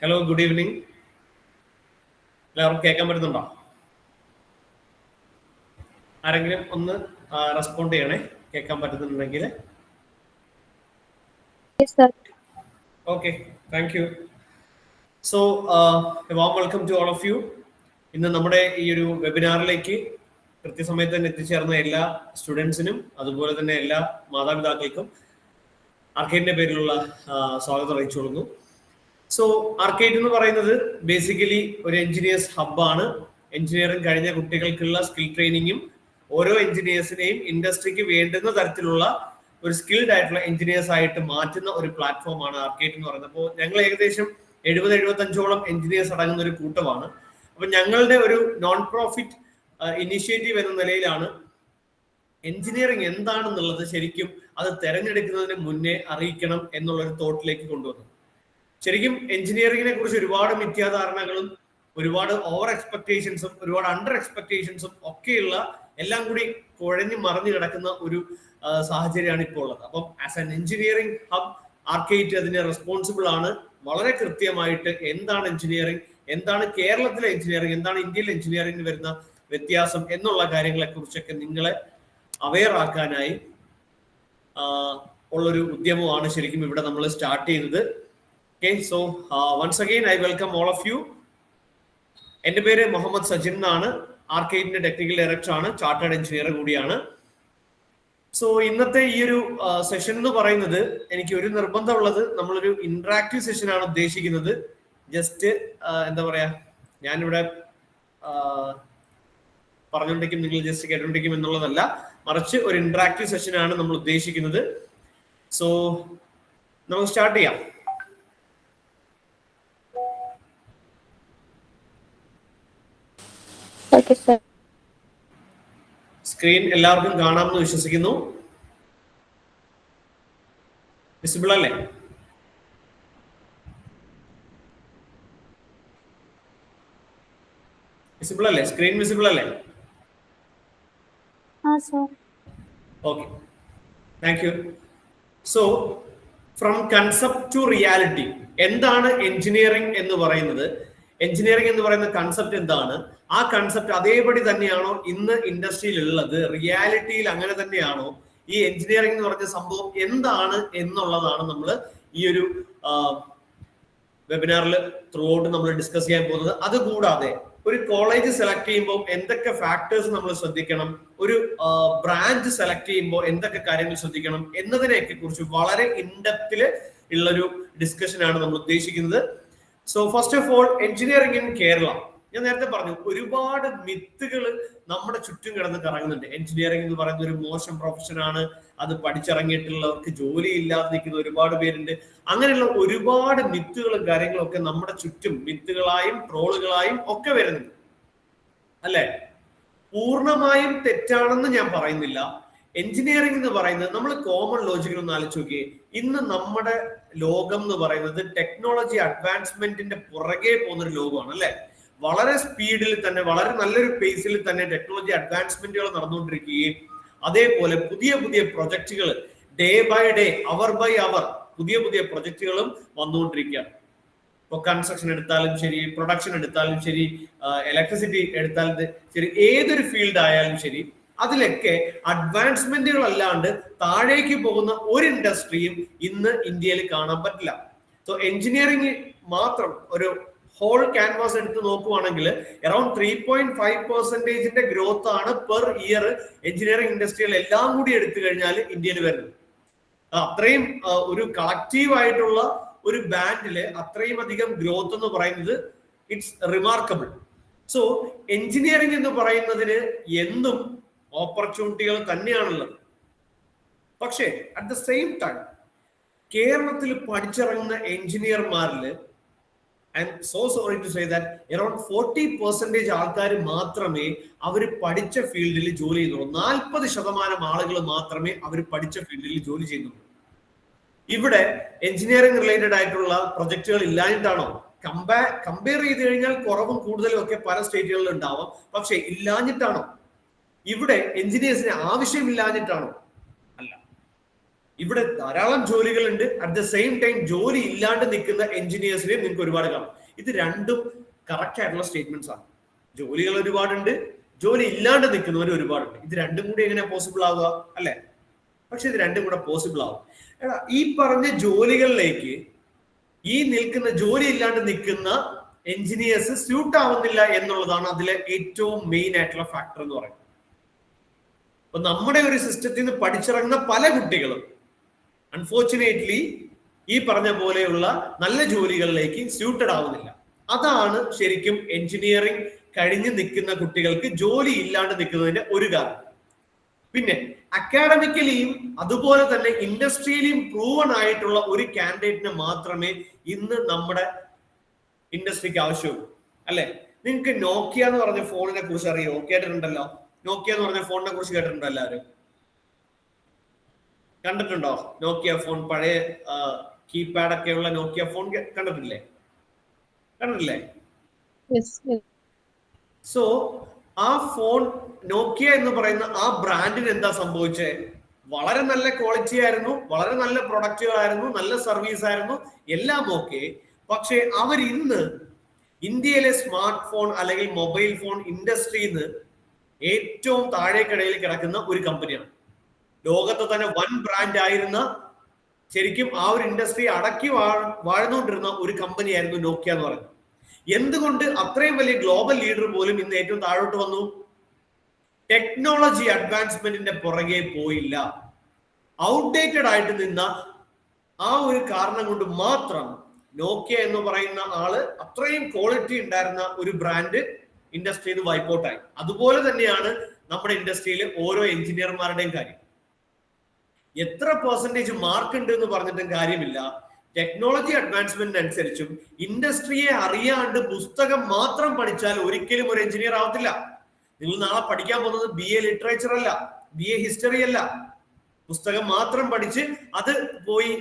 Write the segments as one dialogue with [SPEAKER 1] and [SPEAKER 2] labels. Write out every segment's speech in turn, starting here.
[SPEAKER 1] Hello, good evening. എല്ലാവർക്കും കേൾക്കാൻ പറ്റുന്നുണ്ടോ? ആരെങ്കിലും ഒന്ന് റെസ്പോണ്ട് ചെയ്യണേ, കേൾക്കാൻ പറ്റുന്നുണ്ടെങ്കിൽ. Okay, thank you. So warm welcome to all of you. ഇന്ന് നമ്മുടെ ഈ ഒരു വെബിനാറിലേക്ക് കൃത്യസമയത്ത് തന്നെ എത്തിച്ചേർന്ന എല്ലാ സ്റ്റുഡൻസിനും അതുപോലെ തന്നെ എല്ലാ മാതാപിതാക്കൾക്കും ആർക്കേഡിന്റെ പേരിലുള്ള സ്വാഗതം അറിയിച്ചുകൊള്ളുന്നു. സോ ആർക്കേഡ് എന്ന് പറയുന്നത് ബേസിക്കലി ഒരു എഞ്ചിനീയേഴ്സ് ഹബ്ബാണ്. എഞ്ചിനീയറിംഗ് കഴിഞ്ഞ കുട്ടികൾക്കുള്ള സ്കിൽ ട്രെയിനിങ്ങും ഓരോ എഞ്ചിനീയേഴ്സിനെയും ഇൻഡസ്ട്രിക്ക് വേണ്ടുന്ന തരത്തിലുള്ള ഒരു സ്കിൽഡ് ആയിട്ടുള്ള എഞ്ചിനീയേഴ്സ് ആയിട്ട് മാറ്റുന്ന ഒരു പ്ലാറ്റ്ഫോമാണ് ആർക്കേഡ് എന്ന് പറയുന്നത്. അപ്പോൾ ഞങ്ങൾ ഏകദേശം 70-75ഓളം എഞ്ചിനീയേഴ്സ് അടങ്ങുന്ന ഒരു കൂട്ടമാണ്. അപ്പൊ ഞങ്ങളുടെ ഒരു നോൺ പ്രോഫിറ്റ് ഇനിഷ്യേറ്റീവ് എന്ന നിലയിലാണ് എഞ്ചിനീയറിംഗ് എന്താണെന്നുള്ളത് ശരിക്കും അത് തെരഞ്ഞെടുക്കുന്നതിന് മുന്നേ അറിയിക്കണം എന്നുള്ളൊരു തോട്ടിലേക്ക് കൊണ്ടുവന്നു. ശരിക്കും എഞ്ചിനീയറിംഗിനെ കുറിച്ച് ഒരുപാട് മിഥ്യാധാരണകളും ഒരുപാട് ഓവർ എക്സ്പെക്ടേഷൻസും ഒരുപാട് അണ്ടർ എക്സ്പെക്ടേഷൻസും ഒക്കെയുള്ള എല്ലാം കൂടി കുഴഞ്ഞു മറിഞ്ഞു കിടക്കുന്ന ഒരു സാഹചര്യമാണ് ഇപ്പോൾ ഉള്ളത്. അപ്പം as an engineering hub arcade അതിന് റെസ്പോൺസിബിൾ ആണ്. വളരെ കൃത്യമായിട്ട് എന്താണ് എഞ്ചിനീയറിംഗ്, എന്താണ് കേരളത്തിലെ എഞ്ചിനീയറിംഗ്, എന്താണ് ഇന്ത്യയിലെ എഞ്ചിനീയറിംഗിന് വരുന്ന വ്യത്യാസം എന്നുള്ള കാര്യങ്ങളെ കുറിച്ചൊക്കെ നിങ്ങളെ അവെയർ ആക്കാനായി ഉള്ളൊരു ഉദ്യമമാണ് ശരിക്കും ഇവിടെ നമ്മൾ സ്റ്റാർട്ട് ചെയ്തത്. Okay, so once again I welcome all of you. എൻ്റെ പേര് മുഹമ്മദ് സജിൻ എന്നാണ്. ആർക്കേഡിന്റെ ടെക്നിക്കൽ ഡയറക്ടർ ആണ്, ചാർട്ടേഡ് എഞ്ചിനീയർ കൂടിയാണ്. സോ ഇന്നത്തെ ഈ ഒരു സെഷൻ എന്ന് പറയുന്നത് എനിക്ക് ഒരു നിർബന്ധമുള്ളത്, നമ്മളൊരു ഇന്ററാക്റ്റീവ് സെഷൻ ആണ് ഉദ്ദേശിക്കുന്നത്. ജസ്റ്റ് എന്താ പറയാ, ഞാനിവിടെ പറഞ്ഞുകൊണ്ടിരിക്കും, നിങ്ങൾ ജസ്റ്റ് കേട്ടോണ്ടിരിക്കും എന്നുള്ളതല്ല, മറിച്ച് ഒരു ഇന്ററാക്റ്റീവ് സെഷൻ ആണ് നമ്മൾ ഉദ്ദേശിക്കുന്നത്. സോ നമുക്ക് സ്റ്റാർട്ട് ചെയ്യാം. സ്ക്രീൻ എല്ലാവർക്കും കാണാമെന്ന് വിശ്വസിക്കുന്നു. വിസിബിൾ അല്ലേ? വിസിബിൾ അല്ലേ? സ്ക്രീൻ വിസിബിൾ അല്ലേ? Okay, thank you. So from concept to reality, എന്താണ് എഞ്ചിനീയറിംഗ് എന്ന് പറയുന്നത്? എഞ്ചിനീയറിംഗ് എന്ന് പറയുന്ന കൺസെപ്റ്റ് എന്താണ്? ആ കൺസെപ്റ്റ് അതേപടി തന്നെയാണോ ഇന്ന് ഇൻഡസ്ട്രിയിൽ ഉള്ളത്? റിയാലിറ്റിയിൽ അങ്ങനെ തന്നെയാണോ? ഈ എഞ്ചിനീയറിംഗ് എന്ന് പറഞ്ഞ സംഭവം എന്താണ് എന്നുള്ളതാണ് നമ്മൾ ഈ ഒരു വെബിനാറിൽ ത്രൂ ഔട്ട് നമ്മൾ ഡിസ്കസ് ചെയ്യാൻ പോകുന്നത്. അതുകൂടാതെ ഒരു കോളേജ് സെലക്ട് ചെയ്യുമ്പോൾ എന്തൊക്കെ ഫാക്ടേഴ്സ് നമ്മൾ ശ്രദ്ധിക്കണം, ഒരു ബ്രാഞ്ച് സെലക്ട് ചെയ്യുമ്പോൾ എന്തൊക്കെ കാര്യങ്ങൾ ശ്രദ്ധിക്കണം എന്നതിനെയൊക്കെ കുറിച്ച് വളരെ ഇൻഡെപ്തില് ഉള്ളൊരു ഡിസ്കഷനാണ് നമ്മൾ ഉദ്ദേശിക്കുന്നത്. So first of all, engineering in Kerala, ഞാൻ നേരത്തെ പറഞ്ഞു, ഒരുപാട് മിത്തുകൾ നമ്മുടെ ചുറ്റും കിടന്ന് കറങ്ങുന്നുണ്ട്. എഞ്ചിനീയറിംഗ് എന്ന് പറയുന്ന ഒരു മോശം പ്രൊഫഷനാണ്, അത് പഠിച്ചിറങ്ങിയിട്ടുള്ളവർക്ക് ജോലി ഇല്ലാതെ നിൽക്കുന്ന ഒരുപാട് പേരുണ്ട്. അങ്ങനെയുള്ള ഒരുപാട് മിത്തുകളും കാര്യങ്ങളും ഒക്കെ നമ്മുടെ ചുറ്റും മിത്തുകളായും ട്രോളുകളായും ഒക്കെ വരുന്നുണ്ട്, അല്ലെ? പൂർണ്ണമായും തെറ്റാണെന്ന് ഞാൻ പറയുന്നില്ല. എഞ്ചിനീയറിംഗ് എന്ന് പറയുന്നത്, നമ്മൾ കോമൺ ലോജിക്കൽ ഒന്ന് ആലോചിച്ച് നോക്കിയേ, ഇന്ന് നമ്മുടെ ലോകം എന്ന് പറയുന്നത് ടെക്നോളജി അഡ്വാൻസ്മെന്റിന്റെ പുറകെ പോകുന്ന ഒരു ലോകമാണ്, അല്ലെ? വളരെ സ്പീഡിൽ തന്നെ, വളരെ നല്ലൊരു പേസിൽ തന്നെ ടെക്നോളജി അഡ്വാൻസ്മെന്റുകൾ നടന്നുകൊണ്ടിരിക്കുകയും അതേപോലെ പുതിയ പുതിയ പ്രൊജക്ടുകൾ day by day, hour by hour പുതിയ പുതിയ പ്രൊജക്ടുകളും വന്നുകൊണ്ടിരിക്കുകയാണ്. ഇപ്പൊ കൺസ്ട്രക്ഷൻ എടുത്താലും ശരി, പ്രൊഡക്ഷൻ എടുത്താലും ശരി, ഇലക്ട്രിസിറ്റി എടുത്താലും ശരി, ഏതൊരു ഫീൽഡ് ആയാലും ശരി, അതിലൊക്കെ അഡ്വാൻസ്മെന്റുകൾ അല്ലാണ്ട് താഴേക്ക് പോകുന്ന ഒരു ഇൻഡസ്ട്രിയും ഇന്ന് ഇന്ത്യയിൽ കാണാൻ പറ്റില്ല. സോ എഞ്ചിനീയറിംഗ് മാത്രം ഒരു ഹോൾ ക്യാൻവാസ് എടുത്ത് നോക്കുവാണെങ്കിൽ അറൌണ്ട് 3.5% ഗ്രോത്ത് ആണ് പെർ ഇയർ എഞ്ചിനീയറിംഗ് ഇൻഡസ്ട്രികൾ എല്ലാം കൂടി എടുത്തു കഴിഞ്ഞാൽ ഇന്ത്യയിൽ വരുന്നത്. അത്രയും ഒരു കളക്റ്റീവ് ആയിട്ടുള്ള ഒരു ബാൻഡില് അത്രയും അധികം ഗ്രോത്ത് എന്ന് പറയുന്നത് ഇറ്റ്സ് റിമാർക്കബിൾ. സോ എഞ്ചിനീയറിംഗ് എന്ന് പറയുന്നതിന് എന്നും ഓപ്പർച്യൂണിറ്റികൾ തന്നെയാണുള്ളത്. പക്ഷേ അറ്റ് ദ സെയിം ടൈം കേരളത്തിൽ പഠിച്ചിറങ്ങുന്ന എഞ്ചിനീയർമാരിൽ, I am so sorry to say that, around 40% ആൾക്കാർ മാത്രമേ അവർ പഠിച്ച ഫീൽഡിൽ ജോലി ചെയ്യുന്നുള്ളൂ. 40% ആളുകൾ മാത്രമേ അവർ പഠിച്ച ഫീൽഡിൽ ജോലി ചെയ്യുന്നുള്ളൂ. ഇവിടെ എഞ്ചിനീയറിംഗ് റിലേറ്റഡ് ആയിട്ടുള്ള പ്രൊജക്ടുകൾ ഇല്ലാഞ്ഞിട്ടാണോ? കമ്പയർ ചെയ്ത് കഴിഞ്ഞാൽ കുറവും കൂടുതലും ഒക്കെ പല സ്റ്റേറ്റുകളിൽ ഉണ്ടാവാം, പക്ഷെ ഇല്ലാഞ്ഞിട്ടാണോ? ഇവിടെ എഞ്ചിനീയേഴ്സിന് ആവശ്യമില്ലാഞ്ഞിട്ടാണോ? അല്ല. ഇവിടെ ധാരാളം ജോലികളുണ്ട്. അറ്റ് ദ സെയിം ടൈം ജോലി ഇല്ലാണ്ട് നിൽക്കുന്ന എഞ്ചിനീയേഴ്സിനെയും നിങ്ങൾക്ക് ഒരുപാട് കാണാം. ഇത് രണ്ടും കറക്റ്റ് ആയിട്ടുള്ള സ്റ്റേറ്റ്മെന്റ്സ് ആണ്. ജോലികൾ ഒരുപാടുണ്ട്, ജോലി ഇല്ലാണ്ട് നിൽക്കുന്നവർ ഒരുപാടുണ്ട്. ഇത് രണ്ടും കൂടി എങ്ങനെ പോസിബിൾ ആവുക അല്ലെ? പക്ഷെ ഇത് രണ്ടും കൂടെ പോസിബിൾ ആവും. എടാ, ഈ പറഞ്ഞ ജോലികളിലേക്ക് ഈ നിൽക്കുന്ന ജോലി ഇല്ലാണ്ട് നിൽക്കുന്ന എഞ്ചിനീയേഴ്സ് സ്യൂട്ട് ആവുന്നില്ല എന്നുള്ളതാണ് അതിലെ ഏറ്റവും മെയിൻ ആയിട്ടുള്ള ഫാക്ടർ എന്ന് പറയുന്നത്. അപ്പൊ നമ്മുടെ ഒരു സിസ്റ്റത്തിൽ നിന്ന് പഠിച്ചിറങ്ങുന്ന പല കുട്ടികളും അൺഫോർച്ചുനേറ്റ്ലി ഈ പറഞ്ഞ പോലെയുള്ള നല്ല ജോലികളിലേക്ക് സ്യൂട്ടഡ് ആവുന്നില്ല. അതാണ് ശരിക്കും എഞ്ചിനീയറിംഗ് കഴിഞ്ഞ് നിൽക്കുന്ന കുട്ടികൾക്ക് ജോലി ഇല്ലാണ്ട് നിൽക്കുന്നതിന്റെ ഒരു കാരണം. പിന്നെ അക്കാഡമിക്കലിയും അതുപോലെ തന്നെ ഇൻഡസ്ട്രിയിലും പ്രൂവൺ ആയിട്ടുള്ള ഒരു കാൻഡിഡേറ്റിന് മാത്രമേ ഇന്ന് നമ്മുടെ ഇൻഡസ്ട്രിക്ക് ആവശ്യമുള്ളൂ അല്ലെ? നിങ്ങൾക്ക് നോക്കിയ എന്ന് പറഞ്ഞ ഫോണിനെ കുറിച്ച് അറിയോ? കേട്ടിട്ടുണ്ടല്ലോ. നോക്കിയ എന്ന് പറഞ്ഞ ഫോണിനെ കുറിച്ച് കേട്ടിട്ടുണ്ടോ എല്ലാവരും? കണ്ടിട്ടുണ്ടോ? നോക്കിയ ഫോൺ, പഴയ കീപാഡ് ഒക്കെ ഉള്ള നോക്കിയ ഫോൺ കണ്ടിട്ടില്ലേ? കണ്ടിട്ടില്ലേ? സോ ആ ഫോൺ നോക്കിയ എന്ന് പറയുന്ന ആ ബ്രാൻഡിന് എന്താ സംഭവിച്ചേ? വളരെ നല്ല ക്വാളിറ്റി ആയിരുന്നു, വളരെ നല്ല പ്രൊഡക്റ്റുകളായിരുന്നു, നല്ല സർവീസ് ആയിരുന്നു, എല്ലാം ഓക്കെ. പക്ഷെ അവർ ഇന്ന് ഇന്ത്യയിലെ സ്മാർട്ട് ഫോൺ അല്ലെങ്കിൽ മൊബൈൽ ഫോൺ ഇൻഡസ്ട്രിന്ന് ഏറ്റവും താഴേക്കിടയിൽ കിടക്കുന്ന ഒരു കമ്പനിയാണ്. ലോകത്തെ തന്നെ വൻ ബ്രാൻഡ് ആയിരുന്ന, ശരിക്കും ആ ഒരു ഇൻഡസ്ട്രി അടക്കി വാഴ്ന്നുകൊണ്ടിരുന്ന ഒരു കമ്പനിയായിരുന്നു നോക്കിയ എന്ന് പറയുന്നത്. എന്തുകൊണ്ട് അത്രയും വലിയ ഗ്ലോബൽ ലീഡർ പോലും ഇന്ന് ഏറ്റവും താഴോട്ട് വന്നു? ടെക്നോളജി അഡ്വാൻസ്മെന്റിന്റെ പുറകെ പോയില്ല. ഔട്ട്ഡേറ്റഡ് ആയിട്ട് നിന്ന ആ ഒരു കാരണം കൊണ്ട് മാത്രം നോക്കിയ എന്ന് പറയുന്ന ആള് അത്രയും ക്വാളിറ്റി ഉണ്ടായിരുന്ന ഒരു ബ്രാൻഡ് ഇൻഡസ്ട്രിയിൽ നിന്ന് വൈപ്പൗട്ടായി. അതുപോലെ തന്നെയാണ് നമ്മുടെ ഇൻഡസ്ട്രിയിൽ ഓരോ എഞ്ചിനീയർമാരുടെയും കാര്യം. എത്ര പെർസെന്റേജ് മാർക്ക് ഉണ്ട് എന്ന് പറഞ്ഞിട്ടും കാര്യമില്ല. ടെക്നോളജി അഡ്വാൻസ്മെന്റ് അനുസരിച്ചും ഇൻഡസ്ട്രിയെ അറിയാണ്ട് പുസ്തകം മാത്രം പഠിച്ചാൽ ഒരിക്കലും ഒരു എഞ്ചിനീയർ ആവത്തില്ല. നിങ്ങൾ നാളെ പഠിക്കാൻ പോകുന്നത് BA ലിറ്ററേച്ചർ അല്ല, BA ഹിസ്റ്ററി അല്ല. പുസ്തകം മാത്രം പഠിച്ച് അത് പോയി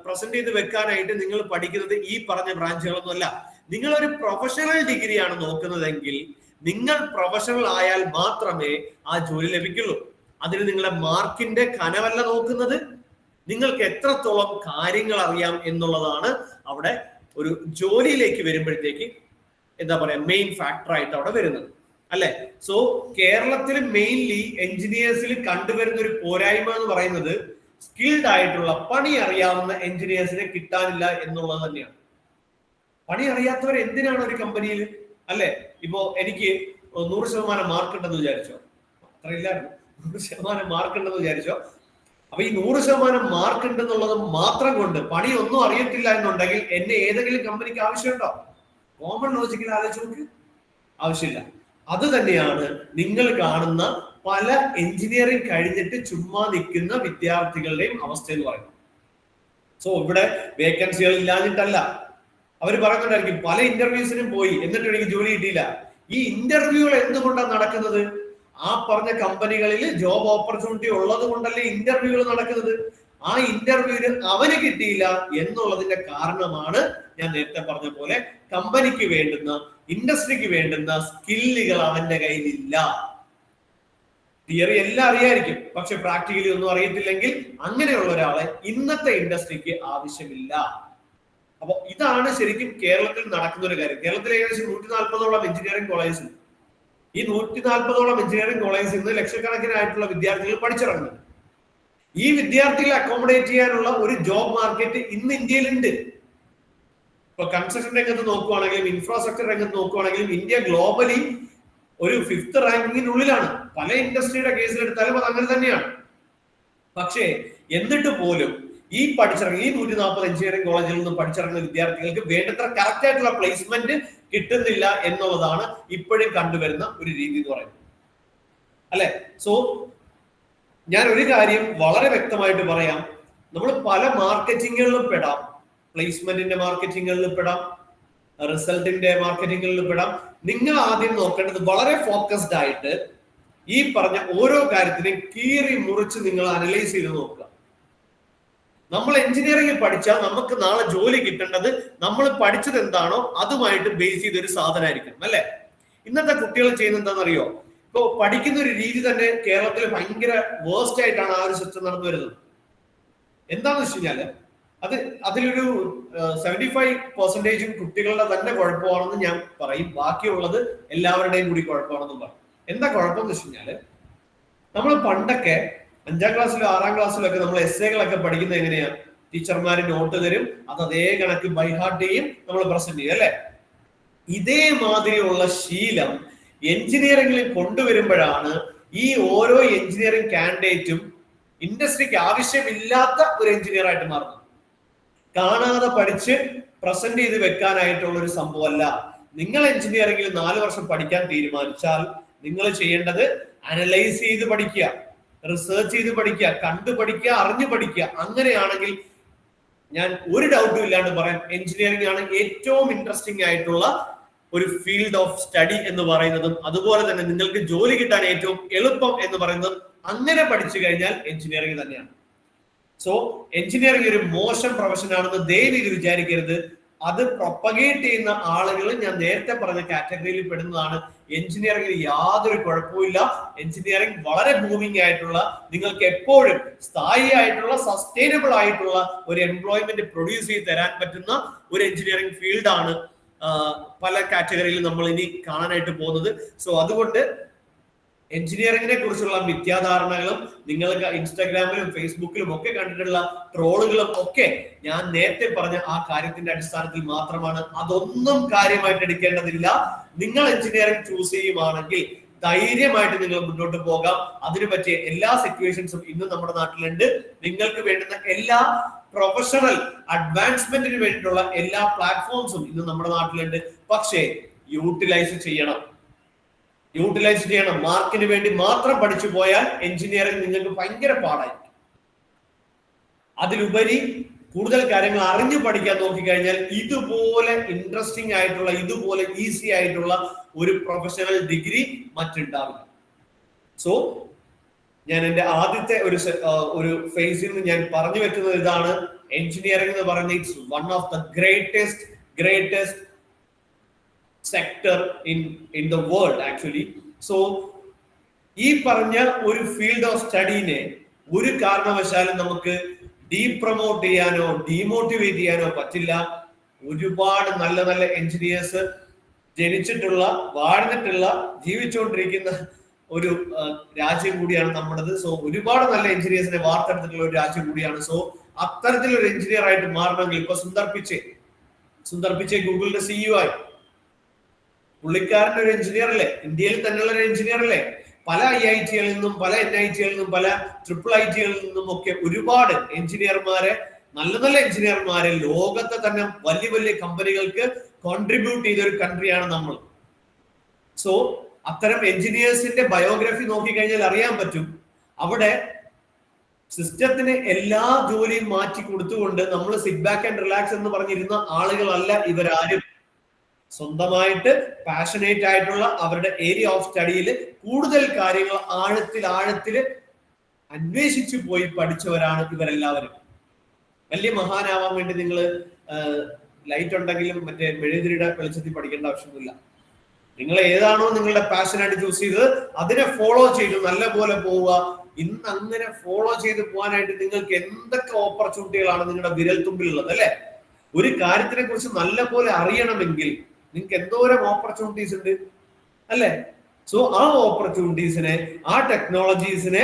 [SPEAKER 1] പ്രസന്റ് ചെയ്ത് വെക്കാനായിട്ട് നിങ്ങൾ പഠിക്കുന്നത് ഈ പറഞ്ഞ ബ്രാഞ്ചുകളൊന്നും അല്ല. നിങ്ങൾ ഒരു പ്രൊഫഷണൽ ഡിഗ്രിയാണ് നോക്കുന്നതെങ്കിൽ നിങ്ങൾ പ്രൊഫഷണൽ ആയാൽ മാത്രമേ ആ ജോലി ലഭിക്കുള്ളൂ. അതിന് നിങ്ങളുടെ മാർക്കിന്റെ കനവല്ല നോക്കുന്നത്, നിങ്ങൾക്ക് എത്രത്തോളം കാര്യങ്ങൾ അറിയാം എന്നുള്ളതാണ് അവിടെ ഒരു ജോലിയിലേക്ക് വരുമ്പോഴത്തേക്ക് എന്താ പറയാ മെയിൻ ഫാക്ടർ ആയിട്ട് അവിടെ വരുന്നത് അല്ലെ? സോ കേരളത്തിൽ മെയിൻലി എഞ്ചിനീയേഴ്സിൽ കണ്ടുവരുന്ന ഒരു പോരായ്മ എന്ന് പറയുന്നത് സ്കിൽഡ് ആയിട്ടുള്ള പണി അറിയാവുന്ന എഞ്ചിനീയേഴ്സിനെ കിട്ടാനില്ല എന്നുള്ളത് തന്നെയാണ്. പണി അറിയാത്തവർ എന്തിനാണ് ഒരു കമ്പനിയിൽ അല്ലെ? ഇപ്പോ എനിക്ക് 100% മാർക്ക് ഉണ്ടെന്ന് വിചാരിച്ചോ, അത്രയില്ലായിരുന്നു, 100% മാർക്ക് ഉണ്ടെന്ന് വിചാരിച്ചോ. അപ്പൊ ഈ 100% മാർക്ക് ഉണ്ടെന്നുള്ളത് മാത്രം കൊണ്ട് പണി ഒന്നും അറിയത്തില്ല എന്നുണ്ടെങ്കിൽ എന്നെ ഏതെങ്കിലും കമ്പനിക്ക് ആവശ്യമുണ്ടോ? കോമൺ ലോജിക്കൽ ആലോചിച്ച് നോക്ക്, ആവശ്യമില്ല. അത് തന്നെയാണ് നിങ്ങൾ കാണുന്ന പല എഞ്ചിനീയറിംഗ് കഴിഞ്ഞിട്ട് ചുമ്മാ നിൽക്കുന്ന വിദ്യാർത്ഥികളുടെയും അവസ്ഥ എന്ന് പറയുന്നത്. സോ ഇവിടെ വേക്കൻസികൾ ഇല്ലാഞ്ഞിട്ടല്ല, അവർ പറയുന്നുണ്ടായിരിക്കും പല ഇന്റർവ്യൂസിനും പോയി എന്നിട്ട് എനിക്ക് ജോലി കിട്ടിയില്ല. ഈ ഇന്റർവ്യൂകൾ എന്തുകൊണ്ടാണ് നടക്കുന്നത്? ആ പറഞ്ഞ കമ്പനികളിൽ ജോബ് ഓപ്പർച്യൂണിറ്റി ഉള്ളത് കൊണ്ടല്ലേ ഇന്റർവ്യൂകൾ നടക്കുന്നത്. ആ ഇന്റർവ്യൂവിന് അവന് കിട്ടിയില്ല എന്നുള്ളതിന്റെ കാരണമാണ് ഞാൻ നേരത്തെ പറഞ്ഞ പോലെ കമ്പനിക്ക് വേണ്ടുന്ന, ഇൻഡസ്ട്രിക്ക് വേണ്ടുന്ന സ്കില്ലുകൾ അവന്റെ കയ്യിലില്ല. തിയറി എല്ലാം അറിയായിരിക്കും, പക്ഷെ പ്രാക്ടിക്കലി ഒന്നും അറിയത്തില്ലെങ്കിൽ അങ്ങനെയുള്ള ഒരാളെ ഇന്നത്തെ ഇൻഡസ്ട്രിക്ക് ആവശ്യമില്ല. അപ്പൊ ഇതാണ് ശരിക്കും കേരളത്തിൽ നടക്കുന്ന ഒരു കാര്യം. കേരളത്തിൽ ഏകദേശം 140ഓളം എഞ്ചിനീയറിംഗ് കോളേജസ് ഉണ്ട്. ഈ 140ഓളം എഞ്ചിനീയറിംഗ് കോളേജിൽ നിന്ന് ലക്ഷക്കണക്കിനായിട്ടുള്ള വിദ്യാർത്ഥികൾ പഠിച്ചിറങ്ങുന്നുണ്ട്. ഈ വിദ്യാർത്ഥികളെ അക്കോമഡേറ്റ് ചെയ്യാനുള്ള ഒരു ജോബ് മാർക്കറ്റ് ഇന്ന് ഇന്ത്യയിലുണ്ട്. ഇപ്പൊ കൺസ്ട്രക്ഷൻ രംഗത്ത് നോക്കുവാണെങ്കിലും ഇൻഫ്രാസ്ട്രക്ചർ രംഗത്ത് നോക്കുവാണെങ്കിലും ഇന്ത്യ ഗ്ലോബലി ഒരു 5th റാങ്കിങ്ങിനുള്ളിലാണ്. പല ഇൻഡസ്ട്രിയുടെ കേസിലെടുത്താലും അത് അങ്ങനെ തന്നെയാണ്. പക്ഷേ എന്നിട്ട് പോലും ഈ പഠിച്ചിറങ്ങി ഈ 140 എഞ്ചിനീയറിംഗ് കോളേജിൽ നിന്ന് പഠിച്ചിറങ്ങുന്ന വിദ്യാർത്ഥികൾക്ക് വേണ്ടത്ര കറക്റ്റ് ആയിട്ടുള്ള പ്ലേസ്മെന്റ് കിട്ടുന്നില്ല എന്നുള്ളതാണ് ഇപ്പോഴും കണ്ടുവരുന്ന ഒരു രീതി എന്ന് പറയുന്നത് അല്ലെ? സോ ഞാൻ ഒരു കാര്യം വളരെ വ്യക്തമായിട്ട് പറയാം, നമ്മൾ പല മാർക്കറ്റിങ്ങുകളിലും പെടാം. പ്ലേസ്മെന്റിന്റെ മാർക്കറ്റിങ്ങുകളിൽ പെടാം, റിസൾട്ടിന്റെ മാർക്കറ്റിങ്ങുകളിൽ പെടാം. നിങ്ങൾ ആദ്യം നോക്കേണ്ടത് വളരെ ഫോക്കസ്ഡ് ആയിട്ട് ഈ പറഞ്ഞ ഓരോ കാര്യത്തിനെയും കീറി മുറിച്ച് നിങ്ങൾ അനലൈസ് ചെയ്ത് നോക്കുക. നമ്മൾ എഞ്ചിനീയറിംഗ് പഠിച്ചാൽ നമുക്ക് നാളെ ജോലി കിട്ടേണ്ടത് നമ്മൾ പഠിച്ചത് എന്താണോ അതുമായിട്ട് ബേസ് ചെയ്തൊരു സാധനമായിരിക്കണം അല്ലെ? ഇന്നത്തെ കുട്ടികൾ ചെയ്യുന്നത് എന്താണെന്നറിയോ? ഇപ്പൊ പഠിക്കുന്ന ഒരു രീതി തന്നെ കേരളത്തിൽ ഭയങ്കര വേസ്റ്റ് ആയിട്ടാണ് ആ ഒരു സിസ്റ്റം നടന്നു വരുന്നത്. എന്താണെന്ന് വെച്ച് കഴിഞ്ഞാല് അതിലൊരു 75% കുട്ടികളുടെ തന്നെ കുഴപ്പമാണെന്ന് ഞാൻ പറയും. ബാക്കിയുള്ളത് എല്ലാവരുടെയും കൂടി കുഴപ്പമാണെന്നും പറയും. എന്താ കുഴപ്പം എന്ന് വെച്ച് കഴിഞ്ഞാല്, നമ്മൾ പണ്ടൊക്കെ 5ാം ക്ലാസ്സിലോ 6ാം ക്ലാസ്സിലോ ഒക്കെ നമ്മൾ എസ്സേകളൊക്കെ പഠിക്കുന്നത് എങ്ങനെയാ? ടീച്ചർമാര് നോട്ട് തരും, അത് അതേ കണക്ക് ബൈഹാർട്ട് ചെയ്യും, നമ്മൾ പ്രസന്റ് ചെയ്യും അല്ലെ? ഇതേമാതിരിയുള്ള ശീലം എഞ്ചിനീയറിംഗിൽ കൊണ്ടുവരുമ്പോഴാണ് ഈ ഓരോ എഞ്ചിനീയറിംഗ് കാൻഡിഡേറ്റും ഇൻഡസ്ട്രിക്ക് ആവശ്യമില്ലാത്ത ഒരു എഞ്ചിനീയർ ആയിട്ട് മാറുന്നത്. കാണാതെ പഠിച്ച് പ്രസന്റ് ചെയ്ത് വെക്കാനായിട്ടുള്ള ഒരു സംഭവമല്ല. നിങ്ങൾ എഞ്ചിനീയറിംഗിൽ 4 വർഷം പഠിക്കാൻ തീരുമാനിച്ചാൽ നിങ്ങൾ ചെയ്യേണ്ടത് അനലൈസ് ചെയ്ത് പഠിക്കുക, റിസർച്ച് ചെയ്ത് പഠിക്കുക, കണ്ടു പഠിക്കുക, അറിഞ്ഞു പഠിക്കുക. അങ്ങനെയാണെങ്കിൽ ഞാൻ ഒരു ഡൗട്ടും ഇല്ലാണ്ട് പറയാം, എഞ്ചിനീയറിംഗ് ആണ് ഏറ്റവും ഇൻട്രസ്റ്റിംഗ് ആയിട്ടുള്ള ഒരു ഫീൽഡ് ഓഫ് സ്റ്റഡി എന്ന് പറയുന്നതും അതുപോലെ തന്നെ നിങ്ങൾക്ക് ജോലി കിട്ടാൻ ഏറ്റവും എളുപ്പം എന്ന് പറയുന്നതും അങ്ങനെ പഠിച്ചു കഴിഞ്ഞാൽ എഞ്ചിനീയറിംഗ് തന്നെയാണ്. സോ എഞ്ചിനീയറിംഗ് ഒരു മോശം പ്രൊഫഷൻ ആണെന്ന് ദയവ് ഇത് വിചാരിക്കരുത്. അത് പ്രൊപ്പഗേറ്റ് ചെയ്യുന്ന ആളുകൾ ഞാൻ നേരത്തെ പറഞ്ഞ കാറ്റഗറിയിൽ പെടുന്നതാണ്. എഞ്ചിനീയറിംഗിന് യാതൊരു കുഴപ്പമില്ല. എഞ്ചിനീയറിംഗ് വളരെ ബൂമിംഗ് ആയിട്ടുള്ള, നിങ്ങൾക്ക് എപ്പോഴും സ്ഥായി ആയിട്ടുള്ള സസ്റ്റൈനബിൾ ആയിട്ടുള്ള ഒരു എംപ്ലോയ്മെന്റ് പ്രൊഡ്യൂസ് ചെയ്ത് തരാൻ പറ്റുന്ന ഒരു എഞ്ചിനീയറിംഗ് ഫീൽഡാണ് പല കാറ്റഗറിയിൽ നമ്മൾ ഇനി കാണാനായിട്ട് പോകുന്നത്. സോ അതുകൊണ്ട് എഞ്ചിനീയറിംഗിനെ കുറിച്ചുള്ള മിഥ്യാധാരണകളും നിങ്ങൾക്ക് ഇൻസ്റ്റാഗ്രാമിലും ഫേസ്ബുക്കിലും ഒക്കെ കണ്ടിട്ടുള്ള ട്രോളുകളും ഒക്കെ ഞാൻ നേരത്തെ പറഞ്ഞ ആ കാര്യത്തിന്റെ അടിസ്ഥാനത്തിൽ മാത്രമാണ്. അതൊന്നും കാര്യമായിട്ട് എടുക്കേണ്ടതില്ല. നിങ്ങൾ എഞ്ചിനീയറിംഗ് ചൂസ് ചെയ്യുവാണെങ്കിൽ ധൈര്യമായിട്ട് നിങ്ങൾ മുന്നോട്ട് പോകാം. അതിനു പറ്റിയ എല്ലാ സിറ്റുവേഷൻസും ഇന്ന് നമ്മുടെ നാട്ടിലുണ്ട്. നിങ്ങൾക്ക് വേണ്ടുന്ന എല്ലാ പ്രൊഫഷണൽ അഡ്വാൻസ്മെന്റിന് വേണ്ടിയിട്ടുള്ള എല്ലാ പ്ലാറ്റ്ഫോംസും ഇന്ന് നമ്മുടെ നാട്ടിലുണ്ട്. പക്ഷേ യൂട്ടിലൈസ് ചെയ്യണം. മാർക്കിന് വേണ്ടി മാത്രം പഠിച്ചു പോയാൽ എഞ്ചിനീയറിംഗ് നിങ്ങൾക്ക് ഭയങ്കര പാടായിരിക്കും. അതിലുപരി കൂടുതൽ കാര്യങ്ങൾ അറിഞ്ഞു പഠിക്കാൻ നോക്കിക്കഴിഞ്ഞാൽ ഇതുപോലെ ഇൻട്രസ്റ്റിംഗ് ആയിട്ടുള്ള, ഇതുപോലെ ഈസി ആയിട്ടുള്ള ഒരു പ്രൊഫഷണൽ ഡിഗ്രി മറ്റുണ്ടാവില്ല. സോ ഞാൻ എന്റെ ആദ്യത്തെ ഒരു ഫേസിൽ നിന്ന് ഞാൻ പറഞ്ഞു വെക്കുന്നത് ഇതാണ്, എഞ്ചിനീയറിംഗ് എന്ന് പറയുന്നത് it's one of the greatest sector in the world actually. So ഈ പറഞ്ഞ ഒരു ഫീൽഡ് ഓഫ് സ്റ്റഡീനെ ഒരു കാരണവശാലും നമുക്ക് ഡീപ്രമോട്ട് ചെയ്യാനോ ഡീമോട്ടിവേറ്റ് ചെയ്യാനോ പറ്റില്ല. ഒരുപാട് നല്ല നല്ല എഞ്ചിനീയേഴ്സ് ജനിച്ചിട്ടുള്ള, வாழ்ന്നിട്ടുള്ള, ജീവിച്ചുകൊണ്ടിരിക്കുന്ന ഒരു രാജ്യം കൂടിയാണ് നമ്മുടേത്. സോ ഒരുപാട് നല്ല എഞ്ചിനീയേഴ്സിനെ വാർത്തെടുത്തിട്ടുള്ള ഒരു രാജ്യം കൂടിയാണ്. സോ അത്തരത്തിലൊരു എഞ്ചിനീയർ ആയിട്ട് മാറണമെങ്കിൽ ഇപ്പൊ സുന്ദർ പിച്ചെ ഗൂഗിളിന്റെ സിഇഒ ആയി. പുള്ളിക്കാരൻ ഒരു എഞ്ചിനീയർ അല്ലേ? ഇന്ത്യയിൽ തന്നെയുള്ള ഒരു എഞ്ചിനീയർ അല്ലേ? പല IITകളിൽ നിന്നും, പല NITകളിൽ നിന്നും, പല IIITകളിൽ നിന്നും ഒക്കെ ഒരുപാട് എഞ്ചിനീയർമാരെ, നല്ല നല്ല എഞ്ചിനീയർമാരെ ലോകത്തെ തന്നെ വലിയ വലിയ കമ്പനികൾക്ക് കോൺട്രിബ്യൂട്ട് ചെയ്ത ഒരു കൺട്രിയാണ് നമ്മൾ. സോ അത്തരം എഞ്ചിനീയേഴ്സിന്റെ ബയോഗ്രഫി നോക്കിക്കഴിഞ്ഞാൽ അറിയാൻ പറ്റും, അവിടെ സിസ്റ്റത്തിന് എല്ലാ ജോലിയും മാറ്റി കൊടുത്തുകൊണ്ട് നമ്മൾ സിറ്റ് ബാക്ക് ആൻഡ് റിലാക്സ് എന്ന് പറഞ്ഞിരുന്ന ആളുകളല്ല ഇവരാരും. സ്വന്തമായിട്ട് പാഷനേറ്റ് ആയിട്ടുള്ള അവരുടെ ഏരിയ ഓഫ് സ്റ്റഡിയിൽ കൂടുതൽ കാര്യങ്ങൾ ആഴത്തിൽ അന്വേഷിച്ചു പോയി പഠിച്ചവരാണ് ഇവരെല്ലാവരും. വലിയ മഹാനാവാൻ വേണ്ടി നിങ്ങൾ ലൈറ്റ് ഉണ്ടെങ്കിലും മറ്റേ മെഴുകുതിരിയുടെ വെളിച്ചത്തിൽ പഠിക്കേണ്ട ആവശ്യമൊന്നുമില്ല. നിങ്ങൾ ഏതാണോ നിങ്ങളുടെ പാഷനായിട്ട് ചൂസ് ചെയ്തത് അതിനെ ഫോളോ ചെയ്ത് നല്ല പോലെ പോവുക. ഇന്ന് അങ്ങനെ ഫോളോ ചെയ്ത് പോകാനായിട്ട് നിങ്ങൾക്ക് എന്തൊക്കെ ഓപ്പർച്യൂണിറ്റികളാണ് നിങ്ങളുടെ വിരൽ തുമ്പിലുള്ളത് അല്ലെ? ഒരു കാര്യത്തിനെ കുറിച്ച് നല്ല പോലെ അറിയണമെങ്കിൽ നിങ്ങൾക്ക് എന്തോരം ഓപ്പർച്യൂണിറ്റീസ് ഉണ്ട് അല്ലെ? സോ ആ ഓപ്പർച്യൂണിറ്റീസിനെ, ആ ടെക്നോളജീസിനെ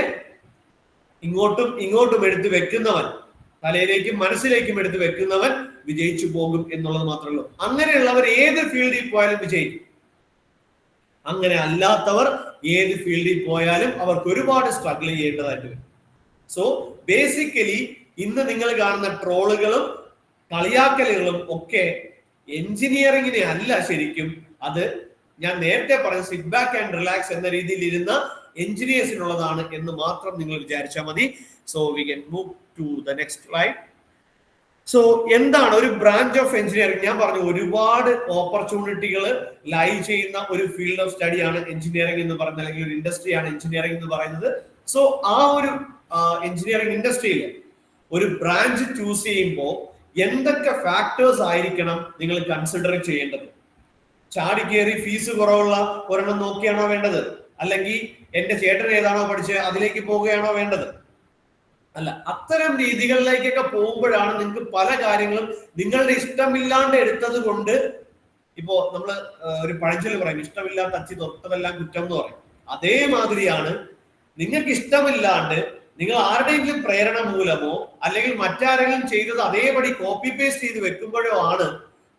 [SPEAKER 1] ഇങ്ങോട്ടും എടുത്ത് വെക്കുന്നവൻ, തലയിലേക്കും മനസ്സിലേക്കും എടുത്ത് വെക്കുന്നവൻ വിജയിച്ചു പോകും എന്നുള്ളത് മാത്രമേ ഉള്ളൂ. അങ്ങനെയുള്ളവർ ഏത് ഫീൽഡിൽ പോയാലും വിജയിക്കും. അങ്ങനെ അല്ലാത്തവർ ഏത് ഫീൽഡിൽ പോയാലും അവർക്ക് ഒരുപാട് സ്ട്രഗിൾ ചെയ്യേണ്ടതായിട്ട് വരും. സോ ബേസിക്കലി ഇന്ന് നിങ്ങൾ കാണുന്ന ട്രോളുകളും കളിയാക്കലുകളും ഒക്കെ എഞ്ചിനീയറിംഗിനെ അല്ല ശരിക്കും, അത് ഞാൻ നേരത്തെ പറഞ്ഞ സിറ്റ് ബാക്ക് ആൻഡ് റിലാക്സ് എന്ന രീതിയിൽ ഇരുന്ന എഞ്ചിനീയേഴ്സിനുള്ളതാണ് എന്ന് മാത്രം നിങ്ങൾ വിചാരിച്ചാൽ മതി. So we can move to the next slide. So എന്താണ് ഒരു ബ്രാഞ്ച് ഓഫ് എഞ്ചിനീയറിംഗ്? ഞാൻ പറഞ്ഞു ഒരുപാട് ഓപ്പർച്യൂണിറ്റികൾ ലൈ ചെയ്യുന്ന ഒരു ഫീൽഡ് ഓഫ് സ്റ്റഡിയാണ് എഞ്ചിനീയറിംഗ് എന്ന് പറയുന്നത്, അല്ലെങ്കിൽ ഒരു ഇൻഡസ്ട്രിയാണ് എഞ്ചിനീയറിംഗ് എന്ന് പറയുന്നത്. സോ ആ ഒരു എഞ്ചിനീയറിംഗ് ഇൻഡസ്ട്രിയിൽ ഒരു ബ്രാഞ്ച് ചൂസ് ചെയ്യുമ്പോൾ എന്തൊക്കെ ഫാക്ടേഴ്സ് ആയിരിക്കണം നിങ്ങൾ കൺസിഡർ ചെയ്യേണ്ടത്? ചാടിക്കേറി ഫീസ് കുറവുള്ള ഒരെണ്ണം നോക്കിയാണോ വേണ്ടത്? അല്ലെങ്കിൽ എന്റെ ചേട്ടൻ ഏതാണോ പഠിച്ചത് അതിലേക്ക് പോവുകയാണോ വേണ്ടത്? അല്ല, അത്തരം രീതികളിലേക്കൊക്കെ പോകുമ്പോഴാണ് നിങ്ങൾക്ക് പല കാര്യങ്ങളും നിങ്ങളുടെ ഇഷ്ടമില്ലാണ്ട് എടുത്തത് കൊണ്ട്, ഇപ്പോ നമ്മള് ഒരു പഴഞ്ചൊല്ല് പറയും, ഇഷ്ടമില്ലാത്ത അച്ചി തൊട്ടതെല്ലാം കുറ്റം എന്ന് പറയും. അതേമാതിരിയാണ് നിങ്ങൾക്ക് ഇഷ്ടമില്ലാണ്ട് നിങ്ങൾ ആരുടെയെങ്കിലും പ്രേരണ മൂലമോ അല്ലെങ്കിൽ മറ്റാരെങ്കിലും ചെയ്തത് അതേപടി കോപ്പി പേസ്റ്റ് ചെയ്ത് വെക്കുമ്പോഴോ ആണ്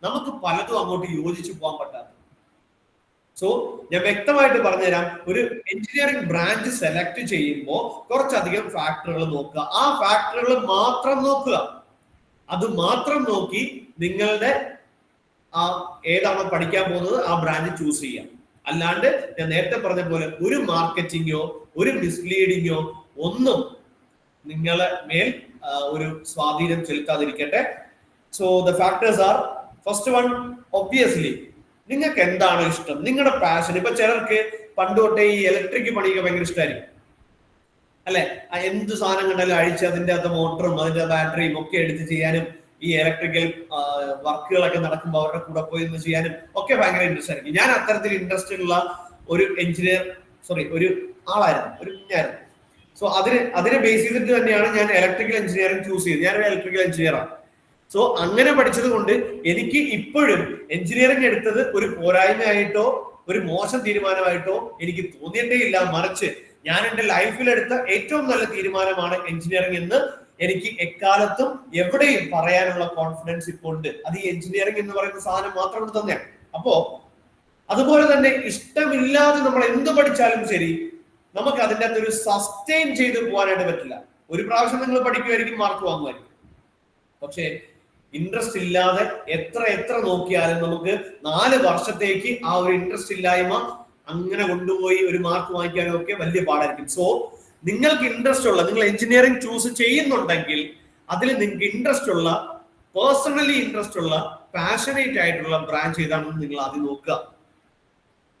[SPEAKER 1] നമുക്ക് പലതും അങ്ങോട്ട് യോജിച്ചു പോകാൻ പറ്റാത്തത്. സോ ഞാൻ വ്യക്തമായിട്ട് പറഞ്ഞുതരാം, ഒരു എഞ്ചിനീയറിംഗ് ബ്രാഞ്ച് സെലക്ട് ചെയ്യുമ്പോൾ കുറച്ചധികം ഫാക്ടറുകൾ നോക്കുക. ആ ഫാക്ടറുകൾ മാത്രം നോക്കുക. അത് മാത്രം നോക്കി നിങ്ങളുടെ ഏതാണോ പഠിക്കാൻ പോകുന്നത് ആ ബ്രാഞ്ച് ചൂസ് ചെയ്യാം. അല്ലാണ്ട് ഞാൻ നേരത്തെ പറഞ്ഞ പോലെ ഒരു മാർക്കറ്റിങ്ങോ ഒരു മിസ്ലീഡിങ്ങോ ഒന്നും നിങ്ങളെ മേൽ ഒരു സ്വാധീനം ചെലുത്താതിരിക്കട്ടെ. So the factors are, first one, obviously നിങ്ങൾക്ക് എന്താണ് ഇഷ്ടം, നിങ്ങളുടെ പാഷൻ. ഇപ്പൊ ചിലർക്ക് പണ്ട് തൊട്ടേ ഈ ഇലക്ട്രിക് പണിയൊക്കെ ഭയങ്കര ഇഷ്ടമായിരിക്കും അല്ലെ. എന്ത് സാധനം കണ്ടാലും അഴിച്ച് അതിന്റെ അകത്ത് മോട്ടറും അതിന്റെ ബാറ്ററിയും ഒക്കെ എടുത്ത് ചെയ്യാനും, ഈ ഇലക്ട്രിക്കൽ വർക്കുകളൊക്കെ നടക്കുമ്പോൾ അവരുടെ കൂടെ പോയി നിന്ന് ചെയ്യാനും ഒക്കെ ഭയങ്കര ഇൻട്രസ്റ്റ് ആയിരിക്കും. ഞാൻ അത്തരത്തിൽ ഇൻട്രസ്റ്റ് ഉള്ള ഒരു ഒരു ആളായിരുന്നു, ഒരു കുഞ്ഞായിരുന്നു. സോ അതിനെ ബേസ് ചെയ്തിട്ട് തന്നെയാണ് ഞാൻ ഇലക്ട്രിക്കൽ എഞ്ചിനീയറിംഗ് ചൂസ് ചെയ്തത്. ഞാനൊരു ഇലക്ട്രിക്കൽ എഞ്ചിനീയറാണ്. സോ അങ്ങനെ പഠിച്ചത് കൊണ്ട് എനിക്ക് ഇപ്പോഴും എഞ്ചിനീയറിംഗ് എടുത്തത് ഒരു പോരായ്മയായിട്ടോ ഒരു മോശം തീരുമാനമായിട്ടോ എനിക്ക് തോന്നിയിട്ടേ ഇല്ല. മറിച്ച് ഞാൻ എന്റെ ലൈഫിൽ എടുത്ത ഏറ്റവും നല്ല തീരുമാനമാണ് എഞ്ചിനീയറിംഗ് എന്ന് എനിക്ക് എക്കാലത്തും എവിടെയും പറയാനുള്ള കോൺഫിഡൻസ് ഇപ്പോൾ ഉണ്ട്. അത് ഈ എഞ്ചിനീയറിംഗ് എന്ന് പറയുന്ന സാധനം മാത്രം തന്നെയാണ്. അപ്പോ അതുപോലെ തന്നെ ഇഷ്ടമില്ലാതെ നമ്മൾ എന്ത് പഠിച്ചാലും ശരി, നമുക്ക് അതിൻ്റെ അകത്ത് ഒരു സസ്റ്റെയിൻ ചെയ്ത് പോകാനായിട്ട് പറ്റില്ല. ഒരു പ്രാവശ്യം നിങ്ങൾ പഠിക്കുമായിരിക്കും, മാർക്ക് വാങ്ങുമായിരിക്കും. പക്ഷേ ഇൻട്രസ്റ്റ് ഇല്ലാതെ എത്ര നോക്കിയാലും നമുക്ക് 4 വർഷത്തേക്ക് ആ ഒരു ഇൻട്രസ്റ്റ് ഇല്ലായ്മ അങ്ങനെ കൊണ്ടുപോയി ഒരു മാർക്ക് വാങ്ങിക്കാനും ഒക്കെ വലിയ പാടായിരിക്കും. സോ നിങ്ങൾക്ക് ഇൻട്രസ്റ്റ് ഉള്ള, നിങ്ങൾ എഞ്ചിനീയറിംഗ് ചൂസ് ചെയ്യുന്നുണ്ടെങ്കിൽ അതിൽ നിങ്ങൾക്ക് ഇൻട്രസ്റ്റ് ഉള്ള, പേഴ്സണലി ഇൻട്രസ്റ്റ് ഉള്ള, പാഷനേറ്റ് ആയിട്ടുള്ള ബ്രാഞ്ച് ഏതാണെന്ന് നിങ്ങൾ ആദ്യം നോക്കുക.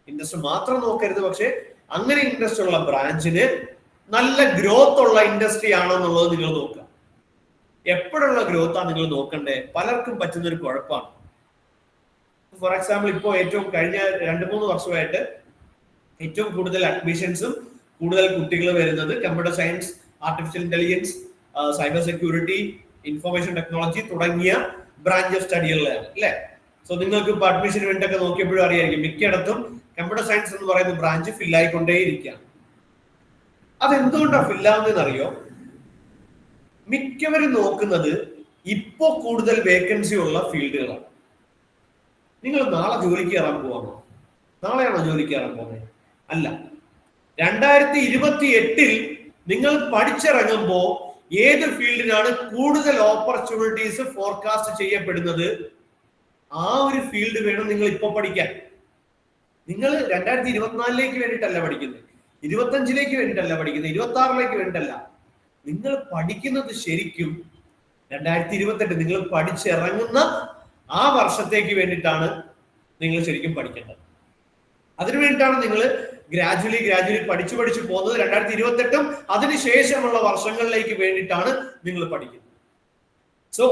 [SPEAKER 1] ഇൻട്രസ്റ്റ് മാത്രം നോക്കരുത്, പക്ഷെ അങ്ങനെ ഇൻട്രസ്റ്റ് ഉള്ള ബ്രാഞ്ചിന് നല്ല ഗ്രോത്ത് ഉള്ള ഇൻഡസ്ട്രി ആണോ എന്നുള്ളത് നിങ്ങൾ നോക്കുക. എപ്പോഴുള്ള ഗ്രോത്താണ് നിങ്ങൾ നോക്കണ്ടേ? പലർക്കും പറ്റുന്ന ഒരു കുഴപ്പമാണ്. ഫോർ എക്സാമ്പിൾ, ഇപ്പോൾ ഏറ്റവും കഴിഞ്ഞ 2-3 വർഷമായിട്ട് ഏറ്റവും കൂടുതൽ അഡ്മിഷൻസും കൂടുതൽ കുട്ടികൾ വരുന്നത് computer science, artificial intelligence, cyber security, information technology തുടങ്ങിയ ബ്രാഞ്ച് ഓഫ് സ്റ്റഡികളിലാണ് അല്ലെ. സോ നിങ്ങൾക്ക് ഇപ്പൊ അഡ്മിഷന് വേണ്ടിയൊക്കെ നോക്കിയപ്പോഴും അറിയായിരിക്കും, മിക്കയിടത്തും കമ്പ്യൂട്ടർ സയൻസ് എന്ന് പറയുന്ന ബ്രാഞ്ച് ഫില്ലായിക്കൊണ്ടേയിരിക്കുകയാണ്. അതെന്തുകൊണ്ടാണ് ഫില്ലാവുന്നതെന്ന് അറിയോ? മിക്കവരും നോക്കുന്നത് ഇപ്പോ കൂടുതൽ വേക്കൻസി ഉള്ള ഫീൽഡുകളാണ്. നിങ്ങൾ നാളെ ജോലിക്ക് കയറാൻ പോവാണോ? നാളെയാണോ ജോലിക്ക് കയറാൻ പോകുന്നത്? അല്ല. 2028 നിങ്ങൾ പഠിച്ചിറങ്ങുമ്പോ ഏത് ഫീൽഡിനാണ് കൂടുതൽ ഓപ്പർച്യൂണിറ്റീസ് ഫോർകാസ്റ്റ് ചെയ്യപ്പെടുന്നത്, ആ ഒരു ഫീൽഡ് വേണം നിങ്ങൾ ഇപ്പൊ പഠിക്കാൻ. നിങ്ങൾ 2024 വേണ്ടിയിട്ടല്ല പഠിക്കുന്നത്, 25 വേണ്ടിയിട്ടല്ല പഠിക്കുന്നത്, 26 വേണ്ടിയിട്ടല്ല. നിങ്ങൾ പഠിക്കുന്നത് ശരിക്കും 2028 നിങ്ങൾ പഠിച്ചിറങ്ങുന്ന ആ വർഷത്തേക്ക് വേണ്ടിയിട്ടാണ് നിങ്ങൾ ശരിക്കും പഠിക്കേണ്ടത്. അതിനു വേണ്ടിയിട്ടാണ് നിങ്ങൾ ഗ്രാജുവലി പഠിച്ചു പോകുന്നത്. 2028 അതിനുശേഷമുള്ള വർഷങ്ങളിലേക്ക് വേണ്ടിയിട്ടാണ് നിങ്ങൾ പഠിക്കുന്നത്. സോ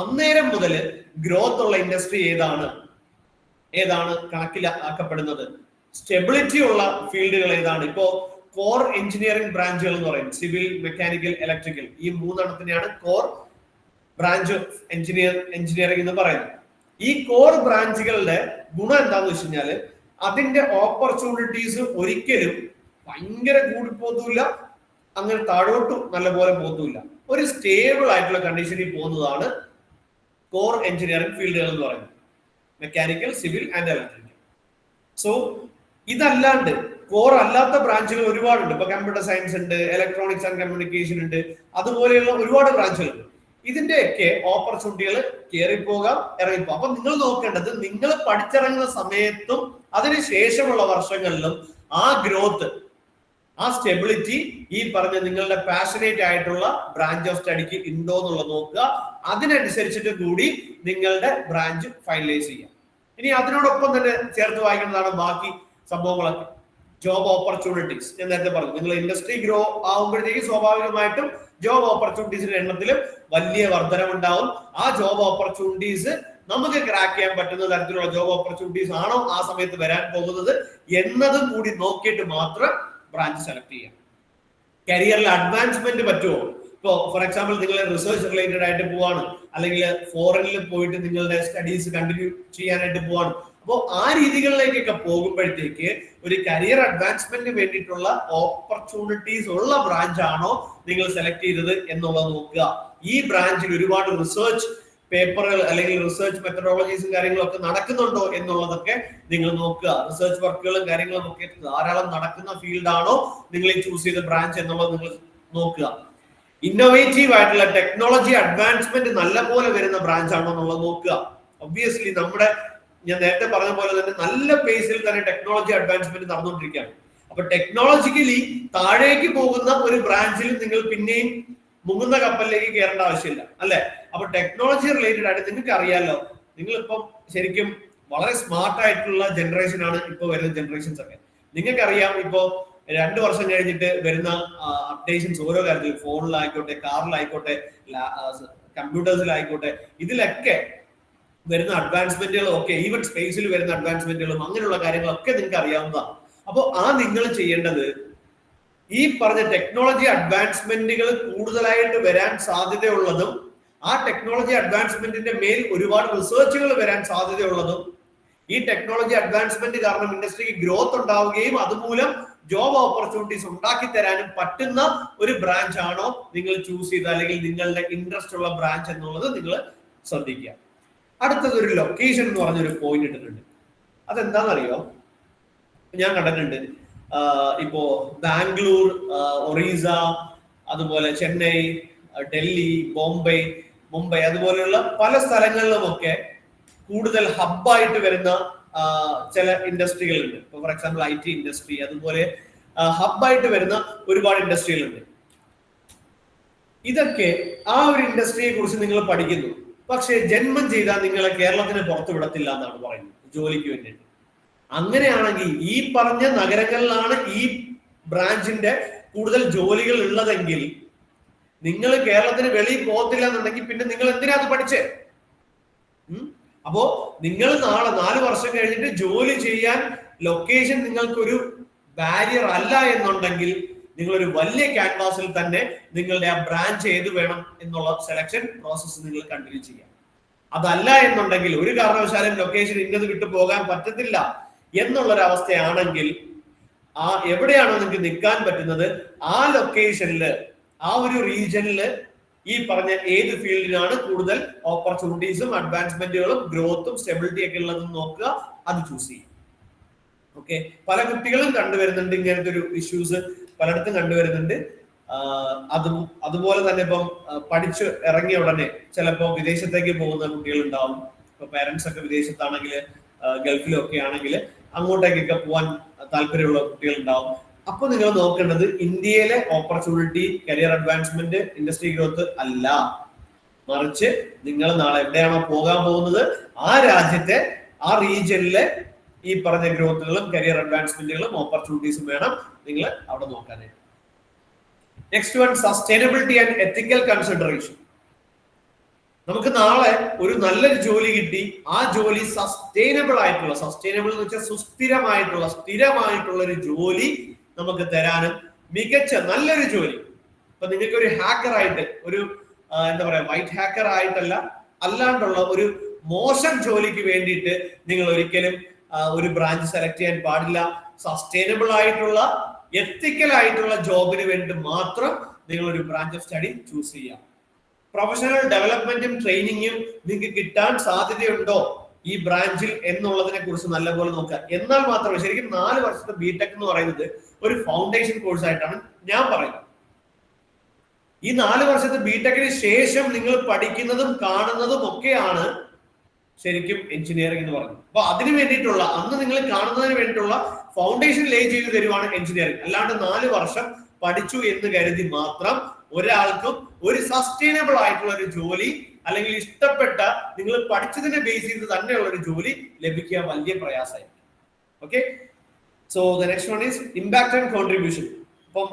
[SPEAKER 1] അന്നേരം മുതൽ ഗ്രോത്ത് ഉള്ള ഇൻഡസ്ട്രി ഏതാണ് കണക്കിലാക്കപ്പെടുന്നത്, സ്റ്റെബിലിറ്റി ഉള്ള ഫീൽഡുകൾ ഏതാണ്. ഇപ്പോ കോർ എഞ്ചിനീയറിംഗ് ബ്രാഞ്ചുകൾ എന്ന് പറയും, സിവിൽ, മെക്കാനിക്കൽ, ഇലക്ട്രിക്കൽ. ഈ 3 എണ്ണത്തിനെയാണ് കോർ ബ്രാഞ്ച് ഓഫ് എഞ്ചിനീയറിംഗ് എന്ന് പറയുന്നത്. ഈ കോർ ബ്രാഞ്ചുകളുടെ ഗുണം എന്താന്ന് വെച്ച് കഴിഞ്ഞാല് അതിന്റെ ഓപ്പർച്യൂണിറ്റീസ് ഒരിക്കലും ഭയങ്കര കൂടി പോകില്ല, അങ്ങനെ താഴോട്ടും നല്ലപോലെ പോകില്ല. ഒരു സ്റ്റേബിൾ ആയിട്ടുള്ള കണ്ടീഷനിൽ പോകുന്നതാണ് കോർ എഞ്ചിനീയറിംഗ് ഫീൽഡുകൾ എന്ന് പറയുന്നത്, mechanical, civil and electrical. So ഇതല്ലാണ്ട് കോർ അല്ലാത്ത ബ്രാഞ്ചുകൾ ഒരുപാടുണ്ട്. ഇപ്പൊ കമ്പ്യൂട്ടർ സയൻസ് ഉണ്ട്, ഇലക്ട്രോണിക്സ് ആൻഡ് കമ്മ്യൂണിക്കേഷൻ ഉണ്ട്, അതുപോലെയുള്ള ഒരുപാട് ബ്രാഞ്ചുകളുണ്ട്. ഇതിന്റെയൊക്കെ ഓപ്പർച്യൂണിറ്റികൾ കയറിപ്പോകാം, ഇറങ്ങിപ്പോകാം. അപ്പൊ നിങ്ങൾ നോക്കേണ്ടത് നിങ്ങൾ പഠിച്ചിറങ്ങുന്ന സമയത്തും അതിനുശേഷമുള്ള വർഷങ്ങളിലും ആ ഗ്രോത്ത്, ആ സ്റ്റെബിലിറ്റി ഈ പറഞ്ഞ നിങ്ങളുടെ പാഷനേറ്റ് ആയിട്ടുള്ള ബ്രാഞ്ച് ഓഫ് സ്റ്റഡിക്ക് ഉണ്ടോ എന്നുള്ളത് നോക്കുക. അതിനനുസരിച്ചിട്ട് കൂടി നിങ്ങളുടെ ബ്രാഞ്ച് ഫൈനലൈസ് ചെയ്യാം. ഇനി അതിനോടൊപ്പം തന്നെ ചേർത്ത് വായിക്കുന്നതാണ് ബാക്കി സംഭവങ്ങളൊക്കെ. ജോബ് ഓപ്പർച്യൂണിറ്റീസ് ഞാൻ നേരത്തെ പറഞ്ഞു, നിങ്ങൾ ഇൻഡസ്ട്രി ഗ്രോ ആകുമ്പോഴത്തേക്ക് സ്വാഭാവികമായിട്ടും ജോബ് ഓപ്പർച്യൂണിറ്റീസിന്റെ എണ്ണത്തിലും വലിയ വർധനവുണ്ടാവും. ആ ജോബ് ഓപ്പർച്യൂണിറ്റീസ് നമുക്ക് ക്രാക്ക് ചെയ്യാൻ പറ്റുന്ന തരത്തിലുള്ള ജോബ് ഓപ്പർച്യൂണിറ്റീസ് ആണോ ആ സമയത്ത് വരാൻ പോകുന്നത് എന്നതും കൂടി നോക്കിയിട്ട് മാത്രം ബ്രാഞ്ച് സെലക്ട് ചെയ്യാം. കരിയറിൽ അഡ്വാൻസ്മെന്റ് പറ്റുമോ, ഇപ്പോ ഫോർ എക്സാമ്പിൾ നിങ്ങൾ റിസർച്ച് റിലേറ്റഡ് ആയിട്ട് പോവാണ്, അല്ലെങ്കിൽ ഫോറിനിൽ പോയിട്ട് നിങ്ങളുടെ സ്റ്റഡീസ് കണ്ടിന്യൂ ചെയ്യാനായിട്ട് പോവാണ്. അപ്പോൾ ആ രീതികളിലേക്കൊക്കെ പോകുമ്പോഴത്തേക്ക് ഒരു കരിയർ അഡ്വാൻസ്മെന്റിന് വേണ്ടിയിട്ടുള്ള ഓപ്പർച്യൂണിറ്റീസ് ഉള്ള ബ്രാഞ്ച് ആണോ നിങ്ങൾ സെലക്ട് ചെയ്തത് എന്നുള്ളത് നോക്കുക. ഈ ബ്രാഞ്ചിൽ ഒരുപാട് റിസർച്ച് പേപ്പറുകൾ അല്ലെങ്കിൽ റിസർച്ച് മെത്തഡോളജീസും കാര്യങ്ങളൊക്കെ നടക്കുന്നുണ്ടോ എന്നുള്ളതൊക്കെ നിങ്ങൾ നോക്കുക. റിസർച്ച് വർക്കുകളും കാര്യങ്ങളും ഒക്കെ ധാരാളം നടക്കുന്ന ഫീൽഡ് ആണോ നിങ്ങൾ ഈ ചൂസ് ചെയ്ത ബ്രാഞ്ച് എന്നുള്ളത് നിങ്ങൾ നോക്കുക. ഇന്നോവേറ്റീവ് ആയിട്ടുള്ള ടെക്നോളജി അഡ്വാൻസ്മെന്റ് നല്ലപോലെ വരുന്ന ബ്രാഞ്ച് ആണോ എന്നുള്ളത് നോക്കുക. ഒബ്വിയസ്ലി ഞാൻ നേരത്തെ പറഞ്ഞ പോലെ തന്നെ നല്ല പേസിൽ തന്നെ ടെക്നോളജി അഡ്വാൻസ്മെന്റ് നടന്നുകൊണ്ടിരിക്കുകയാണ്. അപ്പൊ ടെക്നോളജിക്കലി താഴേക്ക് പോകുന്ന ഒരു ബ്രാഞ്ചിൽ നിങ്ങൾ പിന്നെയും മുങ്ങുന്ന കപ്പലിലേക്ക് കയറേണ്ട ആവശ്യമില്ല, അല്ലെ? അപ്പൊ ടെക്നോളജി റിലേറ്റഡ് ആയിട്ട് നിങ്ങൾക്ക് അറിയാലോ, നിങ്ങളിപ്പം ശരിക്കും വളരെ സ്മാർട്ട് ആയിട്ടുള്ള ജനറേഷൻ ആണ് ഇപ്പൊ വരുന്ന ജനറേഷൻസ് ഒക്കെ. നിങ്ങൾക്കറിയാം, ഇപ്പോ 2 വർഷം കഴിഞ്ഞിട്ട് വരുന്ന അപ്ഡേഷൻസ് ഓരോ കാര്യത്തിലും, ഫോണിലായിക്കോട്ടെ, കാറിലായിക്കോട്ടെ, കമ്പ്യൂട്ടേഴ്സിലായിക്കോട്ടെ, ഇതിലൊക്കെ വരുന്ന അഡ്വാൻസ്മെന്റുകളും ഒക്കെ, ഈവൻ സ്പേസിൽ വരുന്ന അഡ്വാൻസ്മെന്റുകളും അങ്ങനെയുള്ള കാര്യങ്ങളൊക്കെ നിങ്ങൾക്ക് അറിയാവുന്നതാണ്. അപ്പോൾ നിങ്ങൾ ചെയ്യേണ്ടത് ഈ പറഞ്ഞ ടെക്നോളജി അഡ്വാൻസ്മെന്റുകൾ കൂടുതലായിട്ട് വരാൻ സാധ്യതയുള്ളതും ആ ടെക്നോളജി അഡ്വാൻസ്മെന്റിന്റെ മേൽ ഒരുപാട് റിസർച്ചുകൾ വരാൻ സാധ്യതയുള്ളതും ഈ ടെക്നോളജി അഡ്വാൻസ്മെന്റ് കാരണം ഇൻഡസ്ട്രിക്ക് ഗ്രോത്ത് ഉണ്ടാവുകയും അതുമൂലം ജോബ് ഓപ്പർച്യൂണിറ്റീസ് ഉണ്ടാക്കി തരാനും പറ്റുന്ന ഒരു ബ്രാഞ്ച് ആണോ നിങ്ങൾ ചൂസ് ചെയ്ത, അല്ലെങ്കിൽ നിങ്ങളുടെ ഇൻട്രസ്റ്റ് ഉള്ള ബ്രാഞ്ച് എന്നുള്ളത് നിങ്ങൾ ശ്രദ്ധിക്കുക. അടുത്തത് ഒരു ലൊക്കേഷൻ എന്ന് പറഞ്ഞൊരു പോയിന്റ് ഇട്ടിട്ടുണ്ട്. അതെന്താണെന്നറിയോ? ഞാൻ കണ്ടിട്ടുണ്ട്, ഇപ്പോ ബാംഗ്ലൂർ, ഒറീസ, അതുപോലെ ചെന്നൈ, ഡൽഹി, മുംബൈ അതുപോലെയുള്ള പല സ്ഥലങ്ങളിലുമൊക്കെ കൂടുതൽ ഹബ്ബായിട്ട് വരുന്ന ചില ഇൻഡസ്ട്രികളുണ്ട്. ഇപ്പൊ ഫോർ എക്സാമ്പിൾ IT ഇൻഡസ്ട്രി, അതുപോലെ ഹബ്ബായിട്ട് വരുന്ന ഒരുപാട് ഇൻഡസ്ട്രികളുണ്ട്. ഇതൊക്കെ ആ ഒരു ഇൻഡസ്ട്രിയെ കുറിച്ച് നിങ്ങൾ പഠിക്കുന്നു, പക്ഷെ ജന്മം ചെയ്താൽ നിങ്ങളെ കേരളത്തിന് പുറത്തു വിടത്തില്ല എന്നാണ് പറയുന്നത് ജോലിക്ക് വേണ്ടിയിട്ട്. അങ്ങനെയാണെങ്കിൽ ഈ പറഞ്ഞ നഗരങ്ങളിലാണ് ഈ ബ്രാഞ്ചിന്റെ കൂടുതൽ ജോലികൾ ഉള്ളതെങ്കിൽ നിങ്ങൾ കേരളത്തിന് വെളിയിൽ പോകത്തില്ല എന്നുണ്ടെങ്കിൽ പിന്നെ നിങ്ങൾ എന്തിനാ അത് പഠിച്ചേ? അപ്പോ നിങ്ങൾ നാളെ 4 വർഷം കഴിഞ്ഞിട്ട് ജോലി ചെയ്യാൻ ലൊക്കേഷൻ നിങ്ങൾക്കൊരു ബാരിയർ അല്ല എന്നുണ്ടെങ്കിൽ നിങ്ങളൊരു വലിയ ക്യാൻവാസിൽ തന്നെ നിങ്ങളുടെ ആ ബ്രാഞ്ച് ഏത് വേണം എന്നുള്ള സെലക്ഷൻ പ്രോസസ്സ് നിങ്ങൾ കണ്ടിന്യൂ ചെയ്യാം. അതല്ല എന്നുണ്ടെങ്കിൽ ഒരു കാരണവശാലും ലൊക്കേഷൻ ഇന്നത് വിട്ടു പോകാൻ പറ്റത്തില്ല എന്നുള്ളൊരവസ്ഥയാണെങ്കിൽ എവിടെയാണോ നിങ്ങൾക്ക് നിൽക്കാൻ പറ്റുന്നത് ആ ലൊക്കേഷനില്, ആ ഒരു റീജിയനില് ഈ പറഞ്ഞ ഏത് ഫീൽഡിനാണ് കൂടുതൽ ഓപ്പർച്യൂണിറ്റീസും അഡ്വാൻസ്മെന്റുകളും ഗ്രോത്തും സ്റ്റെബിലിറ്റി ഒക്കെ ഉള്ളതെന്ന് നോക്കുക, അത് ചൂസ് ചെയ്യും. ഓക്കെ, പല കുട്ടികളും കണ്ടുവരുന്നുണ്ട് ഇങ്ങനത്തെ ഒരു ഇഷ്യൂസ്, പലയിടത്തും കണ്ടുവരുന്നുണ്ട്. അതുപോലെ തന്നെ ഇപ്പം പഠിച്ചു ഇറങ്ങിയ ഉടനെ ചിലപ്പോ വിദേശത്തേക്ക് പോകുന്ന കുട്ടികൾ ഉണ്ടാവും. ഇപ്പൊ പേരൻസ് ഒക്കെ വിദേശത്താണെങ്കിൽ, ഗൾഫിലൊക്കെ ആണെങ്കിൽ അങ്ങോട്ടേക്കൊക്കെ പോകാൻ താല്പര്യമുള്ള കുട്ടികൾ ഉണ്ടാവും. അപ്പൊ നിങ്ങൾ നോക്കേണ്ടത് ഇന്ത്യയിലെ opportunity, career advancement, industry growth അല്ല, മറിച്ച് നിങ്ങൾ നാളെ എവിടെയാണോ പോകാൻ പോകുന്നത് ആ രാജ്യത്തെ, ആ റീജിയനിലെ ഈ പറഞ്ഞ ഗ്രോത്തുകളും കരിയർ അഡ്വാൻസ്മെന്റുകളും ഓപ്പർച്യൂണിറ്റീസും വേണം നിങ്ങൾ അവിടെ നോക്കാനായിട്ട്. Next one, sustainability and ethical consideration. നമുക്ക് നാളെ ഒരു നല്ലൊരു ജോലി കിട്ടി, ആ ജോലി സസ്റ്റൈനബിൾ എന്ന് വെച്ചാൽ സുസ്ഥിരമായിട്ടുള്ള, സ്ഥിരമായിട്ടുള്ള ഒരു ജോലി നമുക്ക് തരാനും, മികച്ച നല്ലൊരു ജോലി. ഇപ്പൊ നിങ്ങൾക്ക് ഒരു ഹാക്കറായിട്ട്, ഒരു എന്താ പറയാ, വൈറ്റ് ഹാക്കർ ആയിട്ടല്ല, അല്ലാണ്ടുള്ള ഒരു മോശം ജോലിക്ക് വേണ്ടിയിട്ട് നിങ്ങൾ ഒരിക്കലും ഒരു ബ്രാഞ്ച് സെലക്ട് ചെയ്യാൻ പാടില്ല. സസ്റ്റൈനബിൾ ആയിട്ടുള്ള, എത്തിക്കൽ ആയിട്ടുള്ള ജോബിന് വേണ്ടി മാത്രം നിങ്ങൾ ഒരു ബ്രാഞ്ച് ഓഫ് സ്റ്റഡി ചൂസ് ചെയ്യാം. പ്രൊഫഷണൽ ഡെവലപ്മെന്റും ട്രെയിനിങ്ങും നിങ്ങൾക്ക് കിട്ടാൻ സാധ്യതയുണ്ടോ ഈ ബ്രാഞ്ചിൽ എന്നുള്ളതിനെ കുറിച്ച് നല്ലപോലെ നോക്കുക. എന്നാൽ മാത്രമേ, ശരിക്കും 4 വർഷത്തെ ബിടെക് എന്ന് പറയുന്നത് ഒരു ഫൗണ്ടേഷൻ കോഴ്സ് ആയിട്ടാണ് ഞാൻ പറയുന്നത്. ഈ 4 വർഷത്തെ ബിടെക്കിന് ശേഷം നിങ്ങൾ പഠിക്കുന്നതും കാണുന്നതും ഒക്കെയാണ് ശരിക്കും എഞ്ചിനീയറിംഗ് എന്ന് പറയുന്നത്. അപ്പൊ അതിന് വേണ്ടിയിട്ടുള്ള, അന്ന് നിങ്ങൾ കാണുന്നതിന് വേണ്ടിയിട്ടുള്ള ഫൗണ്ടേഷൻ ലേ ചെയ്ത് തരുവാണ് എഞ്ചിനീയറിംഗ്. അല്ലാണ്ട് 4 വർഷം പഠിച്ചു എന്ന് കരുതി മാത്രം ഒരാൾക്കും ഒരു സസ്റ്റൈനബിൾ ആയിട്ടുള്ള ഒരു ജോലി, അല്ലെങ്കിൽ ഇഷ്ടപ്പെട്ട, നിങ്ങൾ പഠിച്ചതിനെ ബേസ് ചെയ്ത് തന്നെയുള്ള ഒരു ജോലി ലഭിക്കുക വലിയ പ്രയാസമായിരിക്കും. Okay, so the next one is impact and contribution. ഇപ്പം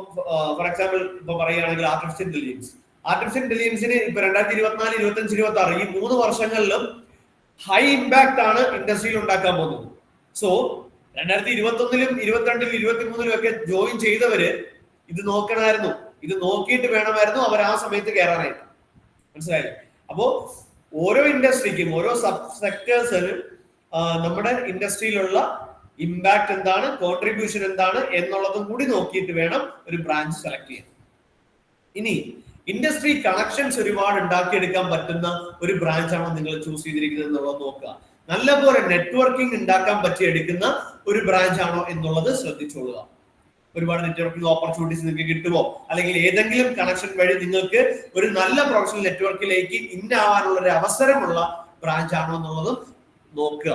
[SPEAKER 1] ഫോർ എക്സാമ്പിൾ ഇപ്പൊ പറയുകയാണെങ്കിൽ ആർട്ടിഫിഷ്യൽ ഇന്റലിജൻസിന് ഇപ്പൊ 2024, 25, 26 ഈ 3 വർഷങ്ങളിലും ഹൈ ഇമ്പാക്ട് ആണ് ഇൻഡസ്ട്രിയിൽ ഉണ്ടാക്കാൻ പോകുന്നത്. സോ 2021, 22, 23 ഒക്കെ ജോയിൻ ചെയ്തവര് ഇത് നോക്കണമായിരുന്നു. ഇത് നോക്കിയിട്ട് വേണമായിരുന്നു അവർ ആ സമയത്ത് കയറാനായിട്ട്. മനസ്സിലായില്ലേ? അപ്പോ ഓരോ ഇൻഡസ്ട്രിക്കും ഓരോ സബ് സെക്ടേഴ്സിനും നമ്മുടെ ഇൻഡസ്ട്രിയിലുള്ള ഇമ്പാക്ട് എന്താണ്, കോൺട്രിബ്യൂഷൻ എന്താണ് എന്നുള്ളതും കൂടി നോക്കിയിട്ട് വേണം ഒരു ബ്രാഞ്ച് സെലക്ട് ചെയ്യാൻ. ഇനി ഇൻഡസ്ട്രി കണക്ഷൻസ് ഒരുപാട് ഉണ്ടാക്കിയെടുക്കാൻ പറ്റുന്ന ഒരു ബ്രാഞ്ചാണോ നിങ്ങൾ ചൂസ് ചെയ്തിരിക്കുന്നത് എന്നുള്ളത് നോക്കുക. നല്ലപോലെ നെറ്റ്വർക്കിംഗ് ഉണ്ടാക്കാൻ പറ്റിയെടുക്കുന്ന ഒരു ബ്രാഞ്ച് ആണോ എന്നുള്ളത് ശ്രദ്ധിച്ചോളുക. ഒരുപാട് നെറ്റ്വർക്കിംഗ് ഓപ്പർച്യൂണിറ്റീസ് നിങ്ങൾക്ക് കിട്ടുമോ, അല്ലെങ്കിൽ ഏതെങ്കിലും കണക്ഷൻ വഴി നിങ്ങൾക്ക് ഒരു നല്ല പ്രൊഫഷണൽ നെറ്റ്വർക്കിലേക്ക് ഇന്നാവാനുള്ള ഒരു അവസരമുള്ള ബ്രാഞ്ച് ആണോ എന്നുള്ളതും നോക്കുക.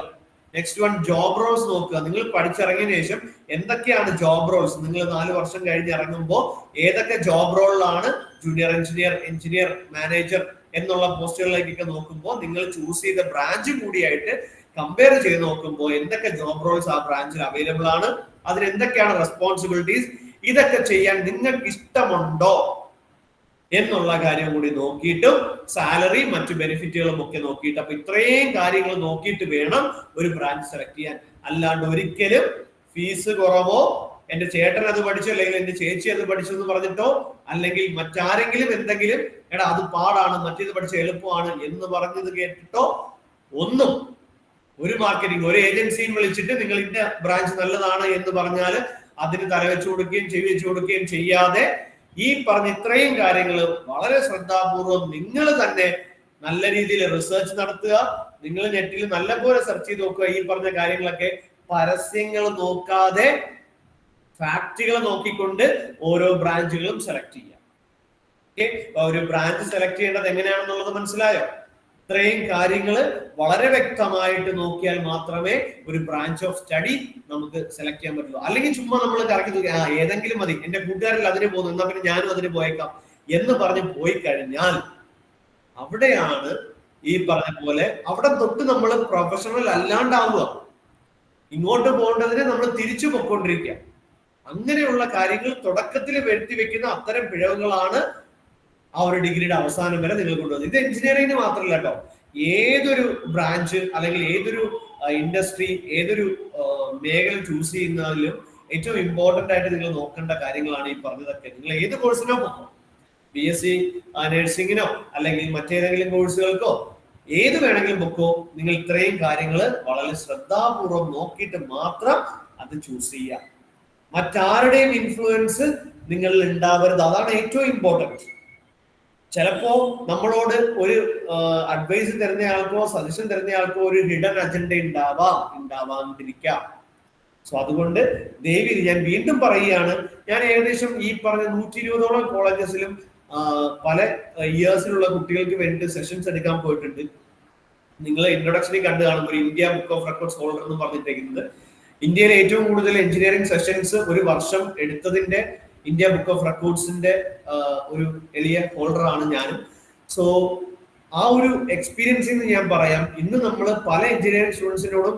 [SPEAKER 1] നെക്സ്റ്റ് വൺ, ജോബ് റോൾസ് നോക്കുക. നിങ്ങൾ പഠിച്ചിറങ്ങിയതിനു ശേഷം എന്തൊക്കെയാണ് ജോബ് റോൾസ്, നിങ്ങൾ 4 വർഷം കഴിഞ്ഞ് ഇറങ്ങുമ്പോൾ ഏതൊക്കെ ജോബ് റോളിലാണ് ജൂനിയർ എഞ്ചിനീയർ, എഞ്ചിനീയർ മാനേജർ എന്നുള്ള പോസ്റ്റുകളിലേക്കൊക്കെ നോക്കുമ്പോൾ നിങ്ങൾ ചൂസ് ചെയ്ത ബ്രാഞ്ച് കൂടിയായിട്ട് കമ്പയർ ചെയ്ത് നോക്കുമ്പോൾ എന്തൊക്കെ ജോബ് റോൾസ് ആ ബ്രാഞ്ചിൽ അവൈലബിൾ ആണ്, അതിന് എന്തൊക്കെയാണ് റെസ്പോൺസിബിലിറ്റീസ്, ഇതൊക്കെ ചെയ്യാൻ നിങ്ങൾക്ക് ഇഷ്ടമുണ്ടോ എന്നുള്ള കാര്യം കൂടി നോക്കിയിട്ടും സാലറി മറ്റു ബെനിഫിറ്റുകളും ഒക്കെ നോക്കിയിട്ട്, അപ്പൊ ഇത്രയും കാര്യങ്ങൾ നോക്കിയിട്ട് വേണം ഒരു ബ്രാഞ്ച് സെലക്ട് ചെയ്യാൻ. അല്ലാണ്ട് ഒരിക്കലും ഫീസ് കുറവോ, എന്റെ ചേട്ടൻ അത് പഠിച്ചു അല്ലെങ്കിൽ എന്റെ ചേച്ചി അത് പഠിച്ചു എന്ന് പറഞ്ഞിട്ടോ, അല്ലെങ്കിൽ മറ്റാരെങ്കിലും എന്തെങ്കിലും എടാ അത് പാടാണ് മറ്റേത് പഠിച്ച എളുപ്പമാണ് എന്ന് പറഞ്ഞത് കേട്ടിട്ടോ ഒന്നും ഒരു മാർക്കറ്റിംഗ് ഒരു ഏജൻസിയും വിളിച്ചിട്ട് നിങ്ങൾ ഇന്ന ബ്രാഞ്ച് നല്ലതാണ് എന്ന് പറഞ്ഞാൽ അതിന് തലവെച്ചു കൊടുക്കുകയും ചെവി വെച്ചു കൊടുക്കുകയും ചെയ്യാതെ ഈ പറഞ്ഞ ഇത്രയും കാര്യങ്ങൾ വളരെ ശ്രദ്ധാപൂർവം നിങ്ങൾ തന്നെ നല്ല രീതിയിൽ റിസർച്ച് നടത്തുക. നിങ്ങൾ നെറ്റിൽ നല്ലപോലെ സെർച്ച് ചെയ്ത് നോക്കുക. ഈ പറഞ്ഞ കാര്യങ്ങളൊക്കെ പരസ്യങ്ങൾ നോക്കാതെ ഫാക്ടുകൾ നോക്കിക്കൊണ്ട് ഓരോ ബ്രാഞ്ചുകളും സെലക്ട് ചെയ്യുക. ഓക്കെ, ഒരു ബ്രാഞ്ച് സെലക്ട് ചെയ്യേണ്ടത് എങ്ങനെയാണെന്നുള്ളത് മനസ്സിലായോ? ഇത്രയും കാര്യങ്ങൾ വളരെ വ്യക്തമായിട്ട് നോക്കിയാൽ മാത്രമേ ഒരു ബ്രാഞ്ച് ഓഫ് സ്റ്റഡി നമുക്ക് സെലക്ട് ചെയ്യാൻ പറ്റുള്ളൂ. അല്ലെങ്കിൽ ചുമ്മാ നമ്മൾ കറക്കി നോക്കി ഏതെങ്കിലും മതി, എന്റെ കൂട്ടുകാരിൽ അതിന് പോകുന്നു എന്നാ പിന്നെ ഞാനും അതിന് പോയേക്കാം എന്ന് പറഞ്ഞ് പോയി കഴിഞ്ഞാൽ അവിടെയാണ് ഈ പറഞ്ഞ പോലെ അവിടെ തൊട്ട് നമ്മൾ പ്രൊഫഷണൽ അല്ലാണ്ടാവുക. ഇങ്ങോട്ട് പോകേണ്ടതിന് നമ്മൾ തിരിച്ചു പൊയ്ക്കൊണ്ടിരിക്കുക. അങ്ങനെയുള്ള കാര്യങ്ങൾ തുടക്കത്തിൽ വരുത്തി വെക്കുന്ന അത്തരം പിഴവുകളാണ് ആ ഒരു ഡിഗ്രിയുടെ അവസാനം വരെ നിങ്ങൾ കൊണ്ടുവന്നത്. ഇത് എഞ്ചിനീയറിംഗിന് മാത്രമല്ല കേട്ടോ, ഏതൊരു ബ്രാഞ്ച് അല്ലെങ്കിൽ ഏതൊരു ഇൻഡസ്ട്രി, ഏതൊരു മേഖല ചൂസ് ചെയ്യുന്നതിലും ഏറ്റവും ഇമ്പോർട്ടന്റ് ആയിട്ട് നിങ്ങൾ നോക്കേണ്ട കാര്യങ്ങളാണ് ഈ പറഞ്ഞതൊക്കെ. നിങ്ങൾ ഏത് കോഴ്സിനോ പോകും, BSc നഴ്സിംഗിനോ അല്ലെങ്കിൽ മറ്റേതെങ്കിലും കോഴ്സുകൾക്കോ ഏത് വേണമെങ്കിലും പൊക്കോ, നിങ്ങൾ ഇത്രയും കാര്യങ്ങൾ വളരെ ശ്രദ്ധാപൂർവം നോക്കിയിട്ട് മാത്രം അത് ചൂസ് ചെയ്യുക. മറ്റാരുടെയും ഇൻഫ്ലുവൻസ് നിങ്ങളിൽ ഉണ്ടാവരുത്. അതാണ് ഏറ്റവും ഇമ്പോർട്ടൻറ്റ്. ചിലപ്പോ നമ്മളോട് ഒരു അഡ്വൈസ് തരുന്നയാൾക്കോ സജഷൻ തരുന്നയാൾക്കോ ഒരു ഹിഡൻ അജണ്ട ഉണ്ടാവാതിരിക്കാം. സോ അതുകൊണ്ട് ദയവിൽ ഞാൻ വീണ്ടും പറയുകയാണ്, ഞാൻ ഏകദേശം ഈ പറഞ്ഞ 120ഓളം കോളേജസിലും പല ഇയേഴ്സിലുള്ള കുട്ടികൾക്ക് വേണ്ടി സെഷൻസ് എടുക്കാൻ പോയിട്ടുണ്ട്. നിങ്ങൾ ഇൻട്രൊഡക്ഷനിൽ കണ്ടു കാണും ഒരു India book of records holder എന്ന് പറഞ്ഞിരിക്കുന്നത്. ഇന്ത്യയിലെ ഏറ്റവും കൂടുതൽ എഞ്ചിനീയറിംഗ് സെഷൻസ് ഒരു വർഷം എടുത്തതിന്റെ ഇന്ത്യ ബുക്ക് ഓഫ് റെക്കോർഡ്സിന്റെ ഒരു വലിയ ഹോൾഡർ ആണ് ഞാനും. സോ ആ ഒരു എക്സ്പീരിയൻസിൽ നിന്ന് ഞാൻ പറയാം, ഇന്ന് നമ്മൾ പല എഞ്ചിനീയറിംഗ് സ്റ്റുഡൻസിനോടും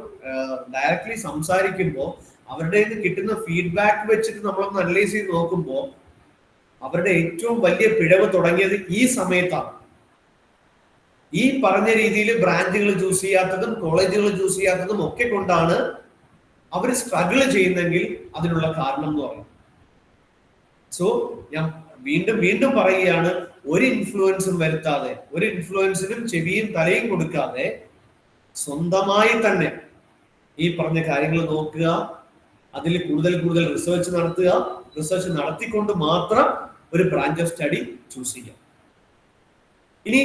[SPEAKER 1] ഡയറക്ട്ലി സംസാരിക്കുമ്പോൾ അവരുടെ നിന്ന് കിട്ടുന്ന ഫീഡ്ബാക്ക് വെച്ചിട്ട് നമ്മളൊന്ന് അനലൈസ് ചെയ്ത് നോക്കുമ്പോൾ അവരുടെ ഏറ്റവും വലിയ പിഴവ് തുടങ്ങിയത് ഈ സമയത്താണ്. ഈ പറഞ്ഞ രീതിയിൽ ബ്രാഞ്ചുകൾ ചൂസ് ചെയ്യാത്തതും കോളേജുകൾ ചൂസ് ചെയ്യാത്തതും ഒക്കെ കൊണ്ടാണ് അവർ സ്ട്രഗിൾ ചെയ്യുന്നെങ്കിൽ അതിനുള്ള കാരണം എന്ന് പറയും. സോ ഞാൻ വീണ്ടും പറയുകയാണ്, ഒരു ഇൻഫ്ലുവൻസും വരുത്താതെ, ഒരു ഇൻഫ്ലുവൻസിനും ചെവിയും തലയും കൊടുക്കാതെ സ്വന്തമായി തന്നെ ഈ പറഞ്ഞ കാര്യങ്ങൾ നോക്കുക, അതിൽ കൂടുതൽ റിസർച്ച് നടത്തുക. റിസർച്ച് നടത്തിക്കൊണ്ട് മാത്രം ഒരു ബ്രാഞ്ച് ഓഫ് സ്റ്റഡി ചൂസ് ചെയ്യാം. ഇനി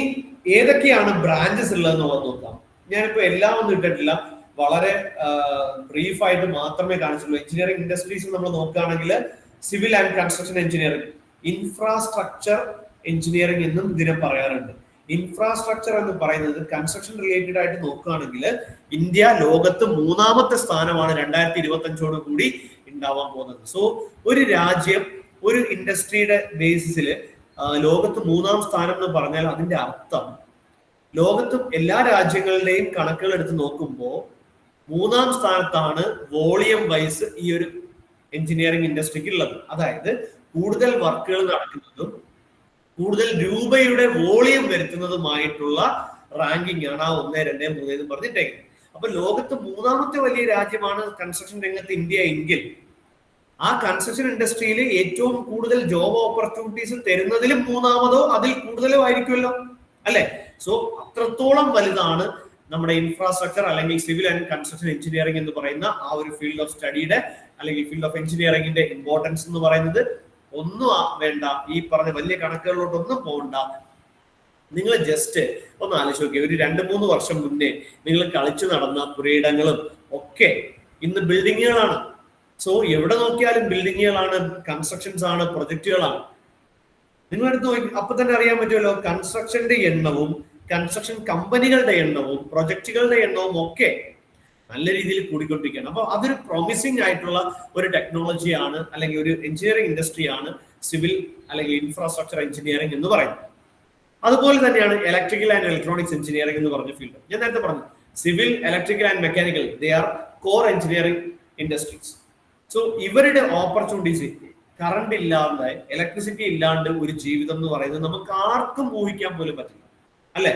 [SPEAKER 1] ഏതൊക്കെയാണ് ബ്രാഞ്ചസ് ഉള്ളതെന്നുള്ളത് നോക്കാം. ഞാനിപ്പോ എല്ലാം ഒന്നും ഇട്ടിട്ടില്ല, വളരെ ബ്രീഫായിട്ട് മാത്രമേ കാണിച്ചുള്ളൂ. എഞ്ചിനീയറിംഗ് ഇൻഡസ്ട്രീസ് നമ്മൾ നോക്കുകയാണെങ്കിൽ civil and construction engineering, infrastructure engineering എന്നും ഇതിനെ പറയാറുണ്ട്. ഇൻഫ്രാസ്ട്രക്ചർ എന്ന് പറയുന്നത് കൺസ്ട്രക്ഷൻ റിലേറ്റഡ് ആയിട്ട് നോക്കുകയാണെങ്കിൽ ഇന്ത്യ ലോകത്ത് 3ാമത്തെ സ്ഥാനമാണ് 2025ഓട് കൂടി ഉണ്ടാവാൻ പോകുന്നത്. സോ ഒരു രാജ്യം ഒരു ഇൻഡസ്ട്രിയുടെ ബേസിസിൽ ലോകത്ത് 3ാം സ്ഥാനം എന്ന് പറഞ്ഞാൽ അതിന്റെ അർത്ഥം ലോകത്ത് എല്ലാ രാജ്യങ്ങളുടെയും കണക്കുകൾ എടുത്ത് നോക്കുമ്പോൾ 3ാം സ്ഥാനത്താണ് വോളിയം വൈസ് ഈ ഒരു എഞ്ചിനീയറിംഗ് ഇൻഡസ്ട്രിക്ക് ഉള്ളത്. അതായത് കൂടുതൽ വർക്കുകൾ നടക്കുന്നതും കൂടുതൽ രൂപയുടെ വോളിയം വരുത്തുന്നതുമായിട്ടുള്ള റാങ്കിങ് ആണ് ആ 1, 2, 3 എന്ന് പറഞ്ഞിട്ടേ. അപ്പൊ ലോകത്ത് 3ാമത്തെ വലിയ രാജ്യമാണ് കൺസ്ട്രക്ഷൻ രംഗത്ത് ഇന്ത്യ എങ്കിൽ ആ കൺസ്ട്രക്ഷൻ ഇൻഡസ്ട്രിയിൽ ഏറ്റവും കൂടുതൽ ജോബ് ഓപ്പർച്യൂണിറ്റീസ് തരുന്നതിലും മൂന്നാമതോ അതിൽ കൂടുതലോ ആയിരിക്കുമല്ലോ അല്ലെ. സോ അത്രത്തോളം വലുതാണ് നമ്മുടെ ഇൻഫ്രാസ്ട്രക്ചർ അല്ലെങ്കിൽ സിവിൽ ആൻഡ് കൺസ്ട്രക്ഷൻ എഞ്ചിനീയറിംഗ് എന്ന് പറയുന്ന ആ ഒരു ഫീൽഡ് ഓഫ് സ്റ്റഡിയുടെ അല്ലെങ്കിൽ ഫീൽഡ് ഓഫ് എഞ്ചിനീയറിംഗിന്റെ ഇമ്പോർട്ടൻസ് എന്ന് പറയുന്നത്. ഒന്നും വേണ്ട, ഈ പറഞ്ഞ വലിയ കണക്കുകളിലോട്ടൊന്നും പോകണ്ട. നിങ്ങൾ ജസ്റ്റ് ഒന്ന് ആലോചിച്ച് നോക്കിയ ഒരു 2-3 വർഷം മുന്നേ നിങ്ങൾ കളിച്ചു നടന്ന പുരയിടങ്ങളും ഒക്കെ ഇന്ന് ബിൽഡിങ്ങുകളാണ്. സോ എവിടെ നോക്കിയാലും ബിൽഡിങ്ങുകളാണ്, കൺസ്ട്രക്ഷൻസ് ആണ്, പ്രൊജക്ടുകളാണ്. നിങ്ങളെടുത്ത് നോക്കി അപ്പൊ തന്നെ അറിയാൻ പറ്റുമല്ലോ കൺസ്ട്രക്ഷന്റെ എണ്ണവും കൺസ്ട്രക്ഷൻ കമ്പനികളുടെ എണ്ണവും പ്രൊജക്ടുകളുടെ എണ്ണവും ഒക്കെ നല്ല രീതിയിൽ കൂടിക്കൊണ്ടിരിക്കുകയാണ്. അപ്പൊ അതൊരു പ്രോമിസിംഗ് ആയിട്ടുള്ള ഒരു ടെക്നോളജിയാണ് അല്ലെങ്കിൽ ഒരു എഞ്ചിനീയറിംഗ് ഇൻഡസ്ട്രിയാണ് സിവിൽ അല്ലെങ്കിൽ ഇൻഫ്രാസ്ട്രക്ചർ എഞ്ചിനീയറിംഗ് എന്ന് പറയുന്നത്. അതുപോലെ തന്നെയാണ് ഇലക്ട്രിക്കൽ ആൻഡ് ഇലക്ട്രോണിക്സ് എഞ്ചിനീയറിംഗ് എന്ന് പറഞ്ഞ ഫീൽഡ്. ഞാൻ നേരത്തെ പറഞ്ഞു civil, electrical and mechanical they are core engineering industries. So ഇവരുടെ ഓപ്പർച്യൂണിറ്റീസ്, കറണ്ട് ഇല്ലാണ്ട് ഇലക്ട്രിസിറ്റി ഇല്ലാണ്ട് ഒരു ജീവിതം എന്ന് പറയുന്നത് നമുക്ക് ആർക്കും ഊഹിക്കാൻ പോലും പറ്റില്ല അല്ലെ.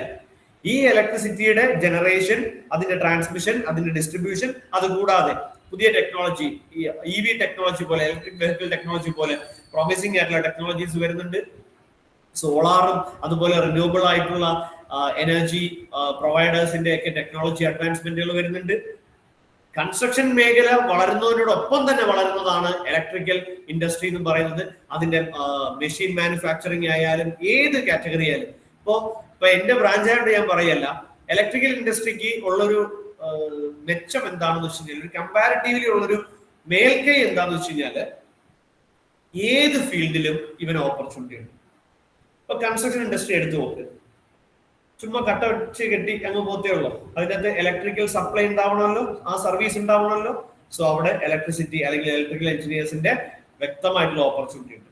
[SPEAKER 1] ഈ ഇലക്ട്രിസിറ്റിയുടെ ജനറേഷൻ, അതിന്റെ ട്രാൻസ്മിഷൻ, അതിന്റെ ഡിസ്ട്രിബ്യൂഷൻ, അതുകൂടാതെ പുതിയ ടെക്നോളജി, EV ടെക്നോളജി പോലെ, ഇലക്ട്രിക് വെഹിക്കിൾ ടെക്നോളജി പോലെ പ്രോമിസിംഗ് ആയിട്ടുള്ള ടെക്നോളജീസ് വരുന്നുണ്ട്. സോളാറും അതുപോലെ റിന്യൂവബിൾ ആയിട്ടുള്ള എനർജി പ്രൊവൈഡേഴ്സിന്റെ ഒക്കെ ടെക്നോളജി അഡ്വാൻസ്മെന്റുകൾ വരുന്നുണ്ട്. കൺസ്ട്രക്ഷൻ മേഖല വളരുന്നതിനോടൊപ്പം തന്നെ വളരുന്നതാണ് ഇലക്ട്രിക്കൽ ഇൻഡസ്ട്രി എന്ന് പറയുന്നത്. അതിന്റെ മെഷീൻ മാനുഫാക്ചറിങ് ആയാലും ഏത് കാറ്റഗറി ആയാലും. ഇപ്പൊ എന്റെ ബ്രാഞ്ച് ആയിട്ട് ഞാൻ പറയല്ല, ഇലക്ട്രിക്കൽ ഇൻഡസ്ട്രിക്ക് ഉള്ളൊരു മെച്ചം എന്താണെന്ന് വെച്ച് കഴിഞ്ഞാൽ, ഒരു കമ്പാരിറ്റീവ്ലി ഉള്ളൊരു മേൽക്കൈ എന്താണെന്ന് വെച്ച് കഴിഞ്ഞാല് ഏത് ഫീൽഡിലും ഇവന് ഓപ്പർച്യൂണിറ്റി ഉണ്ട്. ഇപ്പൊ കൺസ്ട്രക്ഷൻ ഇൻഡസ്ട്രി എടുത്തു നോക്ക്, ചുമ്മാ കട്ട വെച്ച് കെട്ടി അങ്ങ് പോത്തേ ഉള്ളൂ. അതിനകത്ത് ഇലക്ട്രിക്കൽ സപ്ലൈ ഉണ്ടാവണമല്ലോ, ആ സർവീസ് ഉണ്ടാവണമല്ലോ. സോ അവിടെ ഇലക്ട്രിസിറ്റി അല്ലെങ്കിൽ ഇലക്ട്രിക്കൽ എഞ്ചിനീയേഴ്സിന്റെ വ്യക്തമായിട്ടുള്ള ഓപ്പർച്യൂണിറ്റി ഉണ്ട്.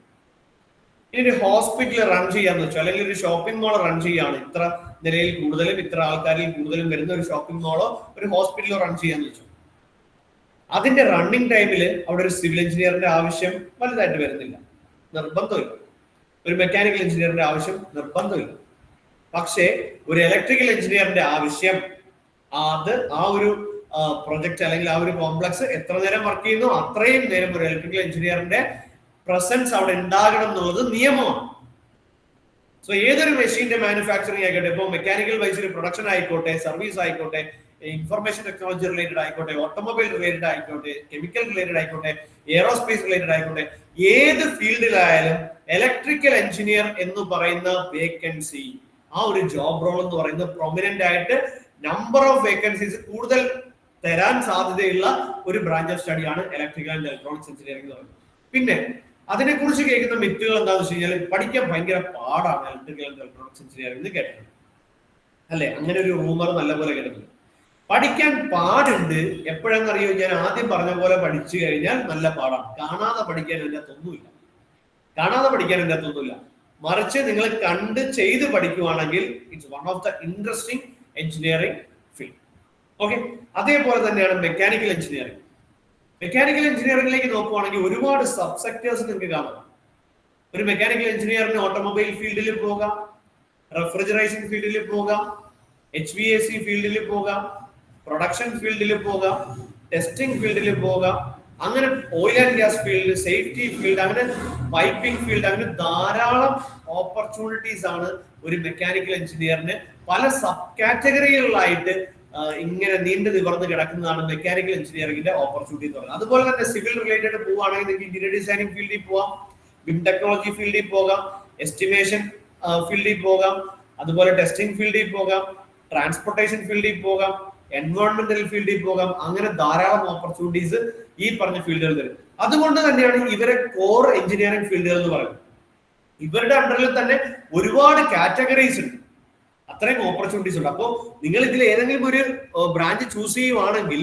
[SPEAKER 1] ഇനി ഒരു ഹോസ്പിറ്റൽ റൺ ചെയ്യാന്ന് വെച്ചോ, അല്ലെങ്കിൽ ഒരു ഷോപ്പിംഗ് മോൾ റൺ ചെയ്യാണ്, ഇത്ര നിലയിൽ കൂടുതലും ഇത്ര ആൾക്കാരിൽ കൂടുതലും വരുന്ന ഒരു ഷോപ്പിംഗ് മോളോ ഒരു ഹോസ്പിറ്റലോ റൺ ചെയ്യാന്ന് വെച്ചു. അതിന്റെ റണ്ണിങ് ടൈമിൽ അവിടെ ഒരു സിവിൽ എഞ്ചിനീയറിന്റെ ആവശ്യം വലുതായിട്ട് വരുന്നില്ല, നിർബന്ധമില്ല. ഒരു മെക്കാനിക്കൽ എഞ്ചിനീയറിന്റെ ആവശ്യം നിർബന്ധമില്ല. പക്ഷേ ഒരു ഇലക്ട്രിക്കൽ എഞ്ചിനീയറിന്റെ ആവശ്യം, അത് ആ ഒരു പ്രൊജക്ട് അല്ലെങ്കിൽ ആ ഒരു കോംപ്ലക്സ് എത്ര നേരം വർക്ക് ചെയ്യുന്നു അത്രയും നേരം ഒരു ഇലക്ട്രിക്കൽ എഞ്ചിനീയറിന്റെ പ്രസൻസ് അവിടെ ഉണ്ടാകണം എന്നുള്ളത് നിയമമാണ്. സോ ഏതൊരു മെഷീന്റെ മാനുഫാക്ചറിങ് ആയിക്കോട്ടെ, ഇപ്പോൾ മെക്കാനിക്കൽ വൈസ് പ്രൊഡക്ഷൻ ആയിക്കോട്ടെ, സർവീസ് ആയിക്കോട്ടെ, ഇൻഫർമേഷൻ ടെക്നോളജി റിലേറ്റഡ് ആയിക്കോട്ടെ, ഓട്ടോമൊബൈൽ റിലേറ്റഡ് ആയിക്കോട്ടെ, കെമിക്കൽ റിലേറ്റഡ് ആയിക്കോട്ടെ, എയറോസ്പേസ് റിലേറ്റഡ് ആയിക്കോട്ടെ, ഏത് ഫീൽഡിലായാലും ഇലക്ട്രിക്കൽ എഞ്ചിനീയർ എന്ന് പറയുന്ന വേക്കൻസി, ആ ഒരു ജോബ് റോൾ എന്ന് പറയുന്നത് പ്രൊമിനന്റ് ആയിട്ട് നമ്പർ ഓഫ് വേക്കൻസീസ് കൂടുതൽ തരാൻ സാധ്യതയുള്ള ഒരു ബ്രാഞ്ച് ഓഫ് സ്റ്റഡിയാണ് ഇലക്ട്രിക്കൽ ആൻഡ് ഇലക്ട്രോണിക്സ് എഞ്ചിനീയറിംഗ് എന്ന് പറയുന്നത്. പിന്നെ അതിനെക്കുറിച്ച് കേൾക്കുന്ന മിത്തുകൾ എന്താണെന്ന് വെച്ച് കഴിഞ്ഞാൽ പഠിക്കാൻ ഭയങ്കര പാടാണ് ഇലക്ട്രിക്കൽ ആൻഡ് ഇലക്ട്രോണിക്സ് എഞ്ചിനീയറിംഗ് എന്ന് കേട്ടിട്ടുണ്ട് അല്ലെ. അങ്ങനെ ഒരു റൂമർ നല്ലപോലെ കേട്ടിട്ടുണ്ട്. പഠിക്കാൻ പാടുണ്ട് എപ്പോഴെന്നറിയോ, ഞാൻ ആദ്യം പറഞ്ഞ പോലെ പഠിച്ചു കഴിഞ്ഞാൽ നല്ല പാടാണ്. കാണാതെ പഠിക്കാൻ എൻ്റെ അകത്തൊന്നുമില്ല, കാണാതെ പഠിക്കാൻ എൻ്റെ അകത്തൊന്നുമില്ല. മറിച്ച് നിങ്ങൾ കണ്ട് ചെയ്ത് പഠിക്കുവാണെങ്കിൽ it's one of the interesting engineering field. Okay, അതേപോലെ തന്നെയാണ് മെക്കാനിക്കൽ എഞ്ചിനീയറിംഗ്. മെക്കാനിക്കൽ എഞ്ചിനീയറിംഗിലേക്ക് നോക്കുവാണെങ്കിൽ ഒരുപാട് സബ് സെക്ടേഴ്സ് നിങ്ങൾക്ക് കാണാം. ഒരു മെക്കാനിക്കൽ എഞ്ചിനീയറിന് ഓട്ടോമൊബൈൽ ഫീൽഡിൽ പോകാം, റെഫ്രിജറേഷൻ ഫീൽഡിൽ പോകാം, HVAC ഫീൽഡിൽ പോകാം, പ്രൊഡക്ഷൻ ഫീൽഡിൽ പോകാം, ടെസ്റ്റിംഗ് ഫീൽഡിൽ പോകാം, അങ്ങനെ oil and gas field, safety field, അങ്ങനെ പൈപ്പിംഗ് ഫീൽഡ്, അങ്ങനെ ധാരാളം ഓപ്പർച്യൂണിറ്റീസ് ആണ് ഒരു മെക്കാനിക്കൽ എഞ്ചിനീയറിന് പല സബ് കാറ്റഗറികളിലായിട്ട് ഇങ്ങനെ നീണ്ടു നിവർന്ന് കിടക്കുന്നതാണ് മെക്കാനിക്കൽ എഞ്ചിനീയറിംഗിന്റെ ഓപ്പർച്യൂണിറ്റി എന്ന് പറയുന്നത്. അതുപോലെ തന്നെ സിവിൽ റിലേറ്റഡ് പോവുകയാണെങ്കിൽ നിങ്ങൾക്ക് ഇന്റീരിയർ ഡിസൈനിങ് ഫീൽഡിൽ പോവാം, ബിം ടെക്നോളജി ഫീൽഡിൽ പോകാം, എസ്റ്റിമേഷൻ ഫീൽഡിൽ പോകാം, അതുപോലെ ടെസ്റ്റിംഗ് ഫീൽഡിൽ പോകാം, ട്രാൻസ്പോർട്ടേഷൻ ഫീൽഡിൽ പോകാം, എൻവയോൺമെന്റൽ ഫീൽഡിൽ പോകാം. അങ്ങനെ ധാരാളം ഓപ്പർച്യൂണിറ്റീസ് ഈ പറഞ്ഞ ഫീൽഡുകൾ തരും. അതുകൊണ്ട് തന്നെയാണ് ഇവരെ കോർ എഞ്ചിനീയറിംഗ് ഫീൽഡുകൾ എന്ന് പറയുന്നത്. ഇവരുടെ അണ്ടറിൽ തന്നെ ഒരുപാട് കാറ്റഗറീസ് ഉണ്ട്, അത്രയും ഓപ്പർച്യൂണിറ്റീസ് ഉണ്ട്. അപ്പോൾ നിങ്ങൾ ഇതിൽ ഏതെങ്കിലും ഒരു ബ്രാഞ്ച് ചൂസ് ചെയ്യുവാണെങ്കിൽ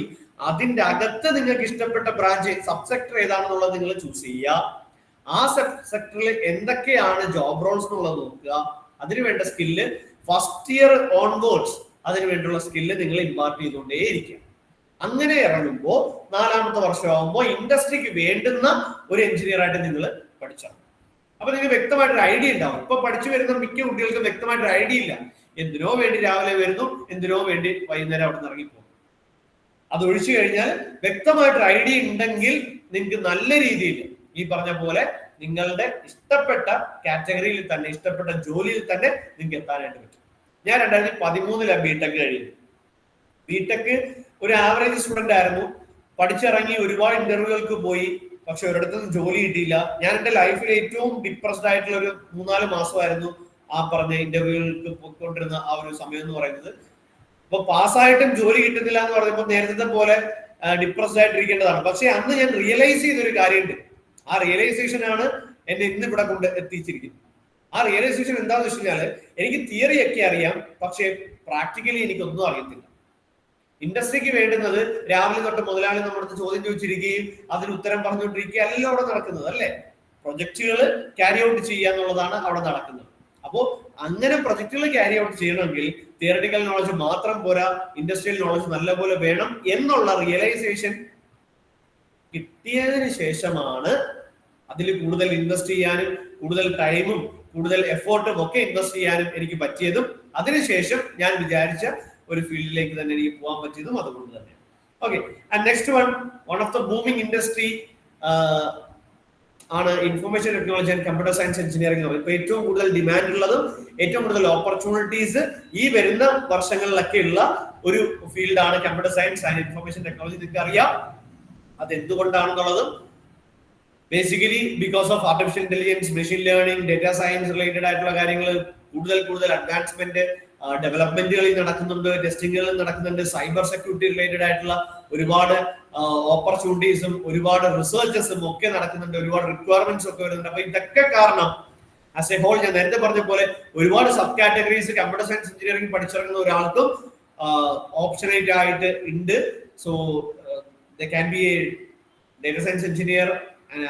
[SPEAKER 1] അതിന്റെ അകത്ത് നിങ്ങൾക്ക് ഇഷ്ടപ്പെട്ട ബ്രാഞ്ച് സബ് സെക്ടർ ഏതാണെന്നുള്ളത് നിങ്ങൾ ചൂസ് ചെയ്യുക. ആ സബ് സെക്ടറിൽ എന്തൊക്കെയാണ് ജോബ് റോൾസ് എന്നുള്ളത് നോക്കുക. അതിനുവേണ്ട സ്കില്ല് ഫസ്റ്റ് ഇയർ ഓൺവേർഡ്സ് അതിനു വേണ്ടിയുള്ള സ്കില്ല് നിങ്ങൾ ഇമ്പാർട്ട് ചെയ്തുകൊണ്ടേയിരിക്കുക. അങ്ങനെ ഇറങ്ങുമ്പോൾ 4ാമത്തെ വർഷമാകുമ്പോൾ ഇൻഡസ്ട്രിക്ക് വേണ്ടുന്ന ഒരു എഞ്ചിനീയർ ആയിട്ട് നിങ്ങൾ പഠിച്ചാൽ അപ്പൊ നിങ്ങൾക്ക് വ്യക്തമായിട്ടൊരു ഐഡിയ ഉണ്ടാവും. ഇപ്പൊ പഠിച്ചു വരുന്ന മിക്ക കുട്ടികൾക്കും വ്യക്തമായിട്ടൊരു ഐഡിയ ഇല്ല. എന്തിനോ വേണ്ടി രാവിലെ വരുന്നു, എന്തിനോ വേണ്ടി വൈകുന്നേരം അവിടെ നിന്ന് ഇറങ്ങിപ്പോകും. അത് ഒഴിച്ചു കഴിഞ്ഞാൽ വ്യക്തമായിട്ടൊരു ഐഡിയ ഉണ്ടെങ്കിൽ നിങ്ങൾക്ക് നല്ല രീതിയിൽ ഈ പറഞ്ഞ പോലെ നിങ്ങളുടെ ഇഷ്ടപ്പെട്ട കാറ്റഗറിയിൽ തന്നെ, ഇഷ്ടപ്പെട്ട ജോലിയിൽ തന്നെ നിങ്ങൾക്ക് എത്താനായിട്ട് പറ്റും. ഞാൻ 2013 ബിടെക് കഴിയുന്നു. ബിടെക് ഒരു ആവറേജ് സ്റ്റുഡന്റ് ആയിരുന്നു. പഠിച്ചിറങ്ങി ഒരുപാട് ഇന്റർവ്യൂകൾക്ക് പോയി, പക്ഷെ ഒരിടത്തും ജോലി കിട്ടിയില്ല. ഞാൻ എന്റെ ലൈഫിൽ ഏറ്റവും ഡിപ്രസ്ഡ് ആയിട്ടുള്ള ഒരു 3-4 മാസമായിരുന്നു ആ പറഞ്ഞ ഇന്റർവ്യൂകൾക്ക് പോയിക്കൊണ്ടിരുന്ന ആ ഒരു സമയം എന്ന് പറയുന്നത്. അപ്പൊ പാസ്സായിട്ടും ജോലി കിട്ടുന്നില്ല എന്ന് പറയുമ്പോൾ നേരത്തെ പോലെ ഡിപ്രസ്ഡ് ആയിട്ടിരിക്കേണ്ടതാണ്. പക്ഷെ അന്ന് ഞാൻ റിയലൈസ് ചെയ്തൊരു കാര്യമുണ്ട്. ആ റിയലൈസേഷൻ ആണ് എന്നെ ഇന്ന് ഇവിടെ കൊണ്ട് എത്തിച്ചിരിക്കുന്നത്. ആ റിയലൈസേഷൻ എന്താണെന്ന് വെച്ച് കഴിഞ്ഞാല് എനിക്ക് തിയറി ഒക്കെ അറിയാം, പക്ഷെ പ്രാക്ടിക്കലി എനിക്കൊന്നും അറിയത്തില്ല. ഇൻഡസ്ട്രിക്ക് വേണ്ടുന്നത് രാവിലെ തൊട്ട് മുതലാളി നമ്മുടെ ചോദ്യം ചോദിച്ചിരിക്കുകയും അതിന് ഉത്തരം പറഞ്ഞുകൊണ്ടിരിക്കുക അല്ല അവിടെ നടക്കുന്നത്, അല്ലെ? പ്രൊജക്ടുകൾ ക്യാരി ഔട്ട് ചെയ്യുക എന്നുള്ളതാണ് അവിടെ നടക്കുന്നത്. അപ്പോൾ അങ്ങനെ പ്രൊജക്ടുകൾ ക്യാരി ഔട്ട് ചെയ്യണമെങ്കിൽ തിയററ്റിക്കൽ നോളജ് മാത്രം പോരാ, ഇൻഡസ്ട്രിയൽ നോളജ് നല്ലപോലെ വേണം എന്നുള്ള റിയലൈസേഷൻ കിട്ടിയതിന് ശേഷമാണ് അതിൽ കൂടുതൽ ഇൻവെസ്റ്റ് ചെയ്യാനും കൂടുതൽ ടൈമും കൂടുതൽ എഫേർട്ടും ഒക്കെ ഇൻവെസ്റ്റ് ചെയ്യാനും എനിക്ക് പറ്റിയതും അതിനുശേഷം ഞാൻ വിചാരിച്ച ഒരു ഫീൽഡിലേക്ക് തന്നെ എനിക്ക് പോകാൻ പറ്റിയതും അതുകൊണ്ട് തന്നെയാണ്. Okay, and next one of the booming industry ആണ് information technology and computer science engineering. ഇപ്പൊ ഏറ്റവും കൂടുതൽ ഡിമാൻഡ് ഉള്ളതും ഏറ്റവും കൂടുതൽ ഓപ്പർച്യൂണിറ്റീസ് ഈ വരുന്ന വർഷങ്ങളിലൊക്കെ ഉള്ള ഒരു ഫീൽഡാണ് computer science and information technology. നിങ്ങൾക്ക് അറിയാം അത് എന്തുകൊണ്ടാണെന്നുള്ളതും. Basically because of artificial intelligence, machine learning, data science related ആയിട്ടുള്ള കാര്യങ്ങൾ കൂടുതൽ അഡ്വാൻസ്മെന്റ് ഡെവലപ്മെന്റുകളിൽ നടക്കുന്നുണ്ട്, ടെസ്റ്റിങ്ങുകളിൽ നടക്കുന്നുണ്ട്. സൈബർ സെക്യൂരിറ്റി റിലേറ്റഡ് ആയിട്ടുള്ള ഒരുപാട് ഓപ്പർച്യൂണിറ്റീസും ഒരുപാട് റിസർച്ചസും ഒക്കെ നടക്കുന്നുണ്ട്, ഒരുപാട് റിക്വയർമെന്റ്സ് ഒക്കെ വരുന്നുണ്ട്. അപ്പൊ ഇതൊക്കെ കാരണം ആസ് എ ഹോൾ ഞാൻ നേരത്തെ പറഞ്ഞ പോലെ ഒരുപാട് sub categories computer science engineering പഠിച്ചിറങ്ങുന്ന ഒരാൾക്കും ഓപ്ഷനേറ്റ് ആയിട്ട് ഉണ്ട്. So they can be A data science engineer,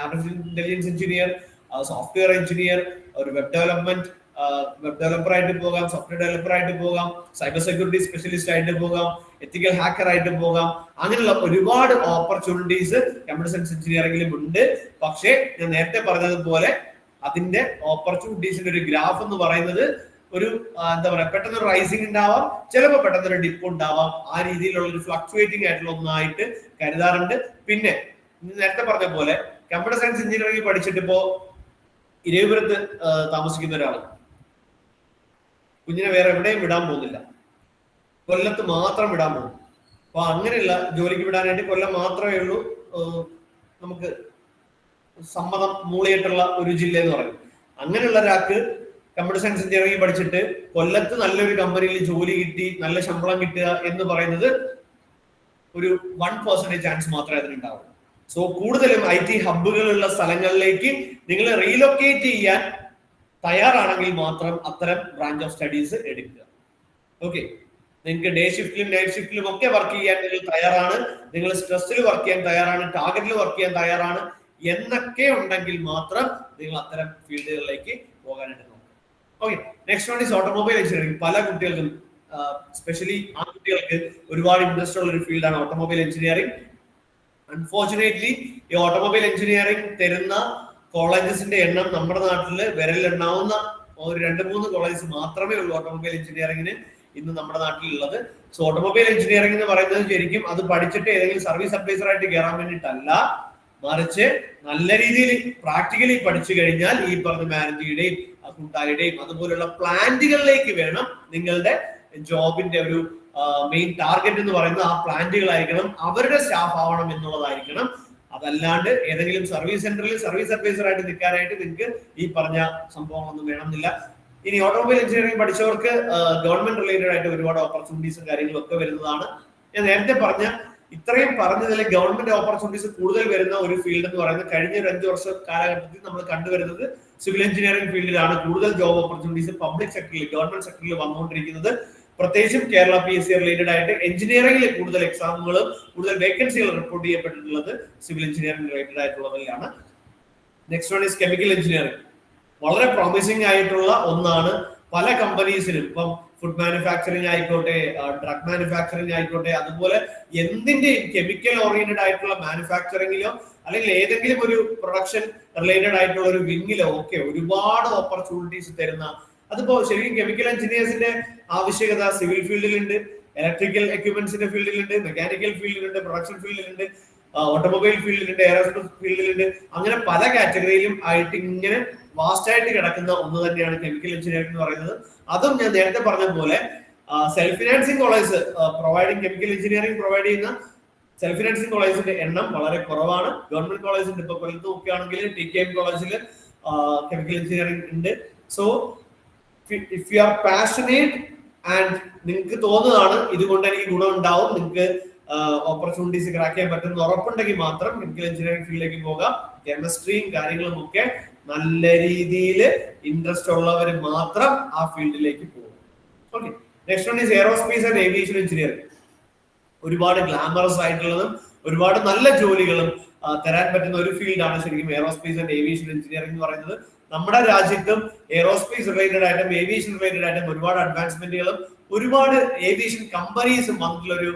[SPEAKER 1] artificial intelligence engineer, software engineer, ഒരു വെബ് ഡെവലപ്പർ ആയിട്ട് പോകാം, സോഫ്റ്റ്വെയർ ഡെവലപ്പർ ആയിട്ട് പോകാം, സൈബർ സെക്യൂരിറ്റി സ്പെഷ്യലിസ്റ്റ് ആയിട്ട് പോകാം, എത്തിക്കൽ ഹാക്കർ ആയിട്ട് പോകാം. അങ്ങനെയുള്ള ഒരുപാട് ഓപ്പർച്യൂണിറ്റീസ് കമ്പ്യൂട്ടർ സയൻസ് എഞ്ചിനീയറിംഗിലും ഉണ്ട്. പക്ഷേ ഞാൻ നേരത്തെ പറഞ്ഞതുപോലെ അതിന്റെ ഓപ്പർച്യൂണിറ്റീസിന്റെ ഒരു ഗ്രാഫ് എന്ന് പറയുന്നത് ഒരു എന്താ പറയാ, പെട്ടെന്ന് റൈസിംഗ് ഉണ്ടാവാം, ചിലപ്പോൾ പെട്ടെന്ന് ഒരു ഡിപ്പ് ഉണ്ടാവാം. ആ രീതിയിലുള്ള ഒരു ഫ്ലക്ച്വേറ്റിംഗ് ആയിട്ടുള്ള ഒന്നായിട്ട് കരുതാറുണ്ട്. പിന്നെ നേരത്തെ പറഞ്ഞ പോലെ കമ്പ്യൂട്ടർ സയൻസ് എഞ്ചിനീയറിംഗ് പഠിച്ചിട്ട് ഇപ്പോ ഇരവിപുരത്ത് താമസിക്കുന്ന ഒരാൾ കുഞ്ഞിനെ വേറെ എവിടെയും വിടാൻ പോകുന്നില്ല, കൊല്ലത്ത് മാത്രം വിടാൻ പോകും. അപ്പൊ അങ്ങനെയുള്ള ജോലിക്ക് വിടാനായിട്ട് കൊല്ലം മാത്രമേ ഉള്ളൂ നമുക്ക് സമ്മതം മൂളിയിട്ടുള്ള ഒരു ജില്ല എന്ന് പറയും. അങ്ങനെയുള്ള ഒരാൾക്ക് കമ്പ്യൂട്ടർ സയൻസ് എഞ്ചിനീയറിംഗ് പഠിച്ചിട്ട് കൊല്ലത്ത് നല്ലൊരു കമ്പനിയിൽ ജോലി കിട്ടി നല്ല ശമ്പളം കിട്ടുക എന്ന് പറയുന്നത് ഒരു 1% ചാൻസ് മാത്രമേ അതിനുണ്ടാവൂ. സോ കൂടുതലും IT ഹബ്ബുകളുള്ള സ്ഥലങ്ങളിലേക്ക് നിങ്ങൾ റീലൊക്കേറ്റ് ചെയ്യാൻ തയ്യാറാണെങ്കിൽ മാത്രം അത്തരം ബ്രാഞ്ച് ഓഫ് സ്റ്റഡീസ് എടുക്കുക. ഓക്കെ, നിങ്ങൾക്ക് ഡേ ഷിഫ്റ്റിലും നൈറ്റ് ഷിഫ്റ്റിലും ഒക്കെ വർക്ക് ചെയ്യാൻ നിങ്ങൾ തയ്യാറാണ്, നിങ്ങൾ സ്ട്രെസ്സിൽ വർക്ക് ചെയ്യാൻ തയ്യാറാണ്, ടാർഗറ്റിൽ വർക്ക് ചെയ്യാൻ തയ്യാറാണ് എന്നൊക്കെ ഉണ്ടെങ്കിൽ മാത്രം നിങ്ങൾ അത്തരം ഫീൽഡുകളിലേക്ക് പോകാനായിട്ട് നോക്കുക. Okay, next one is automobile engineering. പല കുട്ടികൾക്കും സ്പെഷ്യലി ആ കുട്ടികൾക്ക് ഒരുപാട് ഇൻട്രസ്റ്റ് ഉള്ള ഒരു ഫീൽഡാണ് ഓട്ടോമൊബൈൽ എഞ്ചിനീയറിംഗ്. അൺഫോർച്ചുനേറ്റ്ലി ഈ ഓട്ടോമൊബൈൽ എഞ്ചിനീയറിംഗ് തരുന്ന കോളേജസിന്റെ എണ്ണം നമ്മുടെ നാട്ടിൽ വിരലിലെണ്ണാവുന്ന ഒരു 2-3 കോളേജസ് മാത്രമേ ഉള്ളൂ ഓട്ടോമൊബൈൽ എഞ്ചിനീയറിംഗിന് ഇന്ന് നമ്മുടെ നാട്ടിലുള്ളത്. സോ ഓട്ടോമൊബൈൽ എഞ്ചിനീയറിംഗ് എന്ന് പറയുന്നത് ശരിക്കും അത് പഠിച്ചിട്ട് ഏതെങ്കിലും സർവീസ് അഡ്വൈസർ ആയിട്ട് കയറാൻ വേണ്ടിയിട്ടല്ല, മറിച്ച് നല്ല രീതിയിൽ പ്രാക്ടിക്കലി പഠിച്ചു കഴിഞ്ഞാൽ ഈ പറഞ്ഞ മാരുതിയുടെയും ഹുണ്ടായുടെയും അതുപോലുള്ള പ്ലാന്റുകളിലേക്ക് വേണം നിങ്ങളുടെ ജോബിന്റെ ഒരു മെയിൻ ടാർഗറ്റ് എന്ന് പറയുന്നത് ആ പ്ലാന്റുകളായിരിക്കണം, അവരുടെ സ്റ്റാഫ് ആവണം എന്നുള്ളതായിരിക്കണം. അതല്ലാണ്ട് ഏതെങ്കിലും സർവീസ് സെന്ററിൽ സർവീസ് അഡ്വൈസർ ആയിട്ട് നിൽക്കാനായിട്ട് നിങ്ങൾക്ക് ഈ പറഞ്ഞ സംഭവങ്ങളൊന്നും വേണമെന്നില്ല. ഇനി ഓട്ടോമൊബൈൽ എഞ്ചിനീയറിംഗ് പഠിച്ചവർക്ക് ഗവൺമെന്റ് റിലേറ്റഡ് ആയിട്ട് ഒരുപാട് ഓപ്പർച്യൂണിറ്റീസും കാര്യങ്ങളും ഒക്കെ വരുന്നതാണ്. ഞാൻ നേരത്തെ പറഞ്ഞ ഇത്രയും പറഞ്ഞതിൽ ഗവൺമെന്റ് ഓപ്പർച്യൂണിറ്റീസ് കൂടുതൽ വരുന്ന ഒരു ഫീൽഡ് എന്ന് പറയുന്നത് കഴിഞ്ഞ ഒരു 5 വർഷ കാലഘട്ടത്തിൽ നമ്മൾ കണ്ടുവരുന്നത് സിവിൽ എഞ്ചിനീയറിംഗ് ഫീൽഡിലാണ് കൂടുതൽ ജോബ് ഓപ്പർച്യൂണിറ്റീസ് പബ്ലിക് സെക്ടറിൽ ഗവൺമെന്റ് സെക്ടറിൽ വന്നുകൊണ്ടിരിക്കുന്നത്. പ്രത്യേകിച്ചും കേരള PSC റിലേറ്റഡ് ആയിട്ട് എഞ്ചിനീയറിംഗിൽ കൂടുതൽ എക്സാമുകളും കൂടുതൽ വേക്കൻസികൾ റിപ്പോർട്ട് ചെയ്യപ്പെട്ടിട്ടുള്ളത് സിവിൽ എഞ്ചിനീയറിംഗ് റിലേറ്റഡ് ആയിട്ടുള്ളതിലാണ്. Next one is chemical engineering. വളരെ പ്രോമിസിംഗ് ആയിട്ടുള്ള ഒന്നാണ്. പല കമ്പനീസിനും ഇപ്പം ഫുഡ് മാനുഫാക്ചറിങ് ആയിക്കോട്ടെ, ഡ്രഗ് മാനുഫാക്ചറിങ് ആയിക്കോട്ടെ, അതുപോലെ എന്തിന്റെയും കെമിക്കൽ ഓറിയന്റഡ് ആയിട്ടുള്ള മാനുഫാക്ചറിങ്ങിലോ അല്ലെങ്കിൽ ഏതെങ്കിലും ഒരു പ്രൊഡക്ഷൻ റിലേറ്റഡ് ആയിട്ടുള്ള ഒരു വിങ്ങിലോ ഒക്കെ ഒരുപാട് ഓപ്പർച്യൂണിറ്റീസ് തരുന്ന, അതിപ്പോ ശരിക്കും കെമിക്കൽ എഞ്ചിനീയേഴ്സിന്റെ ആവശ്യകത സിവിൽ ഫീൽഡിലുണ്ട്, ഇലക്ട്രിക്കൽ എക്യുപ്മെന്റ്സിന്റെ ഫീൽഡിലുണ്ട്, മെക്കാനിക്കൽ ഫീൽഡിലുണ്ട്, പ്രൊഡക്ഷൻ ഫീൽഡിലുണ്ട്. ഓട്ടോമൊബൈൽ ഫീൽഡിലുണ്ട്, എയറോസ്പേസ് ഫീൽഡിലുണ്ട്, അങ്ങനെ പല കാറ്റഗറിയിലും ആയിട്ട് ഇങ്ങനെ വാസ്റ്റ് ആയിട്ട് കിടക്കുന്ന ഒന്ന് തന്നെയാണ് കെമിക്കൽ എഞ്ചിനീയറിംഗ് എന്ന് പറയുന്നത്. അതും ഞാൻ നേരത്തെ പറഞ്ഞ പോലെ self financing college providing chemical engineering provide ചെയ്യുന്ന സെൽഫ് ഫിനാൻസിങ് കോളേജിന്റെ എണ്ണം വളരെ കുറവാണ്. ഗവൺമെന്റ് കോളേജിന്റെ ഇപ്പൊ കൊല്ലത്ത് നോക്കുകയാണെങ്കിൽ TKM കോളേജിൽ കെമിക്കൽ എഞ്ചിനീയറിംഗ് ഉണ്ട്. So if you are passionate and നിങ്ങൾക്ക് തോന്നുന്നതാണ് ഇതുകൊണ്ട് എനിക്ക് ഗുണം ഉണ്ടാവും, നിങ്ങൾക്ക് ഓപ്പർച്യൂണിറ്റീസ് ക്രാക്ക് ചെയ്യാൻ പറ്റുന്ന ഉറപ്പുണ്ടെങ്കിൽ മാത്രം കെമിക്കൽ എഞ്ചിനീയറിംഗ് ഫീൽഡിലേക്ക് പോകാം. കെമിസ്ട്രിയും കാര്യങ്ങളും ഒക്കെ നല്ല രീതിയിൽ ഇൻട്രസ്റ്റ് ഉള്ളവർ മാത്രം ആ ഫീൽഡിലേക്ക് പോകും. Okay, next one is aerospace and aviation engineering. ഒരുപാട് ഗ്ലാമറസ് ആയിട്ടുള്ളതും ഒരുപാട് നല്ല ജോലികളും തരാൻ പറ്റുന്ന ഒരു ഫീൽഡാണ് ശരിക്കും എയറോസ്പേസ് ആൻഡ് ഏവിയേഷൻ എഞ്ചിനീയറിംഗ് എന്ന് പറയുന്നത്. നമ്മുടെ രാജ്യത്തും എയറോസ്പേസ് റിലേറ്റഡ് ആയിട്ടും ഏവിയേഷൻ റിലേറ്റഡ് ആയിട്ടും ഒരുപാട് അഡ്വാൻസ്മെന്റുകളും ഒരുപാട് ഏവിയേഷൻ കമ്പനീസും വന്നിട്ടുള്ള ഒരു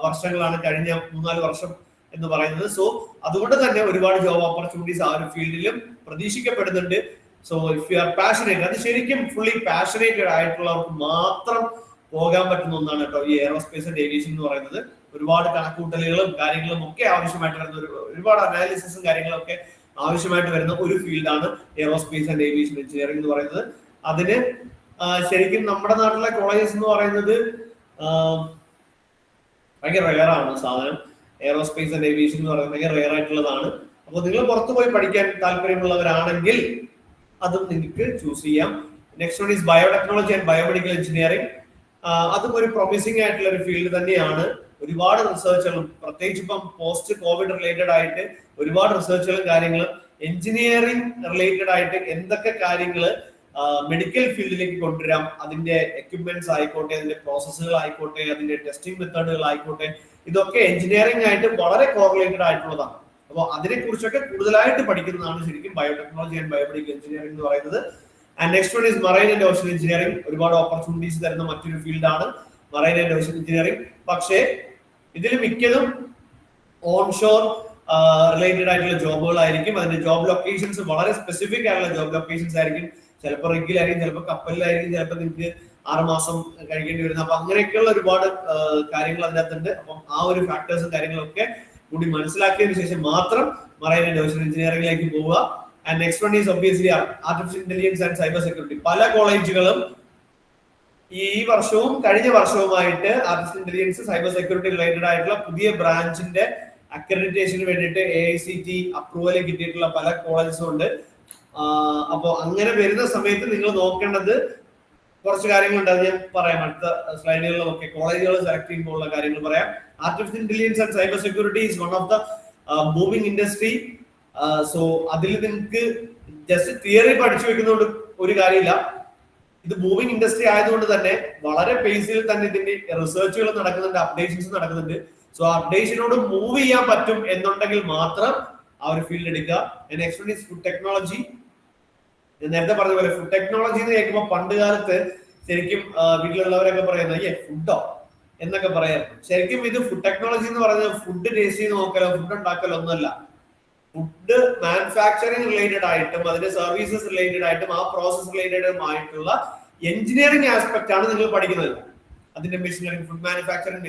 [SPEAKER 1] വർഷങ്ങളാണ് കഴിഞ്ഞ 3-4 വർഷം എന്ന് പറയുന്നത്. സോ അതുകൊണ്ട് തന്നെ ഒരുപാട് ജോബ് ഓപ്പർച്യൂണിറ്റീസ് ആ ഒരു ഫീൽഡിലും പ്രതീക്ഷിക്കപ്പെടുന്നുണ്ട്. So if you are passionate, അത് ശരിക്കും ഫുള്ളി പാഷനേറ്റഡ് ആയിട്ടുള്ളവർക്ക് മാത്രം പോകാൻ പറ്റുന്ന ഒന്നാണ് കേട്ടോ ഈ എയറോസ്പേസ് ആൻഡ് ഏവിയേഷൻ എന്ന് പറയുന്നത്. ഒരുപാട് കണക്കൂട്ടലുകളും കാര്യങ്ങളും ഒക്കെ ആവശ്യമായിട്ട് വരുന്ന ഒരുപാട് അനാലിസിസും കാര്യങ്ങളും ഒക്കെ ആവശ്യമായിട്ട് വരുന്ന ഒരു ഫീൽഡാണ് എയറോസ്പേസ് ആൻഡ് ഏവിയേഷൻ എഞ്ചിനീയറിംഗ് എന്ന് പറയുന്നത്. അതിന് ശരിക്കും നമ്മുടെ നാട്ടിലെ കോളേജസ് എന്ന് പറയുന്നത് ഭയങ്കര റെയർ ആണ് സാധനം. എയറോസ്പേസ് ആൻഡ് ഏവിയേഷൻ എന്ന് പറയുന്നത് ഭയങ്കര റെയർ ആയിട്ടുള്ളതാണ്. അപ്പോൾ നിങ്ങൾ പുറത്തു പോയി പഠിക്കാൻ താല്പര്യമുള്ളവരാണെങ്കിൽ അതും നിങ്ങൾക്ക് ചൂസ് ചെയ്യാം. Next one is biotechnology and biomedical engineering. അതും ഒരു പ്രൊമിസിംഗ് ആയിട്ടുള്ള ഒരു ഫീൽഡ് തന്നെയാണ്. ഒരുപാട് റിസർച്ചുകളും പ്രത്യേകിച്ച് ഇപ്പം പോസ്റ്റ് കോവിഡ് റിലേറ്റഡ് ആയിട്ട് ഒരുപാട് റിസർച്ചുകളും കാര്യങ്ങളും എഞ്ചിനീയറിംഗ് റിലേറ്റഡ് ആയിട്ട് എന്തൊക്കെ കാര്യങ്ങൾ മെഡിക്കൽ ഫീൽഡിലേക്ക് കൊണ്ടുവരാം, അതിന്റെ എക്യുപ്മെന്റ്സ് ആയിക്കോട്ടെ, അതിന്റെ പ്രോസസ്സുകൾ ആയിക്കോട്ടെ, അതിന്റെ ടെസ്റ്റിംഗ് മെത്തേഡുകൾ ആയിക്കോട്ടെ, ഇതൊക്കെ എഞ്ചിനീയറിംഗ് ആയിട്ട് വളരെ കോറിലേറ്റഡ് ആയിട്ടുള്ളതാണ്. അപ്പോൾ അതിനെ കുറിച്ചൊക്കെ കൂടുതലായിട്ട് പഠിക്കുന്നതാണ് ശരിക്കും ബയോടെക്നോളജി ആൻഡ് ബയോമെഡിക്കൽ എഞ്ചിനീയറിംഗ് എന്ന് പറയുന്നത്. And next one is marine and Ocean engineering. ഒരുപാട് ഓപ്പർച്യൂണിറ്റീസ് തരുന്ന മറ്റൊരു ഫീൽഡാണ് മറൈൻ ആൻഡ് ഓഷൻ എഞ്ചിനീയറിംഗ്. പക്ഷേ ഇതിൽ മിക്കതും ഓൺഷോർ റിലേറ്റഡ് ആയിട്ടുള്ള ജോബുകളായിരിക്കും. അതിന്റെ ജോബ് ലൊക്കേഷൻസ് വളരെ സ്പെസിഫിക് ആയിട്ടുള്ള ജോബ് ലൊക്കേഷൻസ് ആയിരിക്കും. ചിലപ്പോൾ റിഗിലായിരിക്കും, ചിലപ്പോൾ കപ്പലിലായിരിക്കും, ചിലപ്പോൾ നിങ്ങൾക്ക് 6 മാസം കഴിക്കേണ്ടി വരുന്നത്. അപ്പൊ അങ്ങനെയൊക്കെയുള്ള ഒരുപാട് കാര്യങ്ങൾ അതിനകത്തുണ്ട്. അപ്പം ആ ഒരു ഫാക്ടേഴ്സും കാര്യങ്ങളൊക്കെ കൂടി മനസ്സിലാക്കിയതിനു ശേഷം മാത്രം മറൈൻ ആൻഡ് ഓഷൻ എഞ്ചിനീയറിംഗിലേക്ക് പോവുക. And next one is obviously artificial intelligence and cyber security. പല കോളേജുകളും ഈ വർഷവും കഴിഞ്ഞ വർഷവുമായിട്ട് artificial intelligence cyber security related ആയിട്ടുള്ള പുതിയ ബ്രാഞ്ചിന്റെ അക്രഡിറ്റേഷന് വേണ്ടിയിട്ട് AICT അപ്രൂവൽ കിട്ടിയിട്ടുള്ള പല കോളേജസും ഉണ്ട്. അപ്പോൾ അങ്ങനെ വരുന്ന സമയത്ത് നിങ്ങൾ നോക്കേണ്ടത് കുറച്ച് കാര്യങ്ങളുണ്ട്. അത് ഞാൻ പറയാം അടുത്ത സ്ലൈഡുകളിലൊക്കെ. കോളേജുകൾ സെലക്ട് ചെയ്യുമ്പോൾ ഉള്ള കാര്യങ്ങൾ പറയാം. Artificial intelligence and cyber security is one of the booming industry. So അതിൽ നിങ്ങൾക്ക് ജസ്റ്റ് തിയറി പഠിച്ചു വെക്കുന്നതുകൊണ്ട് ഒരു കാര്യമില്ല. ഇത് ബൂമിംഗ് ഇൻഡസ്ട്രി ആയതുകൊണ്ട് തന്നെ വളരെ പേസിൽ തന്നെ ഇതിന്റെ റിസർച്ചുകൾ നടക്കുന്നുണ്ട്, അപ്ഡേഷൻസ് നടക്കുന്നുണ്ട്. സോ അപ്ഡേഷനോട് മൂവ് ചെയ്യാൻ പറ്റും എന്നുണ്ടെങ്കിൽ മാത്രം ആ ഒരു ഫീൽഡ് എടുക്കുക. Next one is food technology. ഞാൻ നേരത്തെ പറഞ്ഞ പോലെ ഫുഡ് ടെക്നോളജി എന്ന് കേൾക്കുമ്പോൾ പണ്ട് കാലത്ത് ശരിക്കും വീട്ടിലുള്ളവരൊക്കെ പറയുന്നത് ഫുഡോ എന്നൊക്കെ പറയാം. ശരിക്കും ഇത് ഫുഡ് ടെക്നോളജി എന്ന് പറയുന്നത് ഫുഡ് ടേസ്റ്റ് ചെയ്ത് നോക്കലോ ഫുഡ് ഉണ്ടാക്കലോ ഒന്നുമല്ല. ഫുഡ് മാനുഫാക്ചറിങ് റിലേറ്റഡ് ആയിട്ടും അതിന്റെ സർവീസസ് റിലേറ്റഡ് ആയിട്ടും ആ പ്രോസസ് റിലേറ്റഡും ആയിട്ടുള്ള എഞ്ചിനീയറിംഗ് ആസ്പെക്ട് ആണ് നിങ്ങൾ പഠിക്കുന്നത്. അതിന്റെ മെഷീനറി, ഫുഡ് മാനുഫാക്ചറിങ്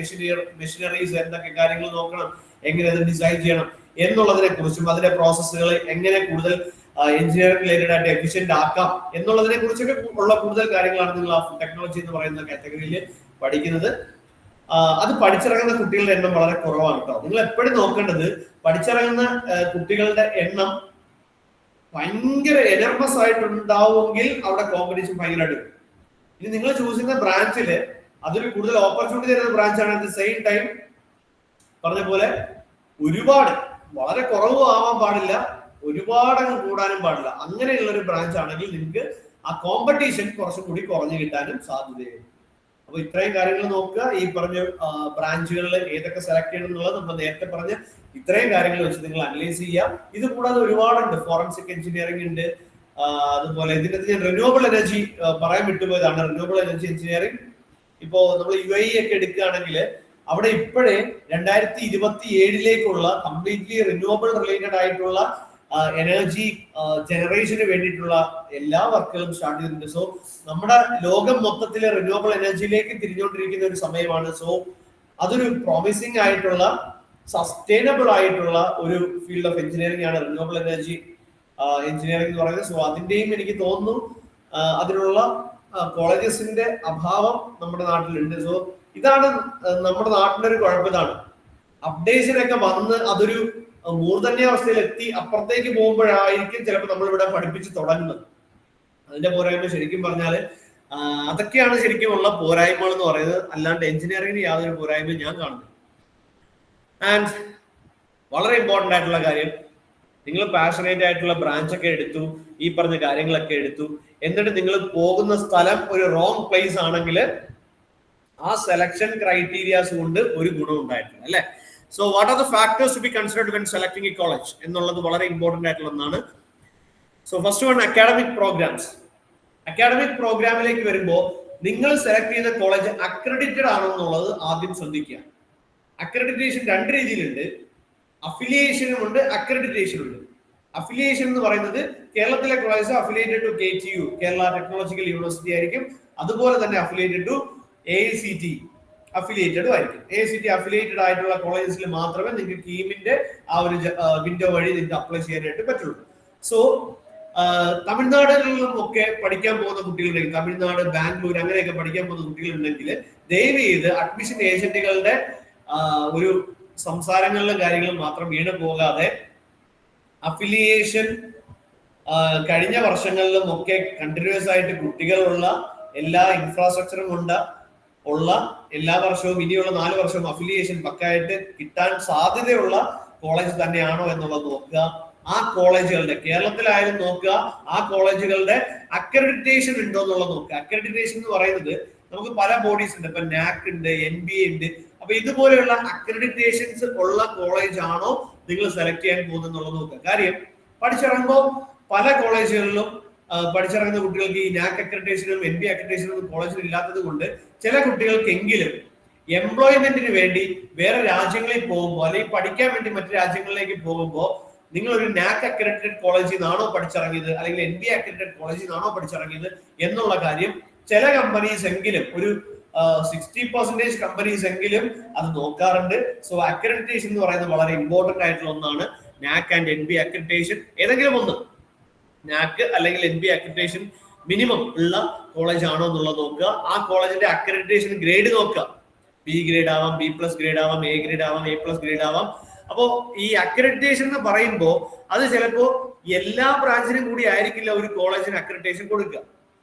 [SPEAKER 1] മെഷീനറീസ് എന്തൊക്കെ കാര്യങ്ങൾ നോക്കണം, എങ്ങനെ അത് ഡിസൈൻ ചെയ്യണം എന്നുള്ളതിനെ കുറിച്ചും അതിന്റെ പ്രോസസ്സുകൾ എങ്ങനെ കൂടുതൽ എഞ്ചിനീയറിംഗ് റിലേറ്റഡ് ആയിട്ട് എഫിഷ്യന്റ് ആക്കാം എന്നുള്ളതിനെ കുറിച്ചൊക്കെ ഉള്ള കൂടുതൽ കാര്യങ്ങളാണ് നിങ്ങൾ ആ ഫുഡ് ടെക്നോളജി എന്ന് പറയുന്ന കാറ്റഗറിയിൽ പഠിക്കുന്നത്. അത് പഠിച്ചിറങ്ങുന്ന കുട്ടികളുടെ എണ്ണം വളരെ കുറവാണ് കേട്ടോ. നിങ്ങൾ എപ്പോഴും നോക്കേണ്ടത് പഠിച്ചിറങ്ങുന്ന കുട്ടികളുടെ എണ്ണം ഭയങ്കര എനർമസ് ആയിട്ടുണ്ടാവുമെങ്കിൽ അവിടെ കോമ്പറ്റീഷൻ ഭയങ്കരമായിട്ട് വരും. ഇനി നിങ്ങൾ ചൂസ് ചെയ്യുന്ന ബ്രാഞ്ചില് അതൊരു കൂടുതൽ ഓപ്പർച്യൂണിറ്റി തരുന്ന ബ്രാഞ്ചാണ്. അറ്റ് ദ സെയിം ടൈം പറഞ്ഞ പോലെ ഒരുപാട് വളരെ കുറവും ആവാൻ പാടില്ല, ഒരുപാട് അങ്ങ് കൂടാനും പാടില്ല. അങ്ങനെയുള്ള ഒരു ബ്രാഞ്ച് ആണെങ്കിൽ നിങ്ങൾക്ക് ആ കോമ്പറ്റീഷൻ കുറച്ചും കൂടി കുറഞ്ഞു കിട്ടാനും സാധ്യതയുണ്ട്. അപ്പൊ ഇത്രയും കാര്യങ്ങൾ നോക്കുക. ഈ പറഞ്ഞ ബ്രാഞ്ചുകളിൽ ഏതൊക്കെ സെലക്ട് ചെയ്യണം എന്നുള്ളത് നമ്മൾ നേരത്തെ പറഞ്ഞ ഇത്രയും കാര്യങ്ങൾ വെച്ച് നിങ്ങൾ അനലൈസ് ചെയ്യാം. ഇത് കൂടാതെ ഒരുപാടുണ്ട്. ഫോറൻസിക് എഞ്ചിനീയറിംഗ് ഉണ്ട്. അതുപോലെ ഇതിനകത്ത് ഞാൻ റിന്യൂവബിൾ എനർജി പറയാൻ വിട്ടുപോയതാണ്. റിന്യൂവബിൾ എനർജി എഞ്ചിനീയറിംഗ് ഇപ്പോ നമ്മൾ UAE ഒക്കെ എടുക്കുകയാണെങ്കിൽ അവിടെ ഇപ്പോഴേ 2027 കംപ്ലീറ്റ്ലി റിന്യൂവബിൾ റിലേറ്റഡ് ആയിട്ടുള്ള എനർജി ജനറേഷന് വേണ്ടിയിട്ടുള്ള എല്ലാ വർക്കുകളും സ്റ്റാർട്ട് ചെയ്തിട്ടുണ്ട്. സോ നമ്മുടെ ലോകം മൊത്തത്തിൽ റിന്യൂവബിൾ എനർജിയിലേക്ക് തിരിഞ്ഞുകൊണ്ടിരിക്കുന്ന ഒരു സമയമാണ്. സോ അതൊരു പ്രോമിസിംഗ് ആയിട്ടുള്ള സസ്റ്റൈനബിൾ ആയിട്ടുള്ള ഒരു ഫീൽഡ് ഓഫ് എഞ്ചിനീയറിംഗ് ആണ് റിന്യൂവബിൾ എനർജി എഞ്ചിനീയറിംഗ് എന്ന് പറയുന്നത്. സോ അതിന്റെയും എനിക്ക് തോന്നുന്നു അതിനുള്ള കോളേജസിന്റെ അഭാവം നമ്മുടെ നാട്ടിലുണ്ട്. സോ ഇതാണ് നമ്മുടെ നാട്ടിന്റെ ഒരു കുഴപ്പം. ഇതാണ് അപ്ഡേഷനൊക്കെ വന്ന് അതൊരു മൂർധന്യാവസ്ഥയിൽ എത്തി അപ്പുറത്തേക്ക് പോകുമ്പോഴായിരിക്കും ചിലപ്പോൾ നമ്മളിവിടെ പഠിപ്പിച്ച് തുടങ്ങുന്നത്. അതിന്റെ പോരായ്മ ശരിക്കും പറഞ്ഞാല് അതൊക്കെയാണ് ശരിക്കും ഉള്ള പോരായ്മകൾ എന്ന് പറയുന്നത്. അല്ലാണ്ട് എഞ്ചിനീയറിംഗിന് യാതൊരു പോരായ്മയും ഞാൻ കാണുന്നു. ആൻഡ് വളരെ ഇമ്പോർട്ടന്റ് ആയിട്ടുള്ള കാര്യം, നിങ്ങൾ പാഷനേറ്റ് ആയിട്ടുള്ള ബ്രാഞ്ച് ഒക്കെ എടുത്തു, ഈ പറഞ്ഞ കാര്യങ്ങളൊക്കെ എടുത്തു, എന്നിട്ട് നിങ്ങൾ പോകുന്ന സ്ഥലം ഒരു റോങ് പ്ലേസ് ആണെങ്കിൽ ആ സെലക്ഷൻ ക്രൈറ്റീരിയാസ് കൊണ്ട് ഒരു ഗുണം ഉണ്ടായിട്ടില്ല, അല്ലെ? So what are the factors to be considered when selecting a college എന്നുള്ളത് വളരെ ഇമ്പോർട്ടന്റ് ആയിട്ടുള്ള ഒന്നാണ്. So first one, academic programmes. Academic പ്രോഗ്രാമിലേക്ക് വരുമ്പോൾ നിങ്ങൾ സെലക്ട് ചെയ്യുന്ന കോളേജ് അക്രഡിറ്റഡ് ആണോ എന്നുള്ളത് ആദ്യം ശ്രദ്ധിക്കുക. അക്രഡിറ്റേഷൻ രണ്ട് രീതിയിലുണ്ട്, അഫിലിയേഷനും ഉണ്ട്, അക്രഡിറ്റേഷനും ഉണ്ട്. അഫിലിയേഷൻ എന്ന് പറയുന്നത് കേരളത്തിലെ college affiliated to KTU, Kerala technological university ആയിരിക്കും. അതുപോലെ തന്നെ അഫിലിയേറ്റഡ് ടു AICT അഫിലിയേറ്റഡും ആയിരിക്കും. AICT അഫിലിയേറ്റഡ് ആയിട്ടുള്ള കോളേജസിൽ മാത്രമേ നിങ്ങൾക്ക് കീമിന്റെ ആ ഒരു വിൻഡോ വഴി നിങ്ങൾക്ക് അപ്ലൈ ചെയ്യാനായിട്ട് പറ്റുള്ളൂ. സോ തമിഴ്നാടുകളിലും ഒക്കെ പഠിക്കാൻ പോകുന്ന കുട്ടികളുണ്ടെങ്കിൽ, തമിഴ്നാട്, ബാംഗ്ലൂർ അങ്ങനെയൊക്കെ പഠിക്കാൻ പോകുന്ന കുട്ടികളുണ്ടെങ്കിൽ ദയവ് ചെയ്ത് അഡ്മിഷൻ ഏജന്റുകളുടെ ഒരു സംസാരങ്ങളിലും കാര്യങ്ങളും മാത്രം വീണ് പോകാതെ അഫിലിയേഷൻ കഴിഞ്ഞ വർഷങ്ങളിലും ഒക്കെ കണ്ടിന്യൂസ് ആയിട്ട് കുട്ടികളുള്ള എല്ലാ ഇൻഫ്രാസ്ട്രക്ചറും ഉള്ള എല്ലാ വർഷവും ഇനിയുള്ള 4 വർഷവും അഫിലിയേഷൻ പക്കായിട്ട് കിട്ടാൻ സാധ്യതയുള്ള കോളേജ് തന്നെയാണോ എന്നുള്ളത് നോക്കുക. ആ കോളേജുകളുടെ, കേരളത്തിലായാലും നോക്കുക, ആ കോളേജുകളുടെ അക്രഡിറ്റേഷൻ ഉണ്ടോ എന്നുള്ളത് നോക്കുക. അക്രഡിറ്റേഷൻ എന്ന് പറയുന്നത് നമുക്ക് പല ബോഡീസ് ഉണ്ട്, ഇപ്പൊ NAC ഉണ്ട്, NBA ഉണ്ട്. അപ്പൊ ഇതുപോലെയുള്ള അക്രഡിറ്റേഷൻസ് ഉള്ള കോളേജ് ആണോ നിങ്ങൾ സെലക്ട് ചെയ്യാൻ പോകുന്നത് നോക്കുക. കാര്യം പഠിച്ചിറങ്ങുമ്പോൾ പല കോളേജുകളിലും പഠിച്ചിറങ്ങുന്ന കുട്ടികൾക്ക് ഈ NAC അക്രഡിറ്റേഷനും NBA അക്രഡിറ്റേഷനും കോളേജിൽ ഇല്ലാത്തത് കൊണ്ട് ചില കുട്ടികൾക്കെങ്കിലും എംപ്ലോയ്മെന്റിന് വേണ്ടി വേറെ രാജ്യങ്ങളിൽ പോകുമ്പോൾ അല്ലെങ്കിൽ പഠിക്കാൻ വേണ്ടി മറ്റു രാജ്യങ്ങളിലേക്ക് പോകുമ്പോൾ നിങ്ങൾ ഒരു NAC അക്രഡിറ്റഡ് കോളേജിൽ നിന്നാണോ പഠിച്ചിറങ്ങിയത് അല്ലെങ്കിൽ NBA അക്രഡിറ്റഡ് കോളേജിൽ നിന്നാണോ പഠിച്ചിറങ്ങിയത് എന്നുള്ള കാര്യം ചില കമ്പനീസ് എങ്കിലും, ഒരു 60% കമ്പനീസ് എങ്കിലും അത് നോക്കാറുണ്ട്. സോ അക്രഡിറ്റേഷൻ എന്ന് പറയുന്നത് വളരെ ഇമ്പോർട്ടന്റ് ആയിട്ടുള്ള ഒന്നാണ്. NAC ആൻഡ് NBA അക്രഡിറ്റേഷൻ ഏതെങ്കിലും ഒന്ന്, NAC അല്ലെങ്കിൽ NBA അക്രഡിറ്റേഷൻ മിനിമം ഉള്ള കോളേജ് ആണോ എന്നുള്ളത് നോക്കുക. ആ കോളേജിന്റെ അക്രഡിറ്റേഷൻ ഗ്രേഡ് നോക്കുക. B ഗ്രേഡ് ആവാം, B+ ഗ്രേഡ് ആവാം, A ഗ്രേഡ് ആവാം, A+ ഗ്രേഡ് ആവാം. അപ്പോ ഈ അക്രഡിറ്റേഷൻ എന്ന് പറയുമ്പോൾ അത് ചിലപ്പോ എല്ലാ ബ്രാഞ്ചിനും കൂടി ആയിരിക്കില്ല ഒരു കോളേജിന് അക്രഡിറ്റേഷൻ കൊടുക്കുക.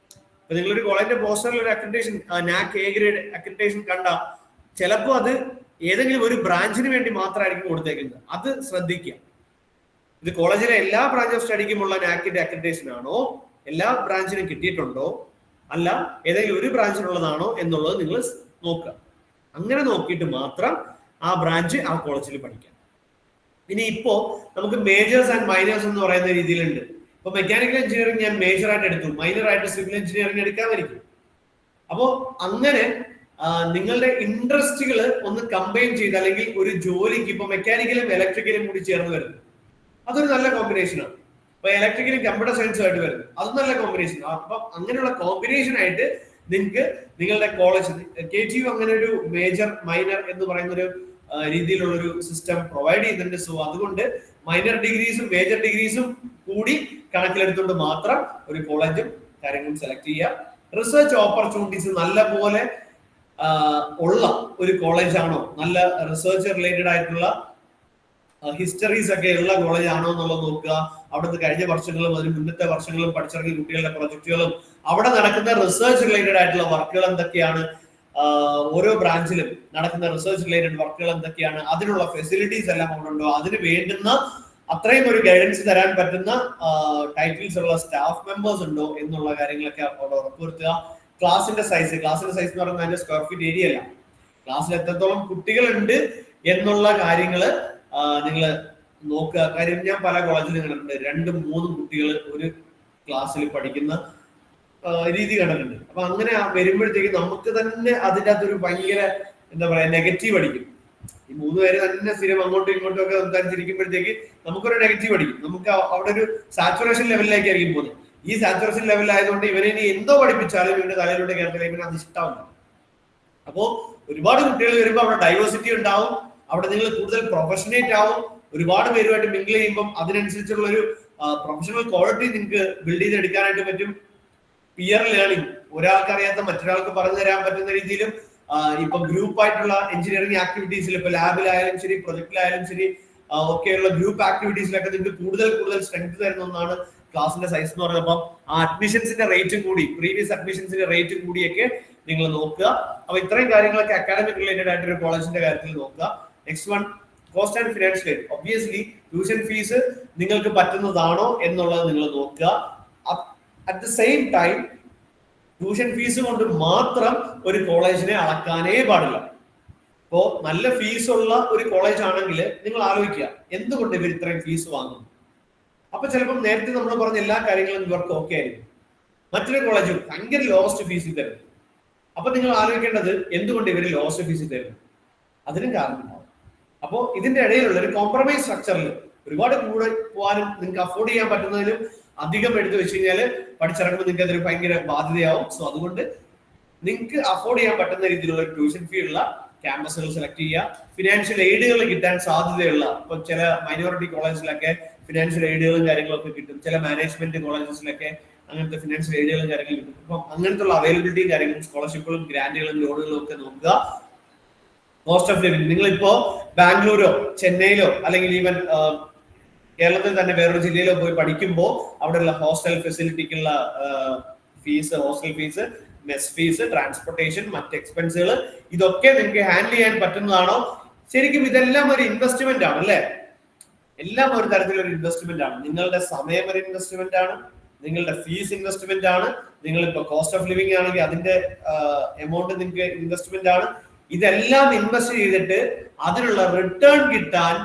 [SPEAKER 1] അപ്പൊ നിങ്ങളൊരു കോളേജിന്റെ പോസ്റ്ററിൽ ഒരു accreditation NAC A grade accreditation കണ്ട ചിലപ്പോൾ അത് ഏതെങ്കിലും ഒരു ബ്രാഞ്ചിന് വേണ്ടി മാത്രമായിരിക്കും കൊടുത്തേക്കുന്നത്. അത് ശ്രദ്ധിക്കുക. ഇത് കോളേജിലെ എല്ലാ ബ്രാഞ്ച് ഓഫ് സ്റ്റഡിക്കുമുള്ള NACന്റെ അക്രഡിറ്റേഷൻ ആണോ, എല്ലാ ബ്രാഞ്ചിനും കിട്ടിയിട്ടുണ്ടോ, അല്ല ഏതെങ്കിലും ഒരു ബ്രാഞ്ചിനുള്ളതാണോ എന്നുള്ളത് നിങ്ങൾ നോക്കുക. അങ്ങനെ നോക്കിയിട്ട് മാത്രം ആ ബ്രാഞ്ച് ആ കോളേജിൽ പഠിക്കാം. ഇനി ഇപ്പോ നമുക്ക് മേജേഴ്സ് ആൻഡ് മൈനേഴ്സ് എന്ന് പറയുന്ന രീതിയിലുണ്ട്. ഇപ്പൊ മെക്കാനിക്കൽ എഞ്ചിനീയറിംഗ് ഞാൻ മേജർ ആയിട്ട് എടുത്തു, മൈനർ ആയിട്ട് സിവിൽ എഞ്ചിനീയറിംഗ് എടുക്കാമായിരിക്കും. അപ്പോ അങ്ങനെ നിങ്ങളുടെ ഇൻട്രസ്റ്റുകൾ ഒന്ന് കമ്പൈൻ ചെയ്ത്, അല്ലെങ്കിൽ ഒരു ജോലിക്ക് ഇപ്പൊ മെക്കാനിക്കലും ഇലക്ട്രിക്കലും കൂടി ചേർന്ന് വരുന്നു, അതൊരു നല്ല കോമ്പിനേഷനാണ്. ഇപ്പൊ ഇലക്ട്രിക്കലും കമ്പ്യൂട്ടർ സയൻസും ആയിട്ട് വരുന്നു, അതും നല്ല കോമ്പിനേഷൻ. അപ്പൊ അങ്ങനെയുള്ള കോമ്പിനേഷൻ ആയിട്ട് നിങ്ങൾക്ക് നിങ്ങളുടെ കോളേജ് KTU അങ്ങനെ ഒരു മേജർ മൈനർ എന്ന് പറയുന്ന ഒരു രീതിയിലുള്ള ഒരു സിസ്റ്റം പ്രൊവൈഡ് ചെയ്യുന്നുണ്ട്. സോ അതുകൊണ്ട് മൈനർ ഡിഗ്രീസും മേജർ ഡിഗ്രീസും കൂടി കണക്കിലെടുത്തുകൊണ്ട് മാത്രം ഒരു കോളേജും കാര്യങ്ങളും സെലക്ട് ചെയ്യുക. റിസർച്ച് ഓപ്പർച്യൂണിറ്റീസ് നല്ല പോലെ ഉള്ള ഒരു കോളേജ് ആണോ, നല്ല റിസർച്ച് റിലേറ്റഡ് ആയിട്ടുള്ള ഹിസ്റ്ററീസ് ഒക്കെ ഉള്ള കോളേജ് ആണോ എന്നുള്ളത് നോക്കുക. അവിടുത്തെ കഴിഞ്ഞ വർഷങ്ങളും അതിന് മുന്നത്തെ വർഷങ്ങളും പഠിച്ചിറങ്ങിയ കുട്ടികളുടെ പ്രൊജക്ടുകളും അവിടെ നടക്കുന്ന റിസർച്ച് റിലേറ്റഡ് ആയിട്ടുള്ള വർക്കുകൾ എന്തൊക്കെയാണ്, ഓരോ ബ്രാഞ്ചിലും നടക്കുന്ന റിസർച്ച് റിലേറ്റഡ് വർക്കുകൾ എന്തൊക്കെയാണ്, അതിനുള്ള ഫെസിലിറ്റീസ് എല്ലാം അവിടെ ഉണ്ടോ, അതിന് വേണ്ടുന്ന അത്രയും ഒരു ഗൈഡൻസ് തരാൻ പറ്റുന്ന ടൈറ്റിൽസ് ഉള്ള സ്റ്റാഫ് മെമ്പേഴ്സ് ഉണ്ടോ എന്നുള്ള കാര്യങ്ങളൊക്കെ അവിടെ ഉറപ്പുവരുത്തുക. ക്ലാസിന്റെ സൈസ് എന്ന് പറയുന്നത് അതിന്റെ സ്ക്വയർ ഫീറ്റ് ഏരിയ അല്ല, ക്ലാസ്സിൽ എത്രത്തോളം കുട്ടികളുണ്ട് എന്നുള്ള കാര്യങ്ങള് നിങ്ങൾ നോക്കുക. കാര്യം ഞാൻ പല കോളേജിലും കണ്ടിട്ടുണ്ട് 2-3 കുട്ടികൾ ഒരു ക്ലാസ്സിൽ പഠിക്കുന്ന രീതി കണ്ടിട്ടുണ്ട്. അപ്പൊ അങ്ങനെ വരുമ്പോഴത്തേക്ക് നമുക്ക് തന്നെ അതിൻ്റെ അകത്തൊരു ഭയങ്കര എന്താ പറയാ നെഗറ്റീവ് അടിക്കും. ഈ 3 പേര് തന്നെ സ്ഥിരം അങ്ങോട്ടും ഇങ്ങോട്ടും ഒക്കെ സംസാരിച്ചിരിക്കുമ്പോഴത്തേക്ക് നമുക്കൊരു നെഗറ്റീവ് അടിക്കും. നമുക്ക് അവിടെ ഒരു സാച്ചുറേഷൻ ലെവലിലേക്കായിരിക്കും പോകുന്നത്. ഈ സാച്ചുറേഷൻ ലെവലിലായതുകൊണ്ട് ഇവനെ ഇനി എന്തോ പഠിപ്പിച്ചാലും ഇവന്റെ തലയിലൂടെ കയറത്തില്ല, ഇവന് അത് ഇഷ്ടമല്ല. അപ്പോ ഒരുപാട് കുട്ടികൾ വരുമ്പോൾ അവിടെ ഡൈവേഴ്സിറ്റി ഉണ്ടാവും, അവിടെ നിങ്ങൾ കൂടുതൽ പ്രൊഫഷണേറ്റ് ആവും. ഒരുപാട് പേരുമായിട്ട് മിങ്കിൾ ചെയ്യുമ്പോൾ അതിനനുസരിച്ചുള്ള ഒരു പ്രൊഫഷണൽ ക്വാളിറ്റി നിങ്ങൾക്ക് ബിൽഡ് ചെയ്തെടുക്കാനായിട്ട് പറ്റും. പിയർ ലേണിംഗ്, ഒരാൾക്ക് അറിയാത്ത മറ്റൊരാൾക്ക് പറഞ്ഞു തരാൻ പറ്റുന്ന രീതിയിലും ഇപ്പൊ ഗ്രൂപ്പ് ആയിട്ടുള്ള എഞ്ചിനീയറിംഗ് ആക്ടിവിറ്റീസിൽ ഇപ്പൊ ലാബിലായാലും ശരി പ്രൊജക്റ്റിലായാലും ശരി ഒക്കെയുള്ള ഗ്രൂപ്പ് ആക്ടിവിറ്റീസിലൊക്കെ നിങ്ങൾക്ക് കൂടുതൽ സ്ട്രെങ്ത് തരുന്ന ഒന്നാണ് ക്ലാസിന്റെ സൈസ് എന്ന് പറയുന്നത്. അപ്പം ആ അഡ്മിഷൻസിന്റെ റേറ്റും കൂടി, പ്രീവിയസ് അഡ്മിഷൻസിന്റെ റേറ്റും കൂടിയൊക്കെ നിങ്ങൾ നോക്കുക. അപ്പൊ ഇത്രയും കാര്യങ്ങളൊക്കെ അക്കാഡമിക് റിലേറ്റഡ് ആയിട്ട് ഒരു കോളേജിന്റെ കാര്യത്തിൽ നോക്കുക. Next one, cost and financial aid. Obviously tuition fees നിങ്ങൾക്ക് പറ്റുന്നതാണോ എന്നുള്ളത് നിങ്ങൾ നോക്കുക. At the same time tuition fees കൊണ്ട് മാത്രം ഒരു കോളേജിനെ അളക്കാനേ പാടില്ല. ഇപ്പോ നല്ല ഫീസ് ഉള്ള ഒരു കോളേജ് ആണെങ്കിൽ നിങ്ങൾ ആലോചിക്കുക എന്തുകൊണ്ട് ഇവർ ഇത്രയും ഫീസ് വാങ്ങുന്നു. അപ്പൊ ചിലപ്പോൾ നേരത്തെ നമ്മൾ പറഞ്ഞ എല്ലാ കാര്യങ്ങളും ഇവർക്ക് ഓക്കെ ആയിരിക്കും. മറ്റൊരു കോളേജ് ഭയങ്കര ലോവസ്റ്റ് ഫീസിൽ തരുന്നു. അപ്പൊ നിങ്ങൾ ആലോചിക്കേണ്ടത് എന്തുകൊണ്ട് ഇവർ ലോവസ്റ്റ് ഫീസിൽ തരുന്നു, അതിനും കാരണമുണ്ടാവും. അപ്പോൾ ഇതിന്റെ ഇടയിലുള്ള ഒരു കോംപ്രമൈസ് സ്ട്രക്ചറിൽ ഒരുപാട് കൂടെ പോകാനും നിങ്ങൾക്ക് അഫോർഡ് ചെയ്യാൻ പറ്റുന്നതിലും അധികം എടുത്തു വെച്ച് കഴിഞ്ഞാൽ പഠിച്ചിറങ്ങുമ്പോൾ നിങ്ങൾക്ക് അതൊരു ഭയങ്കര ബാധ്യതയാവും. സോ അതുകൊണ്ട് നിങ്ങൾക്ക് അഫോർഡ് ചെയ്യാൻ പറ്റുന്ന രീതിയിലുള്ള ട്യൂഷൻ ഫീ ഉള്ള ക്യാമ്പസുകൾ സെലക്ട് ചെയ്യുക. ഫിനാൻഷ്യൽ എയ്ഡുകൾ കിട്ടാൻ സാധ്യതയുള്ള, ഇപ്പൊ ചില മൈനോറിറ്റി കോളേജിലൊക്കെ ഫിനാൻഷ്യൽ എയ്ഡുകളും കാര്യങ്ങളൊക്കെ കിട്ടും. ചില മാനേജ്മെന്റ് കോളേജസിലൊക്കെ അങ്ങനത്തെ ഫിനാൻഷ്യൽ എയ്ഡുകളും കാര്യങ്ങളും കിട്ടും. അപ്പം അങ്ങനത്തെ അവൈലബിലിറ്റിയും കാര്യങ്ങളും സ്കോളർഷിപ്പുകളും ഗ്രാന്റുകളും ലോണുകളും ഒക്കെ നോക്കുക. കോസ്റ്റ് ഓഫ് ലിവിംഗ്, നിങ്ങളിപ്പോ ബാംഗ്ലൂരോ ചെന്നൈയിലോ അല്ലെങ്കിൽ ഈവൻ കേരളത്തിൽ തന്നെ വേറൊരു ജില്ലയിലോ പോയി പഠിക്കുമ്പോൾ അവിടെയുള്ള ഹോസ്റ്റൽ ഫെസിലിറ്റിക്കുള്ള fees, hostel fees, mess fees, transportation, മറ്റ് എക്സ്പെൻസുകൾ, ഇതൊക്കെ നിങ്ങൾക്ക് ഹാൻഡിൽ ചെയ്യാൻ പറ്റുന്നതാണോ? ശരിക്കും ഇതെല്ലാം ഒരു ഇൻവെസ്റ്റ്മെന്റ് ആണ് അല്ലെ? എല്ലാം ഒരു തരത്തിലൊരു ഇൻവെസ്റ്റ്മെന്റ് ആണ്. നിങ്ങളുടെ സമയം ഒരു ഇൻവെസ്റ്റ്മെന്റ് ആണ്, നിങ്ങളുടെ ഫീസ് ഇൻവെസ്റ്റ്മെന്റ് ആണ്, നിങ്ങളിപ്പോ കോസ്റ്റ് ഓഫ് ലിവിംഗ് ആണെങ്കിൽ അതിന്റെ എമൗണ്ട് നിങ്ങൾക്ക് ഇൻവെസ്റ്റ്മെന്റ് ആണ്. ഇതെല്ലാം ഇൻവെസ്റ്റ് ചെയ്തിട്ട് അതിനുള്ള റിട്ടേൺ കിട്ടാൻ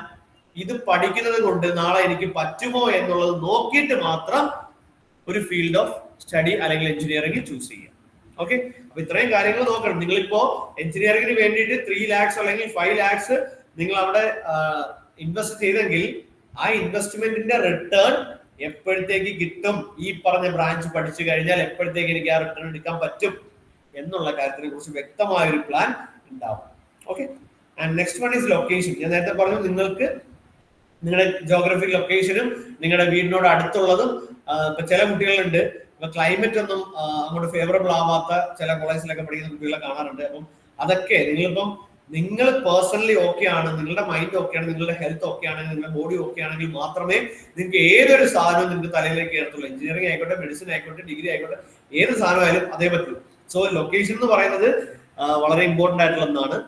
[SPEAKER 1] ഇത് പഠിക്കുന്നത് കൊണ്ട് നാളെ എനിക്ക് പറ്റുമോ എന്നുള്ളത് നോക്കിയിട്ട് മാത്രം ഒരു ഫീൽഡ് ഓഫ് സ്റ്റഡി അല്ലെങ്കിൽ എഞ്ചിനീയറിംഗ് ചൂസ് ചെയ്യുക. ഓക്കെ, അപ്പൊ ഇത്രയും കാര്യങ്ങൾ നോക്കണം. നിങ്ങളിപ്പോ എഞ്ചിനീയറിംഗിന് വേണ്ടിയിട്ട് 3 lakhs അല്ലെങ്കിൽ 5 lakhs നിങ്ങൾ അവിടെ ഇൻവെസ്റ്റ് ചെയ്തെങ്കിൽ ആ ഇൻവെസ്റ്റ്മെന്റിന്റെ റിട്ടേൺ എപ്പോഴത്തേക്ക് കിട്ടും, ഈ പറഞ്ഞ ബ്രാഞ്ച് പഠിച്ചു കഴിഞ്ഞാൽ എപ്പോഴത്തേക്ക് എനിക്ക് ആ റിട്ടേൺ എടുക്കാൻ പറ്റും എന്നുള്ള കാര്യത്തിനെ കുറിച്ച് വ്യക്തമായ ഒരു പ്ലാൻ ഉണ്ടാവും. Okay, and next one is location. ഞാൻ നേരത്തെ പറഞ്ഞു നിങ്ങൾക്ക് നിങ്ങളുടെ ജോഗ്രഫിക് ലൊക്കേഷനും നിങ്ങളുടെ വീടിനോട് അടുത്തുള്ളതും. ഇപ്പൊ ചില കുട്ടികളുണ്ട് ഇപ്പൊ ക്ലൈമറ്റ് ഒന്നും അങ്ങോട്ട് ഫേവറബിൾ ആവാത്ത ചില കോളേജിലൊക്കെ പഠിക്കുന്ന കുട്ടികളെ കാണാറുണ്ട്. അപ്പം അതൊക്കെ നിങ്ങൾ പേഴ്സണലി ഓക്കെ ആണ്, നിങ്ങളുടെ മൈൻഡ് ഓക്കെ ആണ്, നിങ്ങളുടെ ഹെൽത്ത് ഓക്കെ ആണെങ്കിൽ, നിങ്ങളുടെ ബോഡി ഓക്കെ ആണെങ്കിൽ മാത്രമേ നിങ്ങൾക്ക് ഏതൊരു സാധനവും നിങ്ങൾക്ക് തലയിലേക്ക് കയറത്തുള്ളൂ. എഞ്ചിനീയറിംഗ് ആയിക്കോട്ടെ, മെഡിസിൻ ആയിക്കോട്ടെ, ഡിഗ്രി ആയിക്കോട്ടെ, ഏത് സാധനമായാലും അതേ പറ്റൂ. സോ ലൊക്കേഷൻ എന്ന് പറയുന്നത് വളരെ ഇമ്പോർട്ടന്റ് ആയിട്ടുള്ള ഒന്നാണ്.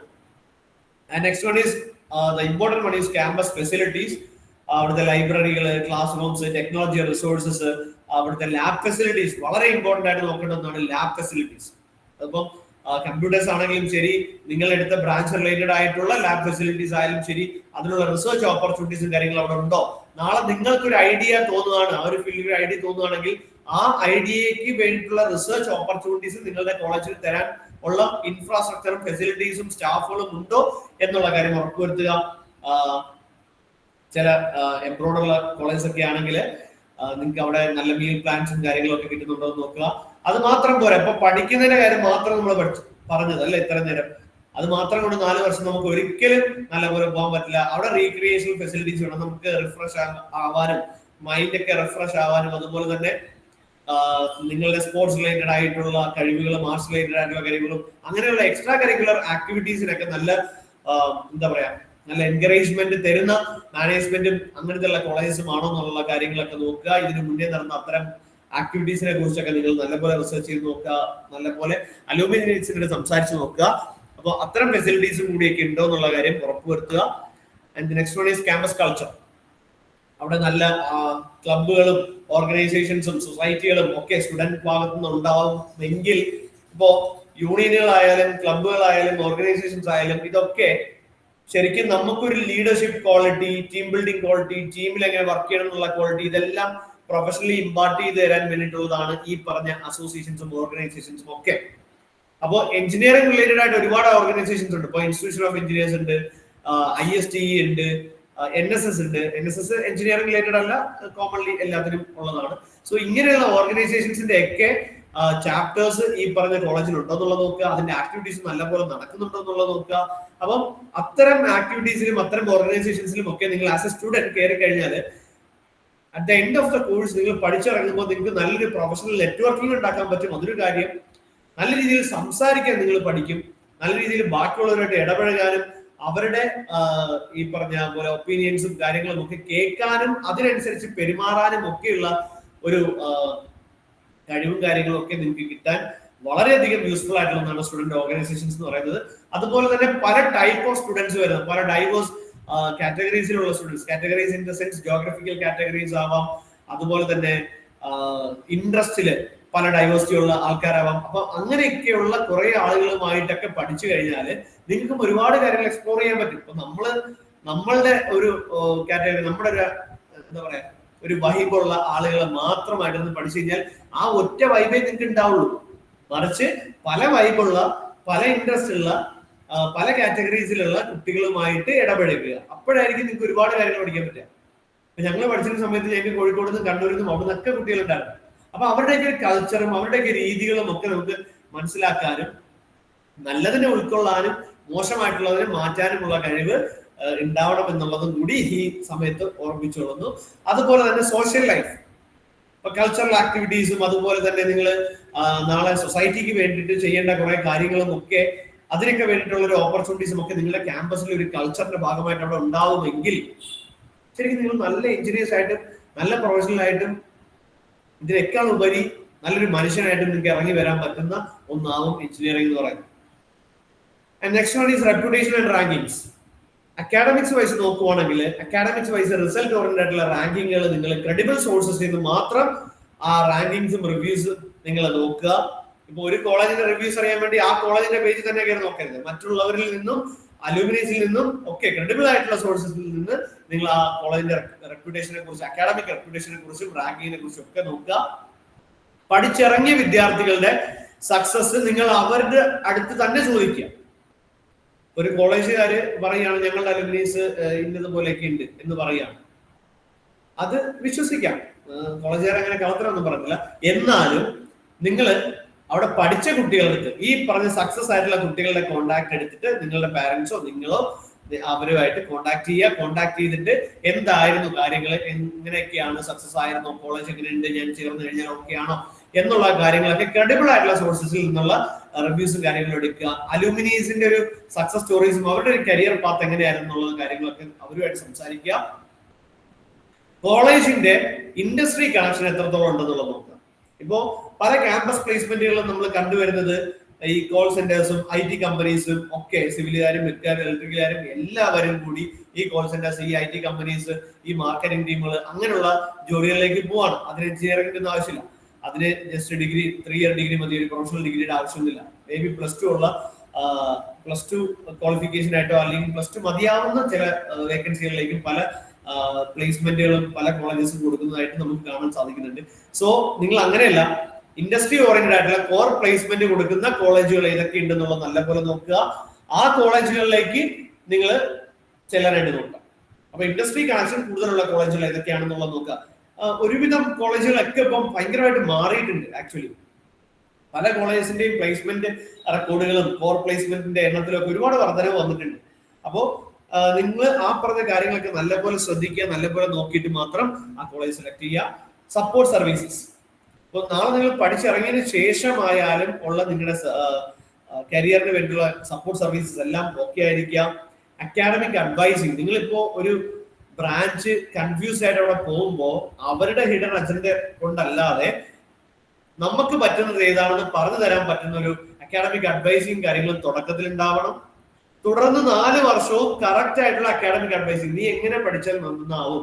[SPEAKER 1] And next one is the important one is campus facilities. അവിടുത്തെ ലൈബ്രറികൾ, ക്ലാസ് റൂംസ്, ടെക്നോളജി റിസോഴ്സസ്, അവിടുത്തെ ലാബ് ഫെസിലിറ്റീസ് വളരെ ഇമ്പോർട്ടന്റ് ആയിട്ട് നോക്കേണ്ട ഒന്നാണ് ലാബ് ഫെസിലിറ്റീസ്. അതിപ്പം കമ്പ്യൂട്ടേഴ്സ് ആണെങ്കിലും ശരി, നിങ്ങൾ എടുത്ത ബ്രാഞ്ച് റിലേറ്റഡ് ആയിട്ടുള്ള ലാബ് ഫെസിലിറ്റീസ് ആയാലും ശരി, അതിനുള്ള റിസർച്ച് ഓപ്പർച്യൂണിറ്റീസും കാര്യങ്ങളും അവിടെ ഉണ്ടോ? നാളെ നിങ്ങൾക്കൊരു ഐഡിയ തോന്നുകയാണ്, ആ ഒരു ഫീൽഡിൽ ഒരു ഐഡിയ തോന്നുകയാണെങ്കിൽ ആ ഐഡിയക്ക് വേണ്ടിയിട്ടുള്ള റിസർച്ച് ഓപ്പർച്യൂണിറ്റീസ് നിങ്ങളുടെ കോളേജിൽ തരാൻ ഉള്ള ഇൻഫ്രാസ്ട്രക്ചറും ഫെസിലിറ്റീസും സ്റ്റാഫുകളും ഉണ്ടോ എന്നുള്ള കാര്യം ഉറപ്പുവരുത്തുക. ചില എബ്രോഡ് ഉള്ള കോളേജ് ഒക്കെ ആണെങ്കിൽ നിങ്ങൾക്ക് അവിടെ നല്ല മീൽ പ്ലാൻസും കാര്യങ്ങളൊക്കെ കിട്ടുന്നുണ്ടോ എന്ന് നോക്കുക. അത് മാത്രം പോരാ, ഇപ്പൊ പഠിക്കുന്നതിന്റെ കാര്യം മാത്രം നമ്മൾ പറഞ്ഞത് അല്ലെ ഇത്ര നേരം, അത് മാത്രം കൊണ്ട് 4 വർഷം നമുക്ക് ഒരിക്കലും നല്ലപോലെ പോകാൻ പറ്റില്ല. അവിടെ റീക്രിയേഷൻ ഫെസിലിറ്റീസ് വേണം, നമുക്ക് റിഫ്രഷ് ആവാനും മൈൻഡ് ഒക്കെ റിഫ്രഷ് ആവാനും, അതുപോലെ തന്നെ നിങ്ങളുടെ സ്പോർട്സ് റിലേറ്റഡ് ആയിട്ടുള്ള കഴിവുകളും ആർട്സ് റിലേറ്റഡ് ആയിട്ടുള്ള കഴിവുകളും അങ്ങനെയുള്ള എക്സ്ട്രാ കരിക്കുലർ ആക്ടിവിറ്റീസിനൊക്കെ നല്ല എന്താ പറയാ നല്ല എൻകറേജ്മെന്റ് തരുന്ന മാനേജ്മെന്റും അങ്ങനത്തെ ഉള്ള കോളേജസും ആണോ എന്നുള്ള കാര്യങ്ങളൊക്കെ നോക്കുക. ഇതിന് മുന്നേ നടന്ന അത്തരം ആക്ടിവിറ്റീസിനെ കുറിച്ചൊക്കെ നിങ്ങൾ നല്ലപോലെ റിസർച്ച് ചെയ്ത് നോക്കുക, നല്ലപോലെ അലൂമിനിയൻസിനോട് സംസാരിച്ച് നോക്കുക. അപ്പോൾ അത്തരം ഫെസിലിറ്റീസും കൂടിയൊക്കെ ഉണ്ടോ എന്നുള്ള കാര്യം ഉറപ്പുവരുത്തുക. And next one is campus culture. അവിടെ നല്ല ക്ലബുകളും ഓർഗനൈസേഷൻസും സൊസൈറ്റികളും ഒക്കെ സ്റ്റുഡന്റ് ഭാഗത്തു നിന്ന് ഉണ്ടാവുമെങ്കിൽ, ഇപ്പോ യൂണിയനുകളായാലും ക്ലബുകളായാലും ഓർഗനൈസേഷൻസ് ആയാലും ഇതൊക്കെ ശരിക്കും നമുക്കൊരു leadership quality, team building quality, ടീമിൽ എങ്ങനെ വർക്ക് ചെയ്യണം എന്നുള്ള ക്വാളിറ്റി, ഇതെല്ലാം പ്രൊഫഷണലി ഇമ്പാർട്ട് ചെയ്ത് തരാൻ വേണ്ടിയിട്ടുള്ളതാണ് ഈ പറഞ്ഞ അസോസിയേഷൻസും ഓർഗനൈസേഷൻസും ഒക്കെ. അപ്പോൾ എഞ്ചിനീയറിംഗ് റിലേറ്റഡ് ആയിട്ട് ഒരുപാട് ഓർഗനൈസേഷൻസ് ഉണ്ട്. ഇപ്പോൾ ഇൻസ്റ്റിറ്റ്യൂഷൻ ഓഫ് എഞ്ചിനീയേഴ്സ് ഉണ്ട്, ISTE ഉണ്ട്, NSS ഉണ്ട്. NSS എഞ്ചിനീയറിംഗ് റിലേറ്റഡ് അല്ല, കോമൺലി എല്ലാത്തിനും ഉള്ളതാണ്. സോ ഇങ്ങനെയുള്ള ഓർഗനൈസേഷൻസിന്റെ ഒക്കെ ചാപ്റ്റേഴ്സ് ഈ പറഞ്ഞ കോളേജിൽ ഉണ്ടോ എന്നുള്ളത് നോക്കുക, അതിന്റെ ആക്ടിവിറ്റീസ് നല്ലപോലെ നടക്കുന്നുണ്ടോ എന്നുള്ളത് നോക്കുക. അപ്പം അത്തരം ആക്ടിവിറ്റീസിലും അത്തരം ഓർഗനൈസേഷൻസിലും ഒക്കെ നിങ്ങൾ ആസ് എ സ്റ്റുഡന്റ് കയറി കഴിഞ്ഞാൽ at the end of the course നിങ്ങൾ പഠിച്ചിറങ്ങുമ്പോൾ നിങ്ങൾക്ക് നല്ലൊരു പ്രൊഫഷണൽ നെറ്റ്വർക്കിംഗ് ഉണ്ടാക്കാൻ പറ്റും. അതൊരു കാര്യം. നല്ല രീതിയിൽ സംസാരിക്കാൻ നിങ്ങൾ പഠിക്കും, നല്ല രീതിയിൽ ബാക്കിയുള്ളവരുമായിട്ട് ഇടപഴകാനും അവരുടെ ഈ പറഞ്ഞ പോലെ ഒപ്പീനിയൻസും കാര്യങ്ങളും ഒക്കെ കേൾക്കാനും അതിനനുസരിച്ച് പെരുമാറാനും ഒക്കെയുള്ള ഒരു കഴിവും കാര്യങ്ങളും ഒക്കെ നിങ്ങൾക്ക് കിട്ടാൻ വളരെയധികം യൂസ്ഫുൾ ആയിട്ടുള്ള ഒന്നാണ് സ്റ്റുഡന്റ് ഓർഗനൈസേഷൻസ് എന്ന് പറയുന്നത്. അതുപോലെ തന്നെ പല ടൈപ്പ് ഓഫ് സ്റ്റുഡൻസ് വരുന്നത്, പല ഡൈവേഴ്സ് കാറ്റഗറീസിലുള്ള students, categories in the sense geographical categories ആവാം, അതുപോലെ തന്നെ ഇൻട്രസ്റ്റില് പല ഡൈവേഴ്സിറ്റി ഉള്ള ആൾക്കാരാവാം. അപ്പൊ അങ്ങനെയൊക്കെയുള്ള കുറെ ആളുകളുമായിട്ടൊക്കെ പഠിച്ചു കഴിഞ്ഞാൽ നിങ്ങൾക്കും ഒരുപാട് കാര്യങ്ങൾ എക്സ്പ്ലോർ ചെയ്യാൻ പറ്റും. ഇപ്പൊ നമ്മളുടെ ഒരു കാറ്റഗറി, നമ്മുടെ ഒരു എന്താ പറയാ ഒരു വൈബുള്ള ആളുകളെ മാത്രമായിട്ടൊന്ന് പഠിച്ചു കഴിഞ്ഞാൽ ആ ഒറ്റ വൈബേ നിങ്ങൾക്ക് ഉണ്ടാവുള്ളൂ. മറിച്ച് പല വൈബുള്ള, പല ഇൻട്രസ്റ്റ് ഉള്ള, പല കാറ്റഗറീസിലുള്ള കുട്ടികളുമായിട്ട് ഇടപഴകുക. അപ്പോഴായിരിക്കും നിങ്ങൾക്ക് ഒരുപാട് കാര്യങ്ങൾ പഠിക്കാൻ പറ്റുക. ഇപ്പൊ ഞങ്ങൾ പഠിച്ചിരുന്ന സമയത്ത് ഞങ്ങൾക്ക് കോഴിക്കോട് നിന്നും കണ്ണൂരിൽ നിന്നും അവിടെ നിന്നൊക്കെ കുട്ടികളുണ്ടായിരുന്നു. അപ്പൊ അവരുടെയൊക്കെ കൾച്ചറും അവരുടെയൊക്കെ രീതികളും ഒക്കെ നമുക്ക് മനസ്സിലാക്കാനും നല്ലതിനെ ഉൾക്കൊള്ളാനും മോശമായിട്ടുള്ളതിനെ മാറ്റാനുമുള്ള കഴിവ് ഉണ്ടാവണം എന്നുള്ളതും കൂടി ഈ സമയത്ത് ഓർമ്മിച്ചുകൊള്ളുന്നു. അതുപോലെ തന്നെ സോഷ്യൽ ലൈഫ്, ഇപ്പൊ കൾച്ചറൽ ആക്ടിവിറ്റീസും അതുപോലെ തന്നെ നിങ്ങൾ നാളെ സൊസൈറ്റിക്ക് വേണ്ടിയിട്ട് ചെയ്യേണ്ട കുറെ കാര്യങ്ങളും ഒക്കെ അതിനൊക്കെ വേണ്ടിയിട്ടുള്ള ഒരു ഓപ്പർച്യൂണിറ്റീസും ഒക്കെ നിങ്ങളുടെ ക്യാമ്പസിൽ ഒരു കൾച്ചറിന്റെ ഭാഗമായിട്ട് അവിടെ ഉണ്ടാവുമെങ്കിൽ ശരിക്കും നിങ്ങൾ നല്ല എഞ്ചിനീയേഴ്സ് ആയിട്ടും നല്ല പ്രൊഫഷണൽ ആയിട്ടും ഇതിനേക്കാൾ ഉപരി നല്ലൊരു മനുഷ്യനായിട്ടും നിങ്ങൾക്ക് ഇറങ്ങി വരാൻ പറ്റുന്ന ഒന്നാവും എഞ്ചിനീയറിംഗ് എന്ന് പറയുന്നത്. And next one is reputation and rankings. Academics wise നോക്കുവാണെങ്കിൽ അക്കാഡമിക്സ് വൈസ് റിസൾട്ട് ഓറിയന്റഡ് ആയിട്ടുള്ള റാങ്കിങ്ങുകൾ നിങ്ങൾ ക്രെഡിബിൾ സോഴ്സസിൽ നിന്ന് മാത്രം ആ റാങ്കിങ്സും റിവ്യൂസും നിങ്ങൾ നോക്കുക. ഇപ്പൊ ഒരു കോളേജിന്റെ റിവ്യൂസ് അറിയാൻ വേണ്ടി ആ കോളേജിന്റെ പേജ് തന്നെ കയറി നോക്കരുത്. മറ്റുള്ളവരിൽ നിന്നും അലൂമിനീസിൽ നിന്നും ഒക്കെ ക്രെഡിബിൾ ആയിട്ടുള്ള സോഴ്സസിൽ നിന്ന് നിങ്ങൾ ആ കോളേജിന്റെ റെപ്യൂട്ടേഷനെ കുറിച്ച്, അക്കാഡമിക് റെപ്യൂട്ടേഷനെ കുറിച്ചും റാങ്കിങ്ങിനെ കുറിച്ചും ഒക്കെ നോക്കുക. പഠിച്ചിറങ്ങിയ വിദ്യാർത്ഥികളുടെ സക്സസ് നിങ്ങൾ അവരുടെ അടുത്ത് തന്നെ ചോദിക്കുക. ഒരു കോളേജുകാര് പറയുകയാണ് ഞങ്ങളുടെ അലുമിനീസ് ഇന്നതുപോലെയൊക്കെ ഉണ്ട് എന്ന് പറയുകയാണ്, അത് വിശ്വസിക്കാം. കോളേജുകാർ അങ്ങനെ കളത്തിലൊന്നും പറഞ്ഞില്ല. എന്നാലും നിങ്ങൾ അവിടെ പഠിച്ച കുട്ടികൾക്ക് ഈ പറഞ്ഞ സക്സസ് ആയിട്ടുള്ള കുട്ടികളുടെ കോണ്ടാക്ട് എടുത്തിട്ട് നിങ്ങളുടെ പാരന്റ്സോ നിങ്ങളോ അവരുമായിട്ട് കോണ്ടാക്ട് ചെയ്യുക. കോണ്ടാക്ട് ചെയ്തിട്ട് എന്തായിരുന്നു കാര്യങ്ങൾ, എങ്ങനെയൊക്കെയാണ്, സക്സസ് ആയിരുന്നോ, കോളേജ് എങ്ങനെയുണ്ട്, ഞാൻ ചേർന്ന് കഴിഞ്ഞാൽ ഓക്കെ ആണോ എന്നുള്ള കാര്യങ്ങളൊക്കെ ക്രെഡിബിൾ ആയിട്ടുള്ള സോഴ്സസിൽ നിന്നുള്ള റിവ്യൂസും കാര്യങ്ങളും എടുക്കുക. അലൂമിനീസിന്റെ ഒരു സക്സസ് സ്റ്റോറീസും അവരുടെ ഒരു കരിയർ പാത്ത് എങ്ങനെയായിരുന്നു എന്നുള്ള കാര്യങ്ങളൊക്കെ അവരുമായിട്ട് സംസാരിക്കുക. കോളേജിന്റെ ഇൻഡസ്ട്രി കണക്ഷൻ എത്രത്തോളം ഉണ്ടെന്നുള്ളത് നോക്കുക. ഇപ്പോ പല ക്യാമ്പസ് പ്ലേസ്മെന്റുകളും നമ്മൾ കണ്ടുവരുന്നത് ഈ കോൾ സെന്റേഴ്സും IT കമ്പനീസും ഒക്കെ, സിവിലുകാരും മെക്കാരും ഇലക്ട്രിക്കലുകാരും എല്ലാവരും കൂടി ഈ കോൾ സെന്റേഴ്സ്, ഈ IT കമ്പനീസ്, ഈ മാർക്കറ്റിംഗ് ടീമുകൾ അങ്ങനെയുള്ള ജോലികളിലേക്ക് പോവാണ്. അതിന് എഞ്ചിനീയറിംഗിന്റെ ഒന്നും ആവശ്യമില്ല. അതിന് ജസ്റ്റ് ഡിഗ്രി, 3 ഇയർ ഡിഗ്രി മതി, ഒരു പ്രൊഫഷണൽ ഡിഗ്രിയുടെ ആവശ്യമൊന്നുമില്ല. മേ ബി +2 ഉള്ള +2 ക്വാളിഫിക്കേഷൻ ആയിട്ടോ അല്ലെങ്കിൽ +2 മതിയാവുന്ന ചില വേക്കൻസികളിലേക്കും പല പ്ലേസ്മെന്റുകളും പല കോളേജസും കൊടുക്കുന്നതായിട്ട് നമുക്ക് കാണാൻ സാധിക്കുന്നുണ്ട്. സോ നിങ്ങൾ അങ്ങനെയല്ല, ഇൻഡസ്ട്രി ഓറിയന്റഡ് ആയിട്ടുള്ള കോർ പ്ലേസ്മെന്റ് കൊടുക്കുന്ന കോളേജുകൾ ഏതൊക്കെ ഉണ്ടെന്നുള്ളത് നല്ലപോലെ നോക്കുക. ആ കോളേജുകളിലേക്ക് നിങ്ങൾ ചെല്ലാനായിട്ട് നോക്കുക. അപ്പൊ ഇൻഡസ്ട്രി കണക്ഷൻ കൂടുതലുള്ള കോളേജുകൾ ഏതൊക്കെയാണെന്നുള്ളത് നോക്കുക. ഒരുവിധം കോളേജുകളൊക്കെ ഇപ്പം ഭയങ്കരമായിട്ട് മാറിയിട്ടുണ്ട്. ആക്ച്വലി പല കോളേജസിന്റെയും പ്ലേസ്മെന്റ് റെക്കോർഡുകളും കോർ പ്ലേസ്മെന്റിന്റെ എണ്ണത്തിലൊക്കെ ഒരുപാട് വർധനവ് വന്നിട്ടുണ്ട്. അപ്പോൾ നിങ്ങൾ ആ പറഞ്ഞ കാര്യങ്ങളൊക്കെ നല്ലപോലെ ശ്രദ്ധിക്കുക, നല്ലപോലെ നോക്കിയിട്ട് മാത്രം ആ കോളേജ് സെലക്ട് ചെയ്യുക. സപ്പോർട്ട് സർവീസസ്, ഇപ്പോൾ നാളെ നിങ്ങൾ പഠിച്ചിറങ്ങിയതിന് ശേഷമായാലും ഉള്ള നിങ്ങളുടെ കരിയറിന് വേണ്ടിയുള്ള സപ്പോർട്ട് സർവീസസ് എല്ലാം ഓക്കെ ആയിരിക്കാം. അക്കാഡമിക് അഡ്വൈസിങ്, നിങ്ങളിപ്പോ ഒരു ബ്രാഞ്ച് കൺഫ്യൂസ് ആയിട്ട് അവിടെ പോകുമ്പോൾ അവരുടെ ഹിഡൻ അജണ്ട കൊണ്ടല്ലാതെ നമുക്ക് പറ്റുന്നത് ഏതാണെന്ന് പറഞ്ഞു തരാൻ പറ്റുന്ന ഒരു അക്കാഡമിക് അഡ്വൈസിങ് കാര്യങ്ങളും തുടക്കത്തിൽ ഉണ്ടാവണം. തുടർന്ന് 4 വർഷവും കറക്റ്റ് ആയിട്ടുള്ള അക്കാഡമിക് അഡ്വൈസിങ്, നീ എങ്ങനെ പഠിച്ചാൽ നന്നാവും,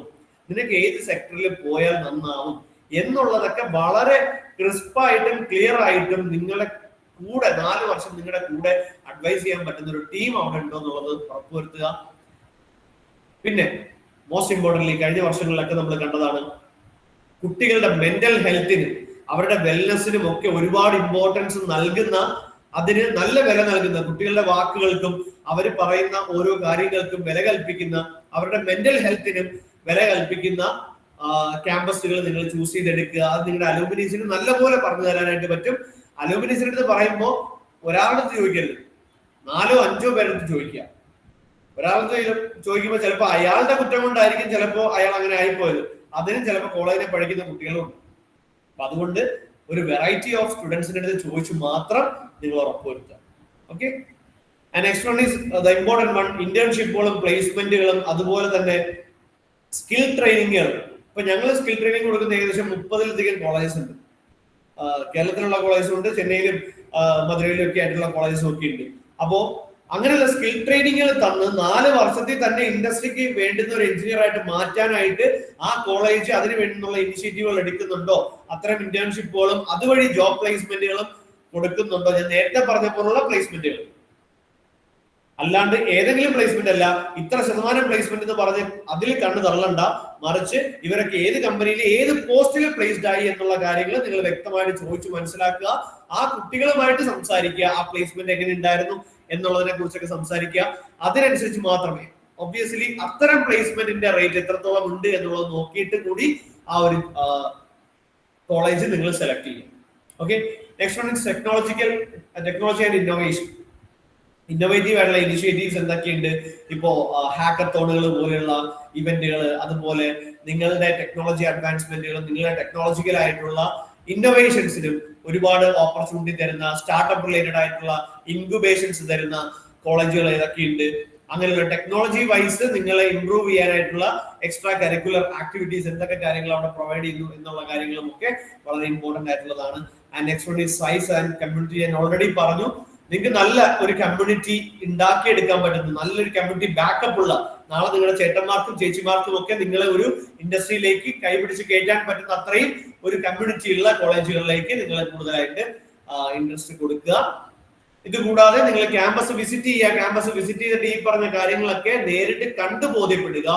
[SPEAKER 1] നിനക്ക് ഏത് സെക്ടറിൽ പോയാൽ നന്നാവും എന്നുള്ളതൊക്കെ വളരെ ക്രിസ്പായിട്ടും ക്ലിയർ ആയിട്ടും നിങ്ങളുടെ കൂടെ 4 വർഷം നിങ്ങളുടെ കൂടെ അഡ്വൈസ് ചെയ്യാൻ പറ്റുന്ന ഒരു ടീം അവിടെ ഉണ്ടോ എന്നുള്ളത് ഉറപ്പുവരുത്തുക. പിന്നെ മോസ്റ്റ് ഇമ്പോർട്ടൻ്റ്ലി കഴിഞ്ഞ വർഷങ്ങളിലൊക്കെ നമ്മൾ കണ്ടതാണ്, കുട്ടികളുടെ മെന്റൽ ഹെൽത്തിന്, അവരുടെ വെൽനെസ്സിനും ഒക്കെ ഒരുപാട് ഇമ്പോർട്ടൻസ് നൽകുന്ന, അതിന് നല്ല വില നൽകുന്ന, കുട്ടികളുടെ വാക്കുകൾക്കും അവർ പറയുന്ന ഓരോ കാര്യങ്ങൾക്കും വില കൽപ്പിക്കുന്ന, അവരുടെ മെന്റൽ ഹെൽത്തിനും വില കൽപ്പിക്കുന്ന ക്യാമ്പസുകൾ നിങ്ങൾ ചൂസ് ചെയ്തെടുക്കുക. അത് നിങ്ങളുടെ അലൂമിനീസിന് നല്ലപോലെ പറഞ്ഞു തരാനായിട്ട് പറ്റും. അലൂമിനീസിന്റെ അടുത്ത് പറയുമ്പോൾ ഒരാളുടെ അടുത്ത് ചോദിക്കരുത്, 4 or 5 പേരടുത്ത് ചോദിക്കുക. ഒരാൾക്ക് ചോദിക്കുമ്പോൾ ചിലപ്പോൾ അയാളുടെ കുറ്റം കൊണ്ടായിരിക്കും ചിലപ്പോൾ അയാൾ അങ്ങനെ ആയിപ്പോയത്. അതിനും ചിലപ്പോൾ കോളേജിനെ പഠിക്കുന്ന കുട്ടികളുണ്ട്. അപ്പൊ അതുകൊണ്ട് ഒരു വെറൈറ്റി ഓഫ് സ്റ്റുഡൻസിന്റെ അടുത്ത് ചോദിച്ചു മാത്രം നിങ്ങൾ ഉറപ്പുവരുത്തുക. Okay. And next one is the important one, ഇന്റേൺഷിപ്പുകളും പ്ലേസ്മെന്റുകളും അതുപോലെ തന്നെ സ്കിൽ ട്രെയിനിങ്ങുകൾ. ഇപ്പൊ ഞങ്ങൾ സ്കിൽ ട്രെയിനിങ് കൊടുക്കുന്ന ഏകദേശം 30-ലധികം കോളേജസ് ഉണ്ട്. കേരളത്തിലുള്ള കോളേജസ് ഉണ്ട്, ചെന്നൈയിലും മധുരയിലും ഒക്കെ ആയിട്ടുള്ള കോളേജസ് ഒക്കെ ഉണ്ട്. അപ്പോ അങ്ങനെയുള്ള സ്കിൽ ട്രെയിനിങ്ങുകൾ തന്ന് 4 വർഷത്തിൽ തന്നെ ഇൻഡസ്ട്രിക്ക് വേണ്ടുന്ന ഒരു എഞ്ചിനീയർ ആയിട്ട് മാറ്റാനായിട്ട് ആ കോളേജ് അതിന് വേണ്ടുന്ന ഇനിഷ്യേറ്റീവുകൾ എടുക്കുന്നുണ്ടോ, അത്തരം ഇന്റേൺഷിപ്പുകളും അതുവഴി ജോബ് പ്ലേസ്മെന്റുകളും കൊടുക്കുന്നുണ്ടോ? ഞാൻ നേരത്തെ പറഞ്ഞ പോലുള്ള പ്ലേസ്മെന്റുകൾ, അല്ലാണ്ട് ഏതെങ്കിലും പ്ലേസ്മെന്റ് അല്ല, ഇത്ര ശതമാനം പ്ലേസ്മെന്റ് എന്ന് പറഞ്ഞ് അതിൽ കണ്ണു തള്ളണ്ട. മറിച്ച് ഇവരൊക്കെ ഏത് കമ്പനിയിൽ ഏത് പോസ്റ്റിൽ പ്ലേസ്ഡ് ആയി എന്നുള്ള കാര്യങ്ങൾ നിങ്ങൾ വ്യക്തമായിട്ട് ചോദിച്ചു മനസ്സിലാക്കുക. ആ കുട്ടികളുമായിട്ട് സംസാരിക്കുക, ആ പ്ലേസ്മെന്റ് എങ്ങനെ ഉണ്ടായിരുന്നു എന്നുള്ളതിനെ കുറിച്ചൊക്കെ സംസാരിക്കുക. അതിനനുസരിച്ച് മാത്രമേ ഒബ്വിയസ്ലി അത്തരം പ്ലേസ്മെന്റിന്റെ റേറ്റ് എത്രത്തോളം ഉണ്ട് എന്നുള്ളത് നോക്കിയിട്ട് കൂടി ആ ഒരു കോളേജ് നിങ്ങൾ സെലക്ട് ചെയ്യും. Okay. Next one is technology and innovation. Innovative ആയിട്ടുള്ള ഇനിഷ്യേറ്റീവ്സ് എന്തൊക്കെയുണ്ട്? ഇപ്പോ ഹാക്കത്തോണുകൾ പോലെയുള്ള ഇവന്റുകൾ, അതുപോലെ നിങ്ങളുടെ ടെക്നോളജി അഡ്വാൻസ്മെന്റുകളും നിങ്ങളുടെ ടെക്നോളജിക്കൽ ആയിട്ടുള്ള ഇന്നോവേഷൻസിനും ഒരുപാട് ഓപ്പർച്യൂണിറ്റി തരുന്ന, സ്റ്റാർട്ടപ്പ് റിലേറ്റഡ് ആയിട്ടുള്ള ഇൻക്യുബേഷൻസ് തരുന്ന കോളേജുകൾ ഏതൊക്കെയുണ്ട്? അങ്ങനെയുള്ള ടെക്നോളജി വൈസ് നിങ്ങളെ ഇംപ്രൂവ് ചെയ്യാനായിട്ടുള്ള എക്സ്ട്രാ കരിക്കുലർ ആക്ടിവിറ്റീസ് എന്തൊക്കെ കാര്യങ്ങൾ അവിടെ പ്രൊവൈഡ് ചെയ്യുന്നു എന്നുള്ള കാര്യങ്ങളും ഒക്കെ വളരെ ഇമ്പോർട്ടന്റ് ആയിട്ടുള്ളതാണ്. And next one is size and community. ഞാൻ ഓൾറെഡി പറഞ്ഞു, നിങ്ങൾക്ക് നല്ല ഒരു കമ്മ്യൂണിറ്റി ഉണ്ടാക്കിയെടുക്കാൻ പറ്റുന്ന, നല്ലൊരു കമ്മ്യൂണിറ്റി ബാക്കപ്പ് ഉള്ള, നാളെ നിങ്ങളുടെ ചേട്ടന്മാർക്കും ചേച്ചിമാർക്കും ഒക്കെ നിങ്ങളെ ഒരു ഇൻഡസ്ട്രിയിലേക്ക് കൈപിടിച്ച് കയറ്റാൻ പറ്റുന്ന അത്രയും ഒരു കമ്മ്യൂണിറ്റി ഉള്ള കോളേജുകളിലേക്ക് നിങ്ങൾ കൂടുതലായിട്ട് ഇൻട്രസ്റ്റ് കൊടുക്കുക. ഇത് കൂടാതെ നിങ്ങൾ ക്യാമ്പസ് വിസിറ്റ് ചെയ്യുക. ക്യാമ്പസ് വിസിറ്റ് ചെയ്തിട്ട് ഈ പറഞ്ഞ കാര്യങ്ങളൊക്കെ നേരിട്ട് കണ്ടു ബോധ്യപ്പെടുക.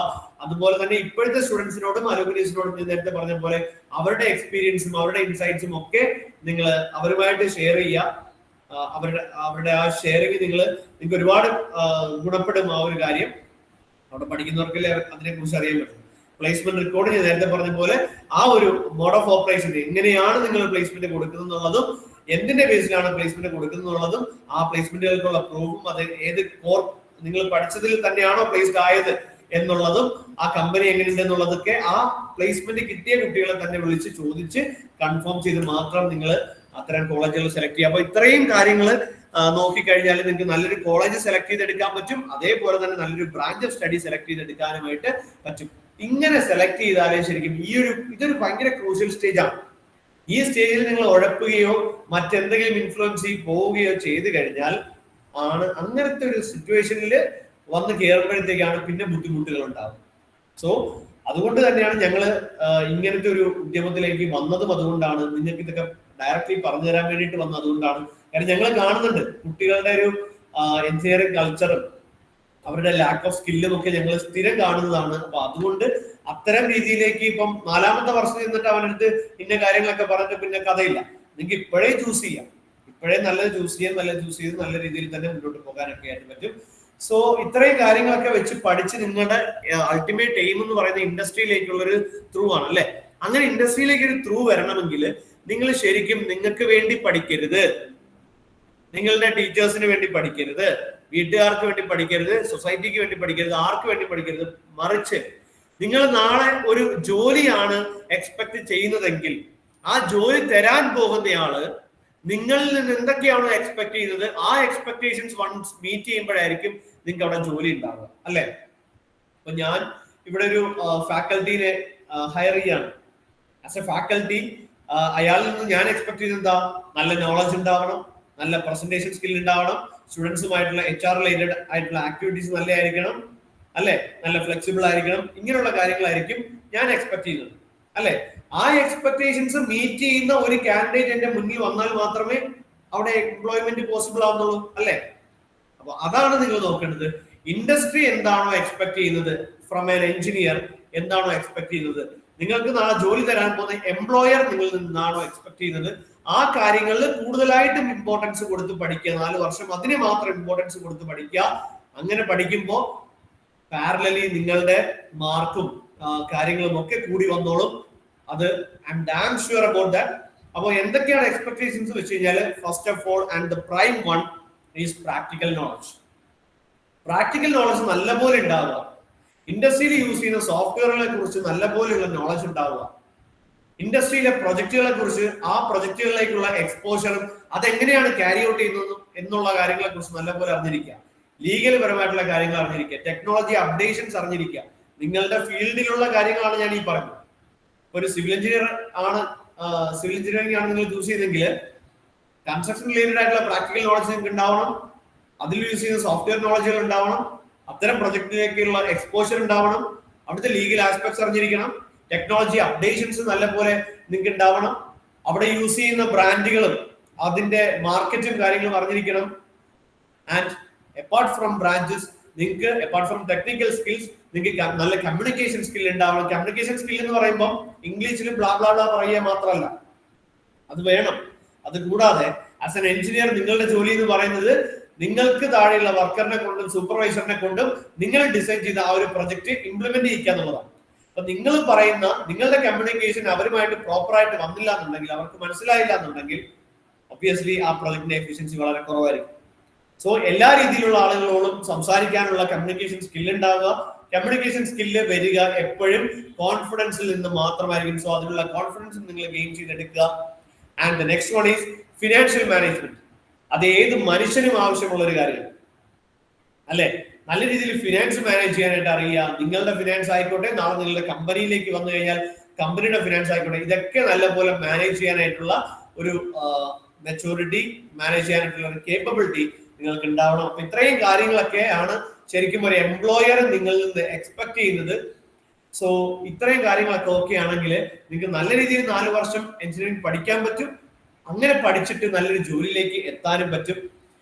[SPEAKER 1] അതുപോലെ തന്നെ ഇപ്പോഴത്തെ സ്റ്റുഡൻസിനോടും അലുമിനീസിനോടും ഞാൻ നേരത്തെ പറഞ്ഞ പോലെ അവരുടെ എക്സ്പീരിയൻസും അവരുടെ ഇൻസൈറ്റ്സും ഒക്കെ നിങ്ങൾ അവരുമായിട്ട് ഷെയർ ചെയ്യുക. അവരുടെ ആ ഷെയറിങ് നിങ്ങൾക്ക് ഒരുപാട് ഗുണപ്പെടും. ആ ഒരു കാര്യം അവിടെ പഠിക്കുന്നവർക്കല്ലേ അതിനെ കുറിച്ച് അറിയാൻ പറ്റും. പ്ലേസ്മെന്റ് റെക്കോർഡ് ഞാൻ നേരത്തെ പറഞ്ഞ പോലെ ആ ഒരു മോഡ് ഓഫ് ഓപ്പറേഷൻ, എങ്ങനെയാണ് നിങ്ങൾ പ്ലേസ്മെന്റ് കൊടുക്കുന്നതും എന്തിന്റെ ബേസിലാണ് പ്ലേസ്മെന്റ് കൊടുക്കുന്നതുള്ളതും ആ പ്ലേസ്മെന്റുകൾക്കുള്ള പ്രൂഫും, അത് ഏത് കോർ നിങ്ങൾ പഠിച്ചതിൽ തന്നെയാണോ പ്ലേസ്ഡ് ആയത് എന്നുള്ളതും ആ കമ്പനി എങ്ങനെയുണ്ട് എന്നുള്ളതൊക്കെ ആ പ്ലേസ്മെന്റ് കിട്ടിയ കുട്ടികളെ തന്നെ വിളിച്ച് ചോദിച്ച് കൺഫേം ചെയ്ത് മാത്രം നിങ്ങൾ അത്തരം കോളേജുകൾ സെലക്ട് ചെയ്യുക. അപ്പൊ ഇത്രയും കാര്യങ്ങൾ നോക്കിക്കഴിഞ്ഞാൽ നിങ്ങൾക്ക് നല്ലൊരു കോളേജ് സെലക്ട് ചെയ്തെടുക്കാൻ പറ്റും. അതേപോലെ തന്നെ നല്ലൊരു ബ്രാഞ്ച് ഓഫ് സ്റ്റഡി സെലക്ട് ചെയ്തെടുക്കാനുമായിട്ട് പറ്റും. ഇങ്ങനെ സെലക്ട് ചെയ്താലേ ശരിക്കും ഇതൊരു ഭയങ്കര ക്രൂഷ്യൽ സ്റ്റേജ് ആണ്. ഈ സ്റ്റേജിൽ നിങ്ങൾ ഉഴപ്പുകയോ മറ്റെന്തെങ്കിലും ഇൻഫ്ലുവൻസ് പോവുകയോ ചെയ്ത് കഴിഞ്ഞാൽ ആണ് അങ്ങനത്തെ ഒരു സിറ്റുവേഷനിൽ വന്ന് കയറുമ്പോഴത്തേക്കാണ് പിന്നെ ബുദ്ധിമുട്ടുകൾ ഉണ്ടാകും. സോ അതുകൊണ്ട് തന്നെയാണ് ഞങ്ങൾ ഇങ്ങനത്തെ ഒരു ഉദ്യമത്തിലേക്ക് വന്നതും. അതുകൊണ്ടാണ് നിങ്ങൾക്ക് ഇതൊക്കെ ഡയറക്റ്റ്ലി പറഞ്ഞു തരാൻ വേണ്ടിയിട്ട് വന്നത്. അതുകൊണ്ടാണ്, കാരണം ഞങ്ങൾ കാണുന്നുണ്ട് കുട്ടികളുടെ ഒരു എഞ്ചിനീയറിംഗ് കൾച്ചറും അവരുടെ ലാക്ക് ഓഫ് സ്കില്ലും ഒക്കെ ഞങ്ങൾ സ്ഥിരം കാണുന്നതാണ്. അപ്പൊ അതുകൊണ്ട് അത്തരം രീതിയിലേക്ക് ഇപ്പം 4ാമത്തെ വർഷം നിന്നിട്ട് അവനടുത്ത് ഇന്ന കാര്യങ്ങളൊക്കെ പറഞ്ഞിട്ട് പിന്നെ കഥയില്ല. നിങ്ങൾക്ക് ഇപ്പോഴേ ചൂസ് ചെയ്യാം, ഇപ്പോഴേ നല്ലത് ചൂസ് ചെയ്യാൻ, ചൂസ് ചെയ്ത് നല്ല രീതിയിൽ തന്നെ മുന്നോട്ട് പോകാനൊക്കെ ആയിട്ട് പറ്റും. സോ ഇത്രയും കാര്യങ്ങളൊക്കെ വെച്ച് പഠിച്ച് നിങ്ങളുടെ അൾട്ടിമേറ്റ് എയിം എന്ന് പറയുന്ന ഇൻഡസ്ട്രിയിലേക്കുള്ള ഒരു ത്രൂ ആണ് അല്ലെ. അങ്ങനെ ഇൻഡസ്ട്രിയിലേക്ക് ഒരു ത്രൂ വരണമെങ്കിൽ നിങ്ങൾ ശരിക്കും നിങ്ങൾക്ക് വേണ്ടി പഠിക്കരുത്, നിങ്ങളുടെ ടീച്ചേഴ്സിന് വേണ്ടി പഠിക്കരുത്, വീട്ടുകാർക്ക് വേണ്ടി പഠിക്കരുത്, സൊസൈറ്റിക്ക് വേണ്ടി പഠിക്കരുത്, ആർക്ക് വേണ്ടി പഠിക്കരുത്. മറിച്ച് നിങ്ങൾ നാളെ ഒരു ജോലിയാണ് എക്സ്പെക്ട് ചെയ്യുന്നതെങ്കിൽ ആ ജോലി തരാൻ പോകുന്നയാള് നിങ്ങളിൽ നിന്ന് എന്തൊക്കെയാണോ എക്സ്പെക്ട് ചെയ്യുന്നത് ആ എക്സ്പെക്ടേഷൻസ് വൺസ് മീറ്റ് ചെയ്യുമ്പോഴായിരിക്കും നിങ്ങൾക്ക് അവിടെ ജോലി ഉണ്ടാവുക അല്ലെ. അപ്പൊ ഞാൻ ഇവിടെ ഒരു ഫാക്കൽറ്റീനെ ഹയർ ചെയ്യാണ്. ആസ് എ ഫാക്കൽറ്റി അയാളിൽ നിന്ന് ഞാൻ എക്സ്പെക്ട് ചെയ്യുന്നത് എന്താ? നല്ല നോളജ് ഉണ്ടാവണം, നല്ല പ്രസന്റേഷൻ സ്കിൽ ഉണ്ടാവണം, സ്റ്റുഡൻസുമായിട്ടുള്ള HR റിലേറ്റഡ് ആയിട്ടുള്ള ആക്ടിവിറ്റീസ് നല്ലതായിരിക്കണം അല്ലെ, നല്ല ഫ്ലെക്സിബിൾ ആയിരിക്കണം. ഇങ്ങനെയുള്ള കാര്യങ്ങളായിരിക്കും ഞാൻ എക്സ്പെക്ട് ചെയ്യുന്നത് അല്ലെ. ആ എക്സ്പെക്ടേഷൻസ് മീറ്റ് ചെയ്യുന്ന ഒരു കാൻഡിഡേറ്റ് എന്റെ മുന്നിൽ വന്നാൽ മാത്രമേ അവിടെ എംപ്ലോയ്മെന്റ് പോസിബിൾ ആവുന്നുള്ളൂ അല്ലെ. അപ്പൊ അതാണ് നിങ്ങൾ നോക്കേണ്ടത്. ഇൻഡസ്ട്രി എന്താണോ എക്സ്പെക്ട് ചെയ്യുന്നത് ഫ്രം എൻ എഞ്ചിനീയർ, എന്താണോ എക്സ്പെക്ട് ചെയ്യുന്നത്, നിങ്ങൾക്ക് നാളെ ജോലി തരാൻ പോകുന്ന എംപ്ലോയർ നിങ്ങളിൽ നിന്നാണോ എക്സ്പെക്ട് ചെയ്യുന്നത്, ആ കാര്യങ്ങളിൽ കൂടുതലായിട്ടും ഇമ്പോർട്ടൻസ് കൊടുത്ത് പഠിക്കുക. 4 വർഷം അതിനെ മാത്രം ഇമ്പോർട്ടൻസ് കൊടുത്ത് പഠിക്കുക. അങ്ങനെ പഠിക്കുമ്പോൾ പാരലലി നിങ്ങളുടെ മാർക്കും കാര്യങ്ങളും ഒക്കെ കൂടി വന്നോളും. അത് I M dam sure about that. അപ്പോൾ എന്തൊക്കെയാണ് എക്സ്പെക്ടേഷൻസ് വെച്ച് കഴിഞ്ഞാൽ, first of all and the prime one is practical knowledge. Practical knowledge നല്ലപോലെ ഉണ്ടാവുക. ഇൻഡസ്ട്രിയിൽ യൂസ് ചെയ്യുന്ന സോഫ്റ്റ്വെയറുകളെ കുറിച്ച് നല്ലപോലെയുള്ള നോളജ് ഉണ്ടാവുക. ഇൻഡസ്ട്രിയിലെ പ്രൊജക്ടുകളെ കുറിച്ച്, ആ പ്രൊജക്ടുകളിലേക്കുള്ള എക്സ്പോഷറും അതെങ്ങനെയാണ് ക്യാരി ഔട്ട് ചെയ്യുന്നതും എന്നുള്ള കാര്യങ്ങളെ കുറിച്ച് നല്ലപോലെ അറിഞ്ഞിരിക്കുക. ലീഗൽ പരമായിട്ടുള്ള കാര്യങ്ങൾ അറിഞ്ഞിരിക്കുക. ടെക്നോളജി അപ്ഡേഷൻസ് അറിഞ്ഞിരിക്കുക. നിങ്ങളുടെ ഫീൽഡിലുള്ള കാര്യങ്ങളാണ് ഞാൻ ഈ പറഞ്ഞത്. ഒരു സിവിൽ എഞ്ചിനീയർ ആണ്, സിവിൽ എഞ്ചിനീയറിംഗ് ആണ് നിങ്ങൾ ചൂസ് ചെയ്തെങ്കിൽ കൺസ്ട്രക്ഷൻ റിലേറ്റഡ് ആയിട്ടുള്ള പ്രാക്ടിക്കൽ നോളജ് നിങ്ങൾക്ക് ഉണ്ടാവണം. അതിൽ യൂസ് ചെയ്യുന്ന സോഫ്റ്റ്വെയർ നോളജുകൾ ഉണ്ടാവണം. അത്തരം പ്രൊജക്ടിലേക്കുള്ള എക്സ്പോഷർ ഉണ്ടാവണം. അവിടുത്തെ ലീഗൽ ആസ്പെക്ട്സ് അറിഞ്ഞിരിക്കണം. ടെക്നോളജി അപ്ഡേഷൻസ് നല്ലപോലെ നിങ്ങൾക്ക് ഉണ്ടാവണം. അവിടെ യൂസ് ചെയ്യുന്ന ബ്രാൻഡുകളും അതിന്റെ മാർക്കറ്റും കാര്യങ്ങളും അറിഞ്ഞിരിക്കണം. ആൻഡ് അപ്പാർട്ട് ഫ്രം ബ്രാഞ്ചസ്, നിങ്ങൾക്ക് അപ്പാർട്ട് ഫ്രം ടെക്നിക്കൽ സ്കിൽസ് നിങ്ങൾക്ക് നല്ല കമ്മ്യൂണിക്കേഷൻ സ്കിൽ ഉണ്ടാവണം. കമ്മ്യൂണിക്കേഷൻ സ്കിൽ എന്ന് പറയുമ്പോൾ ഇംഗ്ലീഷിൽ ബ്ലാ ബ്ലാ ബ്ലാ പറയുക മാത്രമല്ല, അത് വേണം. അത് കൂടാതെ ആസ് എൻ എഞ്ചിനീയർ നിങ്ങളുടെ ജോലി എന്ന് പറയുന്നത് നിങ്ങൾക്ക് താഴെയുള്ള വർക്കറിനെ കൊണ്ടും സൂപ്പർവൈസറിനെ കൊണ്ടും നിങ്ങൾ ഡിസൈൻ ചെയ്ത ആ ഒരു പ്രൊജക്ട് ഇംപ്ലിമെന്റ് ചെയ്യിക്കുക എന്നുള്ളതാണ്. അപ്പൊ നിങ്ങൾ പറയുന്ന നിങ്ങളുടെ കമ്മ്യൂണിക്കേഷൻ അവരുമായിട്ട് പ്രോപ്പർ ആയിട്ട് വന്നില്ല എന്നുണ്ടെങ്കിൽ, അവർക്ക് മനസ്സിലായില്ല എന്നുണ്ടെങ്കിൽ ഒബ്വിയസ്ലി ആ പ്രൊജക്ടിന്റെ എഫിഷ്യൻസി വളരെ കുറവായിരിക്കും. സോ എല്ലാ രീതിയിലുള്ള ആളുകളോടും സംസാരിക്കാനുള്ള കമ്മ്യൂണിക്കേഷൻ സ്കിൽ ഉണ്ടാവുക. കമ്മ്യൂണിക്കേഷൻ സ്കില്ല് വരിക എപ്പോഴും കോൺഫിഡൻസിൽ നിന്ന് മാത്രമായിരിക്കും. സോ അതിനുള്ള കോൺഫിഡൻസ് നിങ്ങൾ ഗെയിൻ ചെയ്തെടുക്കുക. And the next one is financial management. അത് ഏത് മനുഷ്യനും ആവശ്യമുള്ള ഒരു കാര്യമാണ്, അല്ലെ? നല്ല രീതിയിൽ ഫിനാൻസ് മാനേജ് ചെയ്യാനായിട്ട് അറിയുക. നിങ്ങളുടെ ഫിനാൻസ് ആയിക്കോട്ടെ, നാളെ നിങ്ങളുടെ കമ്പനിയിലേക്ക് വന്നു കഴിഞ്ഞാൽ കമ്പനിയുടെ ഫിനാൻസ് ആയിക്കോട്ടെ, ഇതൊക്കെ നല്ലപോലെ മാനേജ് ചെയ്യാനായിട്ടുള്ള ഒരു മെച്ചൂരിറ്റി, മാനേജ് ചെയ്യാനായിട്ടുള്ള ഒരു കേപ്പബിലിറ്റി നിങ്ങൾക്ക് ഉണ്ടാവണം. അപ്പൊ ഇത്രയും കാര്യങ്ങളൊക്കെ ആണ് ശരിക്കും ഒരു എംപ്ലോയർ നിങ്ങളിൽ നിന്ന് എക്സ്പെക്ട് ചെയ്യുന്നത്. സോ ഇത്രയും കാര്യങ്ങളൊക്കെ ഓക്കെ ആണെങ്കിൽ നിങ്ങൾക്ക് നല്ല രീതിയിൽ 4 വർഷം എഞ്ചിനീയറിംഗ് പഠിക്കാൻ പറ്റും. അങ്ങനെ പഠിച്ചിട്ട് നല്ലൊരു ജോലിയിലേക്ക് എത്താനും പറ്റും.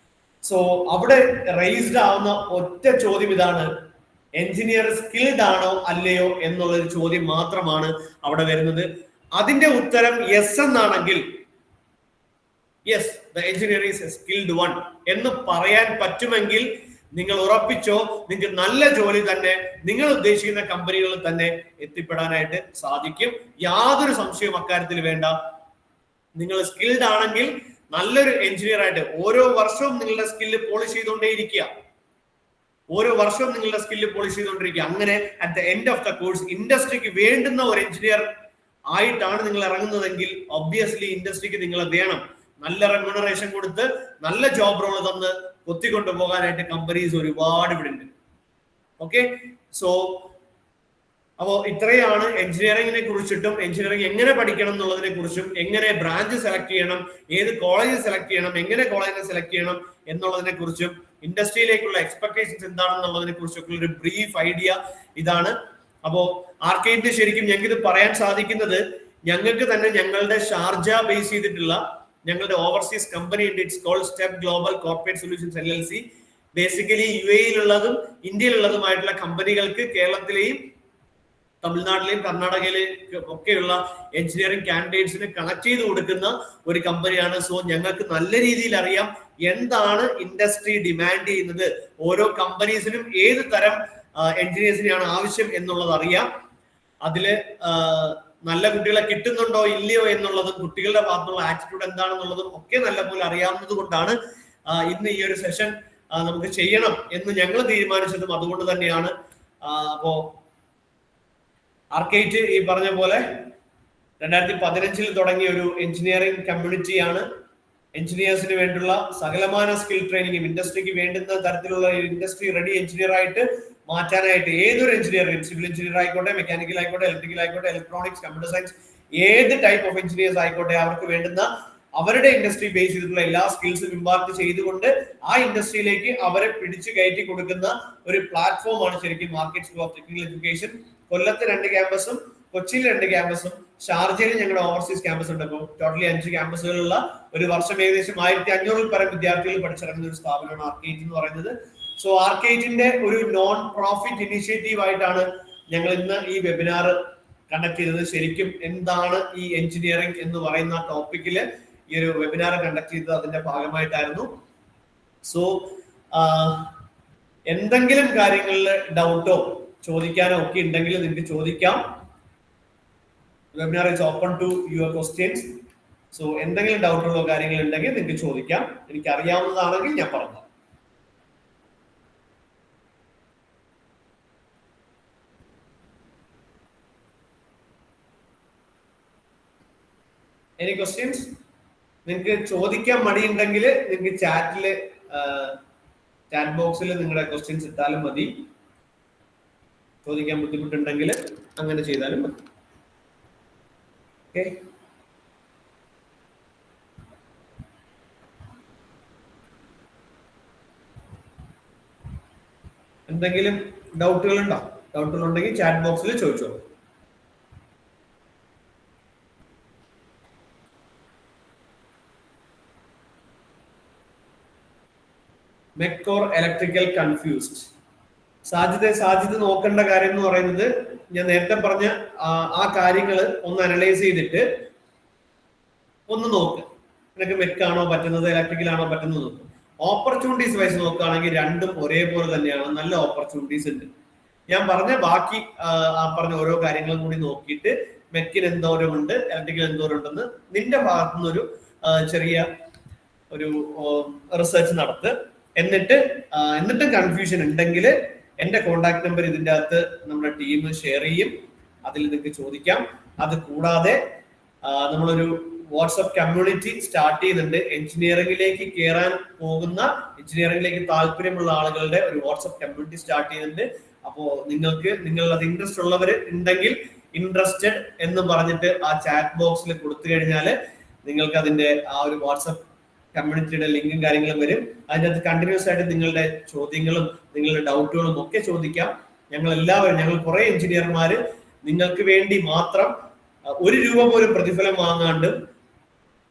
[SPEAKER 1] സോ അവിടെ റേസ്ഡ് ആവുന്ന ഒറ്റ ചോദ്യം ഇതാണ്, എഞ്ചിനീയർ സ്കിൽഡ് ആണോ അല്ലയോ എന്നുള്ളൊരു ചോദ്യം മാത്രമാണ് അവിടെ വരുന്നത്. അതിന്റെ ഉത്തരം യെസ് എന്നാണെങ്കിൽ, yes the engineer is A skilled one എന്ന് പറയാൻ പറ്റുമെങ്കിൽ നിങ്ങൾ ഉറപ്പിച്ചോ, നിങ്ങൾക്ക് നല്ല ജോലി തന്നെ നിങ്ങൾ ഉദ്ദേശിക്കുന്ന കമ്പനികളിൽ തന്നെ എത്തിപ്പെടാനായിട്ട് സാധിക്കും. യാതൊരു സംശയവും അക്കാര്യത്തിൽ വേണ്ട. നിങ്ങൾ സ്കിൽഡ് ആണെങ്കിൽ നല്ലൊരു എഞ്ചിനീയർ ആയിട്ട് ഓരോ വർഷവും നിങ്ങളുടെ സ്കില്ല് പോളിഷ് ചെയ്തുകൊണ്ടേയിരിക്കുക. ഓരോ വർഷവും നിങ്ങളുടെ സ്കില്ല് പോളിഷ് ചെയ്തുകൊണ്ടിരിക്കുക. അങ്ങനെ at the end of the course ഇൻഡസ്ട്രിക്ക് വേണ്ടുന്ന ഒരു എഞ്ചിനീയർ ആയിട്ടാണ് നിങ്ങൾ ഇറങ്ങുന്നതെങ്കിൽ ഒബ്വിയസ്ലി ഇൻഡസ്ട്രിക്ക് നിങ്ങൾ വേണം. നല്ല റെമ്യൂണറേഷൻ കൊടുത്ത് നല്ല ജോബ് റോൾ തന്ന് കൊത്തിക്കൊണ്ടു പോകാനായിട്ട് കമ്പനീസ് ഒരുപാട് ഇവിടെ ഉണ്ട്. ഓക്കെ, സോ അപ്പോൾ ഇത്രയാണ് എഞ്ചിനീയറിംഗിനെ കുറിച്ചിട്ടും എഞ്ചിനീയറിംഗ് എങ്ങനെ പഠിക്കണം എന്നുള്ളതിനെ കുറിച്ചും, എങ്ങനെ ബ്രാഞ്ച് സെലക്ട് ചെയ്യണം, ഏത് കോളേജ് സെലക്ട് ചെയ്യണം, എങ്ങനെ കോളേജിനെ സെലക്ട് ചെയ്യണം എന്നുള്ളതിനെ കുറിച്ചും, ഇൻഡസ്ട്രിയിലേക്കുള്ള എക്സ്പെക്ടേഷൻസ് എന്താണെന്നുള്ളതിനെ കുറിച്ചൊക്കെ ഒരു ബ്രീഫ് ഐഡിയ ഇതാണ്. അപ്പോൾ ആർക്കേഡിന് ശരിക്കും ഞങ്ങൾക്ക് ഇത് പറയാൻ സാധിക്കുന്നത്, ഞങ്ങൾക്ക് തന്നെ ഞങ്ങളുടെ ഷാർജ ബേസ് ചെയ്തിട്ടുള്ള ഞങ്ങളുടെ ഓവർസീസ് കമ്പനി ഉണ്ട്. It's called step global corporate solutions LLC. Basically UAE-യിലുള്ളതും ഇന്ത്യയിലുള്ളതുമായിട്ടുള്ള കമ്പനികൾക്ക് കേരളത്തിലെയും തമിഴ്നാട്ടിലെയും കർണാടകയിലെയും ഒക്കെയുള്ള എഞ്ചിനീയറിംഗ് കാൻഡിഡേറ്റ്സിന് കണക്ട് ചെയ്ത് കൊടുക്കുന്ന ഒരു കമ്പനിയാണ്. സോ ഞങ്ങൾക്ക് നല്ല രീതിയിൽ അറിയാം എന്താണ് ഇൻഡസ്ട്രി ഡിമാൻഡ് ചെയ്യുന്നത്, ഓരോ കമ്പനീസിനും ഏത് തരം എഞ്ചിനീയേഴ്സിനെയാണ് ആവശ്യം എന്നുള്ളത് അറിയാം. അതില് നല്ല കുട്ടികളെ കിട്ടുന്നുണ്ടോ ഇല്ലയോ എന്നുള്ളതും കുട്ടികളുടെ ഭാഗത്തുള്ള ആറ്റിറ്റ്യൂഡ് എന്താണെന്നുള്ളതും ഒക്കെ നല്ലപോലെ അറിയാവുന്നത് കൊണ്ടാണ് ഇന്ന് ഈ ഒരു സെഷൻ നമുക്ക് ചെയ്യണം എന്ന് ഞങ്ങൾ തീരുമാനിച്ചതും അതുകൊണ്ട് തന്നെയാണ്. അപ്പോ ആർക്കേറ്റ് ഈ പറഞ്ഞ പോലെ 2015 തുടങ്ങിയ ഒരു എഞ്ചിനീയറിംഗ് കമ്മ്യൂണിറ്റിയാണ്. എഞ്ചിനീയേഴ്സിന് വേണ്ടിയുള്ള സകലമാന സ്കിൽ ട്രെയിനിങ്ങും ഇൻഡസ്ട്രിക്ക് വേണ്ടുന്ന തരത്തിലുള്ള ഇൻഡസ്ട്രി റെഡി എഞ്ചിനീയർ ആയിട്ട് മാറ്റാനായിട്ട് ഏതൊരു എഞ്ചിനീയർ, സിവിൽ എഞ്ചിനീയർ ആയിക്കോട്ടെ, മെക്കാനിക്കൽ ആയിക്കോട്ടെ, ഇലക്ട്രിക്കൽ ആയിക്കോട്ടെ, ഇലക്ട്രോണിക്സ്, കമ്പ്യൂട്ടർ സയൻസ്, ഏത് ടൈപ്പ് ഓഫ് എഞ്ചിനീയേഴ്സ് ആയിക്കോട്ടെ, അവർക്ക് വേണ്ടുന്ന അവരുടെ ഇൻഡസ്ട്രി ബേസ് ചെയ്തിട്ടുള്ള എല്ലാ സ്കിൽസും ഇമ്പാർട്ട് ചെയ്തുകൊണ്ട് ആ ഇൻഡസ്ട്രിയിലേക്ക് അവരെ പിടിച്ചു കയറ്റി കൊടുക്കുന്ന ഒരു പ്ലാറ്റ്ഫോമാണ് ശരിക്കും market school of technical education. കൊല്ലത്ത് 2 ക്യാമ്പസും കൊച്ചിയിൽ 2 ക്യാമ്പസും ഷാർജയിൽ ഞങ്ങളുടെ ഓവർസീസ് ക്യാമ്പസ് ഉണ്ട്. അപ്പോൾ ടോട്ടലി 5 ക്യാമ്പസുകളുള്ള ഒരു വർഷം ഏകദേശം 1500-ൽ പരം വിദ്യാർത്ഥികൾ പഠിച്ചിറങ്ങുന്ന ഒരു സ്ഥാപനമാണ് ആർക്കേറ്റ് എന്ന് പറയുന്നത്. സോ ആർക്കേറ്റിന്റെ ഒരു നോൺ പ്രോഫിറ്റ് ഇനിഷ്യേറ്റീവ് ആയിട്ടാണ് ഞങ്ങൾ ഇന്ന് ഈ വെബിനാർ കണ്ടക്ട് ചെയ്തത്. ശരിക്കും എന്താണ് ഈ എഞ്ചിനീയറിംഗ് എന്ന് പറയുന്ന ടോപ്പിക്കില് ഈ ഒരു വെബിനാർ കണ്ടക്ട് ചെയ്തത് അതിന്റെ ഭാഗമായിട്ടായിരുന്നു. സോ എന്തെങ്കിലും കാര്യങ്ങളിൽ ഡൗട്ടോ ചോദിക്കാനോ ഒക്കെ ഉണ്ടെങ്കിൽ നിങ്ങൾക്ക് ചോദിക്കാം. Webinar is open to your questions. So എന്തെങ്കിലും ഡൗട്ടുകളോ കാര്യങ്ങൾ ഉണ്ടെങ്കിൽ നിങ്ങൾക്ക് ചോദിക്കാം. എനിക്ക് അറിയാവുന്നതാണെങ്കിൽ ഞാൻ പറഞ്ഞു. Any questions? നിങ്ങൾക്ക് ചോദിക്കാൻ മടിയുണ്ടെങ്കിൽ നിങ്ങൾക്ക് ചാറ്റ് ബോക്സിൽ നിങ്ങളുടെ ക്വസ്റ്റ്യൻസ് ഇട്ടാലും മതി. ചോദിക്കാൻ ബുദ്ധിമുട്ടുണ്ടെങ്കിൽ അങ്ങനെ ചെയ്താലും മതി. ഓക്കെ, എന്തെങ്കിലും ഡൗട്ടുകൾ ഉണ്ടോ? ഡൗട്ടുകൾ ഉണ്ടെങ്കിൽ ചാറ്റ് ബോക്സിൽ ചോദിച്ചോ. മെക്കോർ ഇലക്ട്രിക്കൽ കൺഫ്യൂസ്ഡ്. സാധ്യത നോക്കേണ്ട കാര്യം എന്ന് പറയുന്നത് ഞാൻ നേരത്തെ പറഞ്ഞ ആ കാര്യങ്ങൾ ഒന്ന് അനലൈസ് ചെയ്തിട്ട് ഒന്ന് നോക്ക്. നിനക്ക് മെക്കാണോ പറ്റുന്നത്, ഇലക്ട്രിക്കൽ ആണോ പറ്റുന്നത് നോക്കും. ഓപ്പർച്യൂണിറ്റീസ് വൈസ് നോക്കുകയാണെങ്കിൽ രണ്ടും ഒരേപോലെ തന്നെയാണ്. നല്ല ഓപ്പർച്യൂണിറ്റീസ് ഉണ്ട്. ഞാൻ പറഞ്ഞ ബാക്കി പറഞ്ഞ ഓരോ കാര്യങ്ങളും കൂടി നോക്കിയിട്ട് മെക്കിന് എന്തോരം ഉണ്ട്, ഇലക്ട്രിക്കൽ എന്തോരം ഉണ്ടെന്ന് നിന്റെ ഭാഗത്തുനിന്നൊരു ചെറിയ ഒരു റിസർച്ച് നടത്ത്. എന്നിട്ടും കൺഫ്യൂഷൻ ഉണ്ടെങ്കിൽ എന്റെ കോണ്ടാക്ട് നമ്പർ ഇതിന്റെ അകത്ത് നമ്മുടെ ടീം ഷെയർ ചെയ്യും. അതിൽ നിങ്ങൾക്ക് ചോദിക്കാം. അത് കൂടാതെ നമ്മളൊരു വാട്സ്ആപ്പ് കമ്മ്യൂണിറ്റി സ്റ്റാർട്ട് ചെയ്യുന്നുണ്ട്. എഞ്ചിനീയറിംഗിലേക്ക് കയറാൻ പോകുന്ന, എഞ്ചിനീയറിംഗിലേക്ക് താല്പര്യമുള്ള ആളുകളുടെ ഒരു വാട്സ്ആപ്പ് കമ്മ്യൂണിറ്റി സ്റ്റാർട്ട് ചെയ്യുന്നുണ്ട്. അപ്പോ നിങ്ങൾ അത് ഇൻട്രസ്റ്റ് ഉള്ളവർ ഉണ്ടെങ്കിൽ ഇൻട്രസ്റ്റഡ് എന്ന് പറഞ്ഞിട്ട് ആ ചാറ്റ് ബോക്സിൽ കൊടുത്തു കഴിഞ്ഞാൽ നിങ്ങൾക്ക് അതിന്റെ ആ ഒരു വാട്സ്ആപ്പ് കമ്മ്യൂണിറ്റിയുടെ ലിങ്കും കാര്യങ്ങളും വരും. അതിനകത്ത് കണ്ടിന്യൂസ് ആയിട്ട് നിങ്ങളുടെ ചോദ്യങ്ങളും നിങ്ങളുടെ ഡൗട്ടുകളും ഒക്കെ ചോദിക്കാം. ഞങ്ങൾ കുറെ എഞ്ചിനീയർമാര് നിങ്ങൾക്ക് വേണ്ടി മാത്രം ₹1 പോലും പ്രതിഫലം വാങ്ങാണ്ട്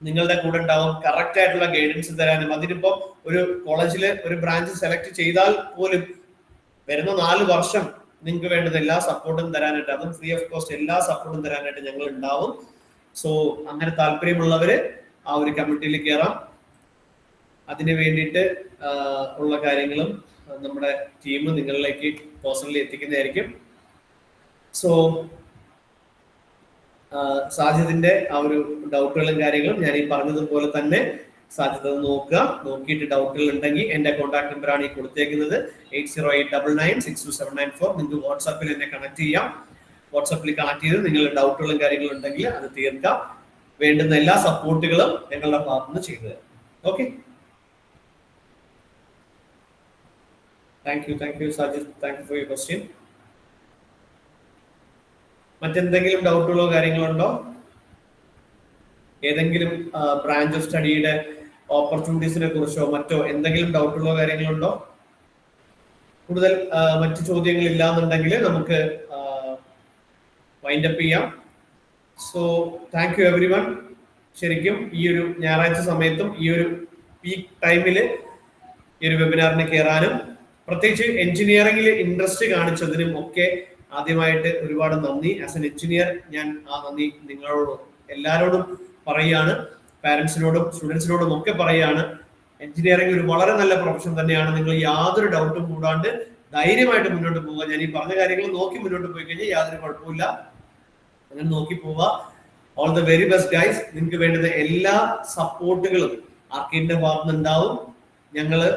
[SPEAKER 1] നിങ്ങളുടെ കൂടെ ഉണ്ടാവും. കറക്റ്റ് ആയിട്ടുള്ള ഗൈഡൻസ് തരാനും. അതിനിപ്പോ ഒരു കോളേജില് ഒരു ബ്രാഞ്ച് സെലക്ട് ചെയ്താൽ പോലും വരുന്ന 4 വർഷം നിങ്ങൾക്ക് വേണ്ടുന്ന എല്ലാ സപ്പോർട്ടും തരാനായിട്ട്, അതും ഫ്രീ ഓഫ് കോസ്റ്റ് എല്ലാ സപ്പോർട്ടും തരാനായിട്ട് ഞങ്ങൾ ഉണ്ടാവും. സോ അങ്ങനെ താല്പര്യമുള്ളവര് ആ ഒരു കമ്മിറ്റിയിൽ കയറാം. അതിന് വേണ്ടിയിട്ട് ഉള്ള കാര്യങ്ങളും നമ്മുടെ ടീം നിങ്ങളിലേക്ക് പേഴ്സണലി എത്തിക്കുന്നതായിരിക്കും. സോ സാധ്യതയുടെ ആ ഒരു ഡൗട്ടുകളും കാര്യങ്ങളും ഞാൻ ഈ പറഞ്ഞതുപോലെ തന്നെ സാധ്യത നോക്കുക. നോക്കിയിട്ട് ഡൗട്ടുകൾ ഉണ്ടെങ്കിൽ എന്റെ കോൺടാക്ട് നമ്പറാണ് ഈ കൊടുത്തേക്കുന്നത് 8089962794. നിങ്ങൾക്ക് വാട്സാപ്പിൽ എന്നെ കണക്ട് ചെയ്യാം. വാട്സാപ്പിൽ കണക്ട് ചെയ്ത് നിങ്ങളുടെ ഡൗട്ടുകളും കാര്യങ്ങളും ഉണ്ടെങ്കിൽ അത് തീർക്കാം. വേണ്ടുന്ന എല്ലാ സപ്പോർട്ടുകളും ഞങ്ങളുടെ ഭാഗത്തുനിന്ന് ചെയ്തു തരാം. Okay, thank U Sajid, thank you for your question. മറ്റെന്തെങ്കിലും ഡൗട്ടുകളോ കാര്യങ്ങളുണ്ടോ? ഏതെങ്കിലും ബ്രാഞ്ച് ഓഫ് സ്റ്റഡിയുടെ ഓപ്പർച്യൂണിറ്റീസിനെ കുറിച്ചോ മറ്റോ എന്തെങ്കിലും ഡൗട്ടുകളോ കാര്യങ്ങളുണ്ടോ? കൂടുതൽ മറ്റു ചോദ്യങ്ങൾ ഇല്ലാന്നുണ്ടെങ്കിൽ നമുക്ക് വൈൻഡപ്പ് ചെയ്യാം. So thank you every one. ശരിക്കും ഈ ഒരു ഞായറാഴ്ച സമയത്തും ഈ ഒരു പീക്ക് ടൈമില് ഈ ഒരു വെബിനാറിന് കയറാനും പ്രത്യേകിച്ച് എഞ്ചിനീയറിംഗിൽ ഇൻട്രസ്റ്റ് കാണിച്ചതിനും ഒക്കെ ആദ്യമായിട്ട് ഒരുപാട് നന്ദി. ആസ് എൻ എഞ്ചിനീയർ ഞാൻ ആ നന്ദി നിങ്ങളോടും എല്ലാവരോടും പറയുകയാണ്. പാരന്റ്സിനോടും സ്റ്റുഡൻസിനോടും ഒക്കെ പറയുകയാണ്. എഞ്ചിനീയറിംഗ് ഒരു വളരെ നല്ല പ്രൊഫഷൻ തന്നെയാണ്. നിങ്ങൾ യാതൊരു ഡൗട്ടും കൂടാണ്ട് ധൈര്യമായിട്ട് മുന്നോട്ട് പോവുക. ഞാൻ ഈ പറഞ്ഞ കാര്യങ്ങൾ നോക്കി മുന്നോട്ട് പോയി കഴിഞ്ഞാൽ യാതൊരു കുഴപ്പമില്ല. അങ്ങനെ നോക്കി പോവുക. All the very best guys. നിങ്ങൾക്ക് വേണ്ടുന്ന എല്ലാ സപ്പോർട്ടുകളും ആർക്കേഡിന്റെ ഭാഗത്തുനിന്ന് ഉണ്ടാവും. ഞങ്ങള്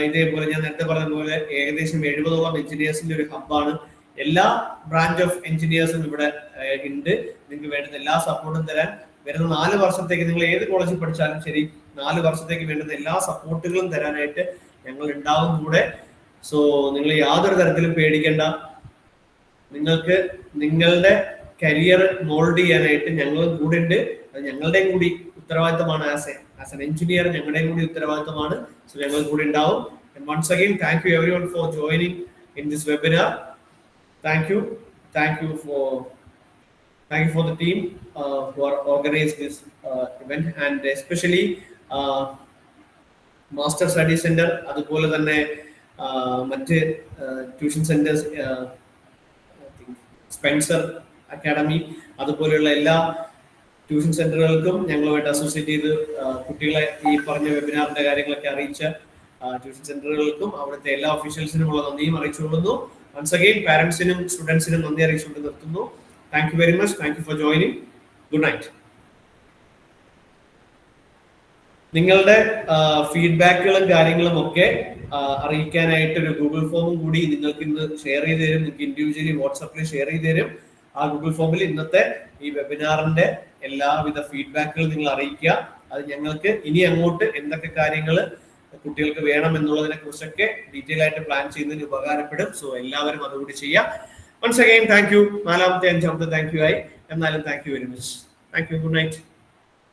[SPEAKER 1] ഇതേപോലെ ഞാൻ നേരത്തെ പറഞ്ഞതുപോലെ ഏകദേശം 70ഓളം എഞ്ചിനീയേഴ്സിന്റെ ഒരു ഹബ്ബാണ്. എല്ലാ ബ്രാഞ്ച് ഓഫ് എഞ്ചിനീയേഴ്സും ഇവിടെ ഉണ്ട്. നിങ്ങൾക്ക് വേണ്ടുന്ന എല്ലാ സപ്പോർട്ടും തരാൻ വരുന്ന 4 വർഷത്തേക്ക് നിങ്ങൾ ഏത് കോളേജിൽ പഠിച്ചാലും ശരി 4 വർഷത്തേക്ക് വേണ്ടുന്ന എല്ലാ സപ്പോർട്ടുകളും തരാനായിട്ട് ഞങ്ങൾ ഉണ്ടാവും കൂടെ. സോ നിങ്ങൾ യാതൊരു തരത്തിലും പേടിക്കേണ്ട. നിങ്ങൾക്ക് നിങ്ങളുടെ കരിയർ മോൾഡ് ചെയ്യാനായിട്ട് ഞങ്ങളും കൂടെ ഉണ്ട്. അത് ഞങ്ങളുടെയും കൂടി ഉത്തരവാദിത്തമാണ്. ആസ് എൻ എഞ്ചിനീയർ ഞങ്ങളുടെയും കൂടി ഉത്തരവാദിത്തമാണ്. സോ ഞങ്ങൾ കൂടി ഉണ്ടാവും. And once again, thank you everyone for joining in this webinar. Thank you for the team who are organized this event, and especially Master Study Center, അതുപോലെ തന്നെ മറ്റ് ട്യൂഷൻ സെന്റേഴ്സ്, സ്പെൻസർ അക്കാഡമി, അതുപോലെയുള്ള എല്ലാ tuition സെന്ററുകൾക്കും ഞങ്ങളുമായിട്ട് associate ചെയ്ത് കുട്ടികളെ ഈ പറഞ്ഞ വെബിനാറിന്റെ കാര്യങ്ങളൊക്കെ അറിയിച്ച ട്യൂഷൻ സെന്ററുകൾക്കും അവിടുത്തെ എല്ലാ ഒഫീഷ്യൽസിനുമുള്ള നന്ദിയും അറിയിച്ചുകൊള്ളുന്നു. വൺസ് അഗെയിൻ പാരന്റ്സിനും സ്റ്റുഡൻസിനും നന്ദി അറിയിച്ചുകൊണ്ട് നിർത്തുന്നു. Thank you very much. Thank you for joining. Good night. നിങ്ങളുടെ ഫീഡ്ബാക്കുകളും കാര്യങ്ങളും ഒക്കെ അറിയിക്കാനായിട്ട് ഒരു ഗൂഗിൾ ഫോമും കൂടി നിങ്ങൾക്ക് ഇന്ന് ഷെയർ ചെയ്ത് തരും. നിങ്ങൾക്ക് ഇൻഡിവിജ്വലി വാട്സാപ്പിൽ ഷെയർ ചെയ്ത് തരും. ആ ഗൂഗിൾ ഫോമിൽ ഇന്നത്തെ ഈ വെബിനാറിന്റെ എല്ലാവിധ ഫീഡ്ബാക്കുകളും നിങ്ങൾ അറിയിക്കുക. അത് ഞങ്ങൾക്ക് ഇനി അങ്ങോട്ട് എന്തൊക്കെ കാര്യങ്ങൾ കുട്ടികൾക്ക് വേണം എന്നുള്ളതിനെ കുറിച്ചൊക്കെ ഡീറ്റെയിൽ ആയിട്ട് പ്ലാൻ ചെയ്യുന്നതിന് ഉപകാരപ്പെടും. സോ എല്ലാവരും അതുകൂടി ചെയ്യാം. Once again thank you. നാലാമത്തെ അഞ്ചാമത്തെ താങ്ക് യു ആയി. എന്നാലും thank you very much. Thank you. Good night.